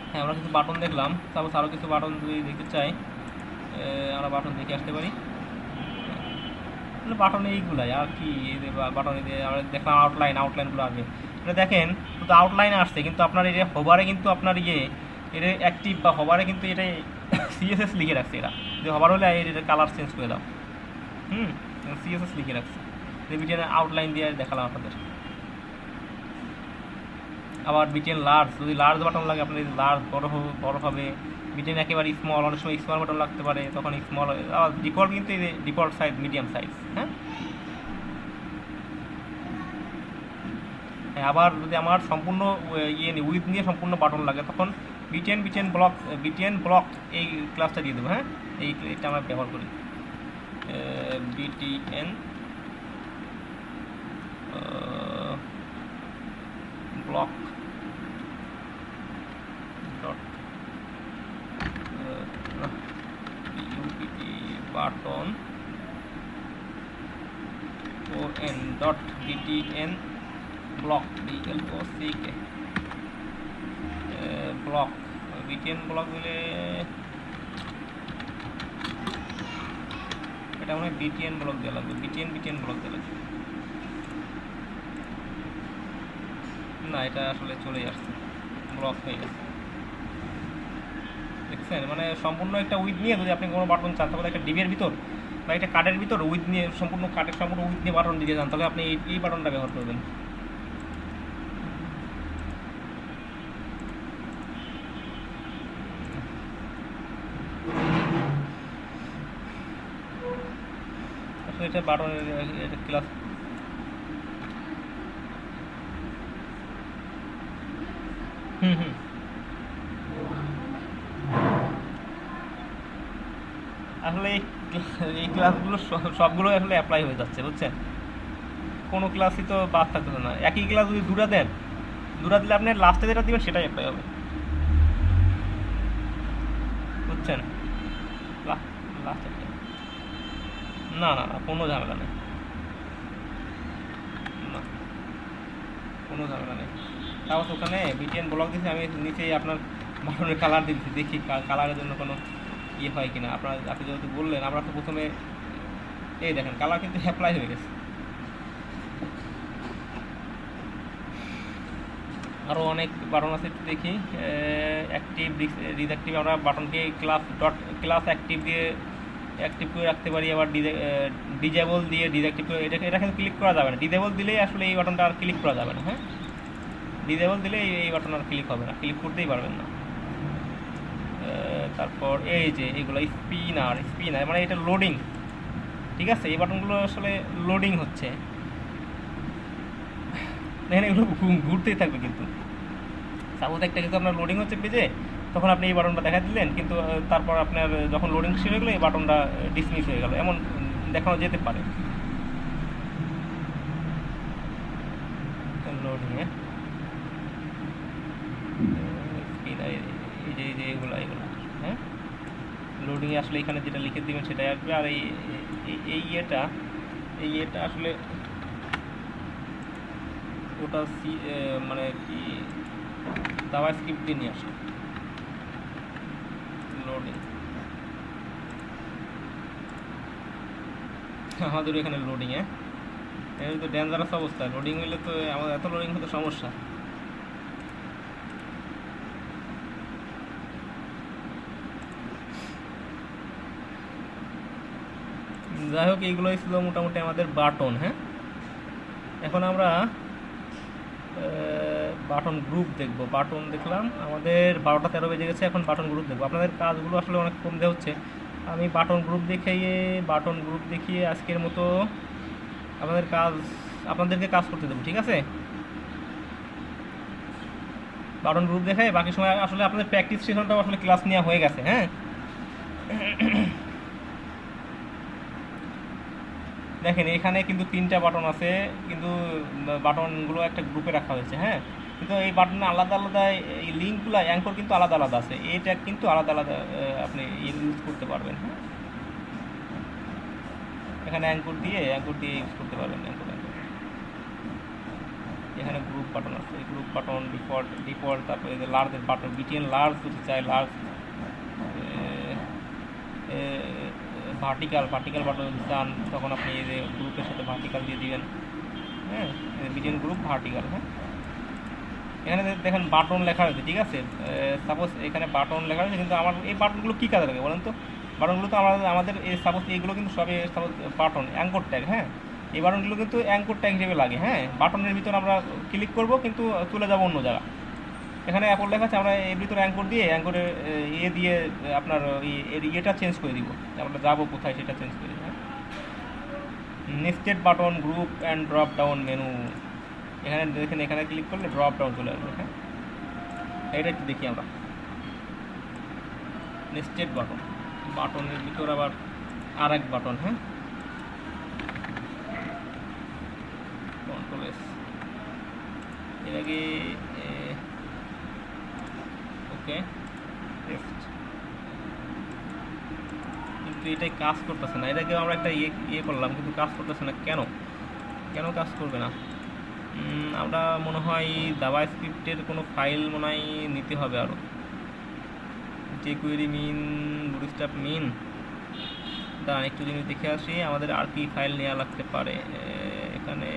S1: হ্যাঁ আমরা কিছু বাটন দেখলাম, সাপোজ আরও কিছু বাটন যদি দেখতে চাই আমরা বাটন দেখে আসতে পারি, বাটন এইগুলাই আর কি, বাটন আমরা দেখলাম আউটলাইনগুলো আগে, এটা দেখেন শুধু আউটলাইন আসছে, কিন্তু আপনার এটা হোভারে কিন্তু আপনার এটা অ্যাক্টিভ বা হোভারে কিন্তু এটা সিএসএস লিখে রাখছে, এরা যে হোভার হলে এটা কালার চেঞ্জ করে দাও, সিএসএস লিখে রাখছে, বিটিএন আউটলাইন দিয়ে দেখালাম আপনাদের। আবার বিটিএন লার্জ, যদি লার্জ বাটন লাগে আপনার লার্জ বড় হবে, বিটিএন একেবারে স্মল, অনেক সময় স্মল বাটন লাগতে পারে, তখন স্মল, ডিফল্ট কিন্তু এই ডিফল্ট সাইজ মিডিয়াম সাইজ, হ্যাঁ আবার যদি আমার সম্পূর্ণ উইথ নিয়ে সম্পূর্ণ বাটন লাগে তখন বিটিএন ব্লক এই ক্লাসটা দিয়ে দেবো, হ্যাঁ এইটা আমরা ব্যবহার করি, BTN block dot button ON dot BTN block BLOCK block BTN block দিলে এটা মনে হয় BTN ব্লক দেওয়া লাগবে, BTN ব্লক দেওয়া লাগবে, না এটা আসলে চলেই আসছে, ব্লক হয়ে গেছে, দেখছেন মানে সম্পূর্ণ একটা উইথ নিয়ে যদি আপনি কোনো বাটন চান, তাহলে একটা ডিবের ভিতর বা একটা কার্ডের ভিতর উইথ নিয়ে সম্পূর্ণ উইথ নিয়ে বাটন দিতে চান, তাহলে আপনি এই বাটনটা ব্যবহার করবেন। আসলে এটা বাটনের এটা ক্লাস, আসলে এই ক্লাসগুলো সবগুলো আসলে অ্যাপ্লাই হয়ে যাচ্ছে, বুঝছেন, কোনো ক্লাসই তো বাদ থাকতেছে না, একই ক্লাস যদি দুটা দিলে আপনি লাস্টে যেটা দিবেন সেটাই অ্যাপ্লাই হবে, বুঝছেন, লাস্টে না কোনো ঝামেলা নেই, না কোনো ঝামেলা নেই, তাও ওখানে বিটিএন ব্লক দিয়েছি আমি, নিচেই আপনার বাটনের কালার দিয়েছি, দেখি কালারের জন্য কোনো ইয়ে হয় কিনা, আপনি যেহেতু বললেন, আমরা তো প্রথমে এই দেখেন কালার কিন্তু অ্যাপ্লাই হয়ে গেছে। আরও অনেক বাটন আছে, একটু দেখি, অ্যাক্টিভ ডিসঅ্যাক্টিভ, আমরা বাটনকে ক্লাস অ্যাক্টিভ দিয়ে অ্যাক্টিভ করে রাখতে পারি, আবার ডিজেবল দিয়ে ডিসঅ্যাক্টিভ করে, এটা কিন্তু ক্লিক করা যাবে না, ডিজেবল দিলেই আসলে এই বাটনটা আর ক্লিক করা যাবে না, হ্যাঁ ডিজেবল দিলে এই বাটন আর ক্লিক হবে না, ক্লিক করতেই পারবেন না। তারপর এই যে এইগুলো স্পিনার মানে এটা লোডিং, ঠিক আছে, এই বাটনগুলো আসলে লোডিং হচ্ছে, দেখেন এগুলো ঘুরতেই থাকবে, কিন্তু সাপোজ একটা কিছু আপনার লোডিং হচ্ছে পেজে, তখন আপনি এই বাটনটা দেখা দিলেন, কিন্তু তারপর আপনার যখন লোডিং শেষ হয়ে গেলো এই বাটনটা ডিসমিস হয়ে গেল, এমন দেখানো যেতে পারে, লোডিং এই যে এগুলো হ্যাঁ লোডিংয়ে আসলে এখানে যেটা লিখে দিবেন সেটাই আসবে। আর এই ইয়েটা আসলে ওটা মানে কি জাভা স্ক্রিপ্ট দিয়ে নিয়ে আসে লোডিং। আমাদের এখানে লোডিং এর তো ডেঞ্জারাস অবস্থা। লোডিং হইলে তো আমাদের এত লোডিং হতে সমস্যা। যাই হোক এইগুলোই ছিল মোটামুটি আমাদের বাটন। হ্যাঁ এখন আমরা বাটন গ্রুপ দেখব। বাটন দেখলাম আমাদের 12টা 13 বেজে গেছে, এখন বাটন গ্রুপ দেখবো। আপনাদের কাজগুলো আসলে অনেক কম দেওয়া হচ্ছে। আমি বাটন গ্রুপ দেখিয়ে আজকের মতো আপনাদেরকে কাজ করতে দেবো, ঠিক আছে? বাটন গ্রুপ দেখে বাকি সময় আসলে আপনাদের প্র্যাকটিস সেশনটাও আসলে ক্লাস নেওয়া হয়ে গেছে। হ্যাঁ দেখেন এখানে কিন্তু 3টা বাটন আছে, কিন্তু বাটনগুলো একটা গ্রুপে রাখা হয়েছে। হ্যাঁ কিন্তু এই বাটনে আলাদা আলাদা এই লিঙ্কগুলো অ্যাঙ্কর কিন্তু আলাদা আলাদা আছে। এইটা কিন্তু আলাদা আলাদা আপনি ইউজ করতে পারবেন। হ্যাঁ এখানে অ্যাঙ্কর দিয়ে ইউজ করতে পারবেন। এখানে গ্রুপ বাটন আছে, গ্রুপ বাটন ডিফল্ট তারপরে যে লার্জের বাটন বিটিএন লার্জ যদি চাই লার্জ, ভার্টিক্যাল বাটন যদি চান তখন আপনি এই যে গ্রুপের সাথে ভার্টিক্যাল দিয়ে দিবেন। হ্যাঁ বিটিএন গ্রুপ ভার্টিক্যাল। হ্যাঁ এখানে দেখেন বাটন লেখা রয়েছে, ঠিক আছে? সাপোজ এখানে বাটন লেখা রয়েছে, কিন্তু আমার এই বাটনগুলো কী কাজে লাগে বলেন তো? বাটনগুলো তো আমাদের এই সাপোজ এইগুলো কিন্তু সবই সাপোজ বাটন অ্যাঙ্কর ট্যাগ। হ্যাঁ এই বাটনগুলো কিন্তু অ্যাঙ্কর ট্যাগ হিসেবে লাগে। হ্যাঁ বাটনের ভিতরে আমরা ক্লিক করব কিন্তু চলে যাব অন্য জায়গা। এখানে অ্যাপল লেখা আছে, আমরা এর ভিতরে অ্যাঙ্করের দিয়ে আপনার ইয়েটা চেঞ্জ করে দিব। আমরা যাবো কোথায় সেটা চেঞ্জ করে দিব। Nested button group and drop down menu, এখানে দেখেন এখানে ক্লিক করলে ড্রপ ডাউন চলে আসবে। হ্যাঁ এটা একটু দেখি আমরা। নেস্টেড বাটনের ভিতর আবার আর এক বাটন। হ্যাঁ কন্ট্রোল এস, এর আগে ওকে টেস্ট, কিন্তু এটাই কাজ করতেছে না। এটাকে আমরা একটা ইয়ে করলাম কিন্তু কাজ করতেছে না। কেন কাজ করবে না? আমরা মনে হয় জাভা স্ক্রিপ্টের কোনো ফাইল মনে হয় নিতে হবে আরও। jQuery মিন বুটস্ট্র্যাপ মিন, দাঁড়ান একটু জিনিস দেখে আসি আমাদের আর কি ফাইল নেওয়া লাগতে পারে। এখানে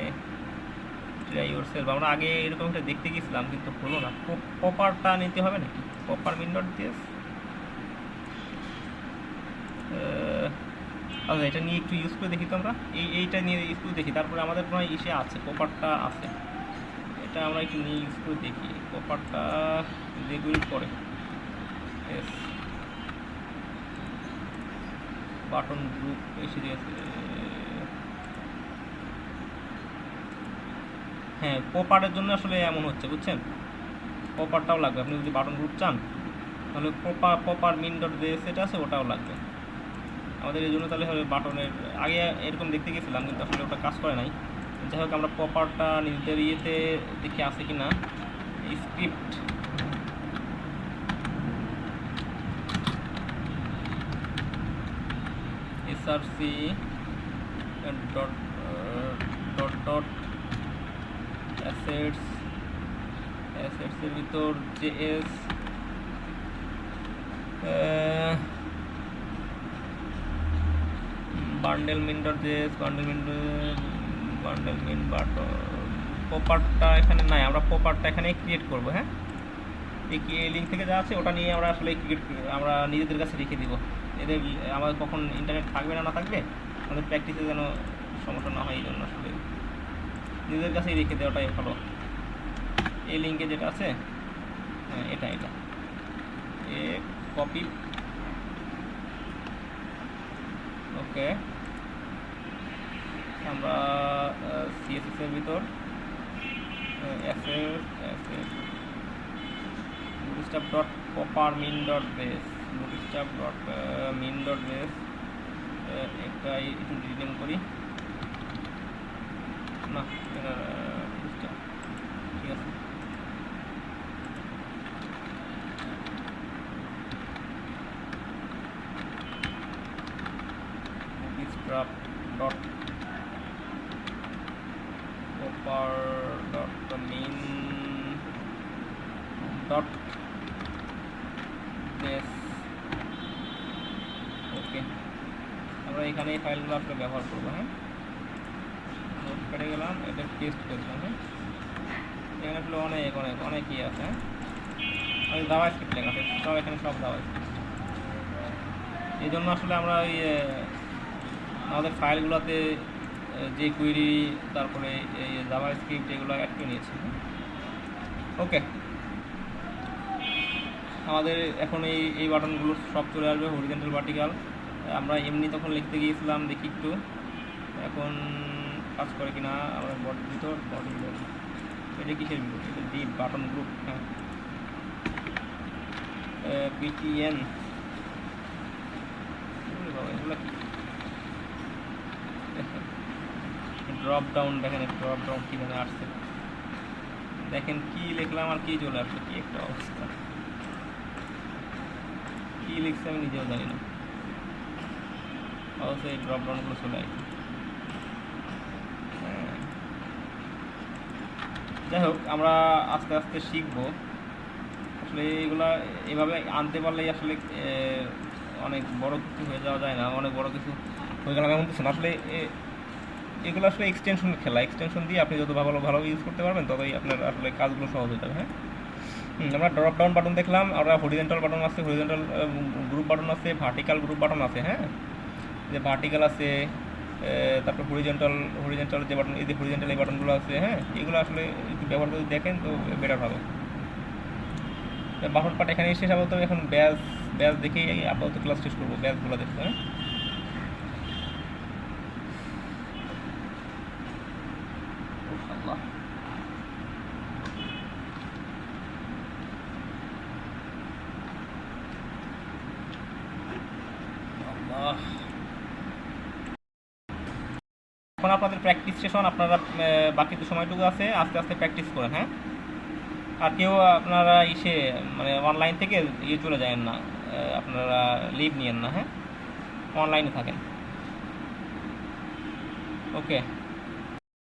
S1: ট্রাই ইয়োরসেলফ আমরা আগে এরকম একটা দেখতে গেছিলাম কিন্তু হলো না। পপারটা নিতে হবে নাকি? পপার মিন ডট জেএস। আচ্ছা এটা নিয়ে একটু ইউজ করে দেখি তো আমরা। এইটা নিয়ে ইউজ করে দেখি, তারপরে আমাদের মনে হয় ইসে আছে, পপারটা আছে, এটা আমরা একটু নিয়ে ইউজ করে দেখি। পপারটা যেগুলি করে বাটন গ্রুপ এসে দিয়েছে। হ্যাঁ পপারের জন্য আসলে এমন হচ্ছে, বুঝছেন? পপারটাও লাগবে। আপনি যদি বাটন গ্রুপ চান তাহলে পপার মিন ডট জেএস এটা আছে, ওটাও লাগবে আমাদের। এই জন্য তাহলে হবে বাটনের আগে এরকম দেখতে গেছিলাম কিন্তু আসলে ওটা কাজ করে নাই। যাই হোক আমরা পপারটা নিজেদের ইয়েতে দেখি আছে কি না। স্ক্রিপ্ট src ডট অ্যাসেটসের ভিতর JS bundle min dot JS bundle min button. পপারটা এখানে নাই, আমরা পপারটা এখানে ক্রিয়েট করব। হ্যাঁ এই লিঙ্ক থেকে যা আছে ওটা নিয়ে আমরা আসলে আমরা নিজেদের কাছে রেখে দিব। এদের আমাদের কখন ইন্টারনেট থাকবে না থাকবে আমাদের প্র্যাকটিসে যেন সমস্যা না হয়, এই জন্য আসলে নিজেদের কাছেই রেখে দেওয়াটাই ভালো। এই লিঙ্কে যেটা আছে এটা এ কপি, ওকে। আমরা সিএসএস এর ভিতর bootstrap dot popper min dot base bootstrap dot min dot base একটা একটু রিনেম করি না, ঠিক আছে। bootstrap dot proper dot mean dot this। ওকে, আমরা এখানে এই ফাইলগুলো আসলে ব্যবহার করবো। হ্যাঁ, নোটপ্যাডে গেলাম, এটা পেস্ট করলাম। হ্যাঁ, এখানে আসলে অনেক অনেক অনেক ইয়ে আছে। হ্যাঁ, অনেক জাভাস্ক্রিপ্ট লেখা আছে, সব এখানে সব জাভাস্ক্রিপ্ট। এই জন্য আসলে আমরা ওই আমাদের ফাইলগুলোতে যে কুয়েরি, তারপরে এই জাভাস্ক্রিপ্ট এগুলো অ্যাড করে নিয়েছি। ওকে, আমাদের এখন এই বাটনগুলো সব চলে আসবে, হরিজন্টাল ভার্টিক্যাল। আমরা এমনি তখন লিখতে গিয়েছিলাম, দেখি একটু এখন কাজ করে কিনা। আমরা বডির ভিতর, এটা কিসের ভিতর? এটা ডিপ বাটন গ্রুপ। হ্যাঁ, পিটিএন, এগুলো কি? ড্রপ ডাউন, দেখেন ড্রপ ডাউন কীভাবে আসছে, দেখেন কি লিখলাম আর কি চলে আসছে, কি একটা অবস্থা। কি লিখছে আমি নিজেও জানি না, অবশ্যই এই ড্রপ ডাউনগুলো চলে আসছে। যাই হোক, আমরা আস্তে আস্তে শিখবো আসলে এগুলা এভাবে আনতে পারলেই আসলে অনেক বড় কিছু হয়ে যাওয়া যায় না, অনেক বড় কিছু হয়ে গেলাম এমন কিছু না। আসলে এগুলো আসলে এক্সটেনশনের খেলা, এক্সটেনশন দিয়ে আপনি যত ভালো ইউজ করতে পারবেন ততই আপনার আসলে কাজগুলো সহজ হয়ে যাবে। হ্যাঁ, আমরা ড্রপ ডাউন বাটন দেখলাম, আমরা হরিজন্টাল বাটন আছে, হরিজন্টাল গ্রুপ বাটন আছে, ভার্টিক্যাল গ্রুপ বাটন আছে। হ্যাঁ, যে ভার্টিক্যাল আছে, তারপর হরিজন্টাল যে বাটন, এই যে হরিজন্টাল এই বাটনগুলো আছে। হ্যাঁ, এগুলো আসলে একটু ব্যবহার করে দেখেন তো বেটার হবে। বাটন পার্ট এখানে শেষ আপাতত। এখন ব্যাস দেখেই আপাতত ক্লাস শেষ করবো, ব্যাসগুলো দেখতে। হ্যাঁ, এখন আপনাদের প্র্যাকটিস সেশন, আপনারা বাকি তো সময়টুকু আছে, আস্তে আস্তে প্র্যাকটিস করেন। হ্যাঁ, আর কেউ আপনারা মানে অনলাইন থেকে চলে যাবেন না, আপনারা লিভ নিয়েন না। হ্যাঁ, অনলাইনে থাকেন। ওকে।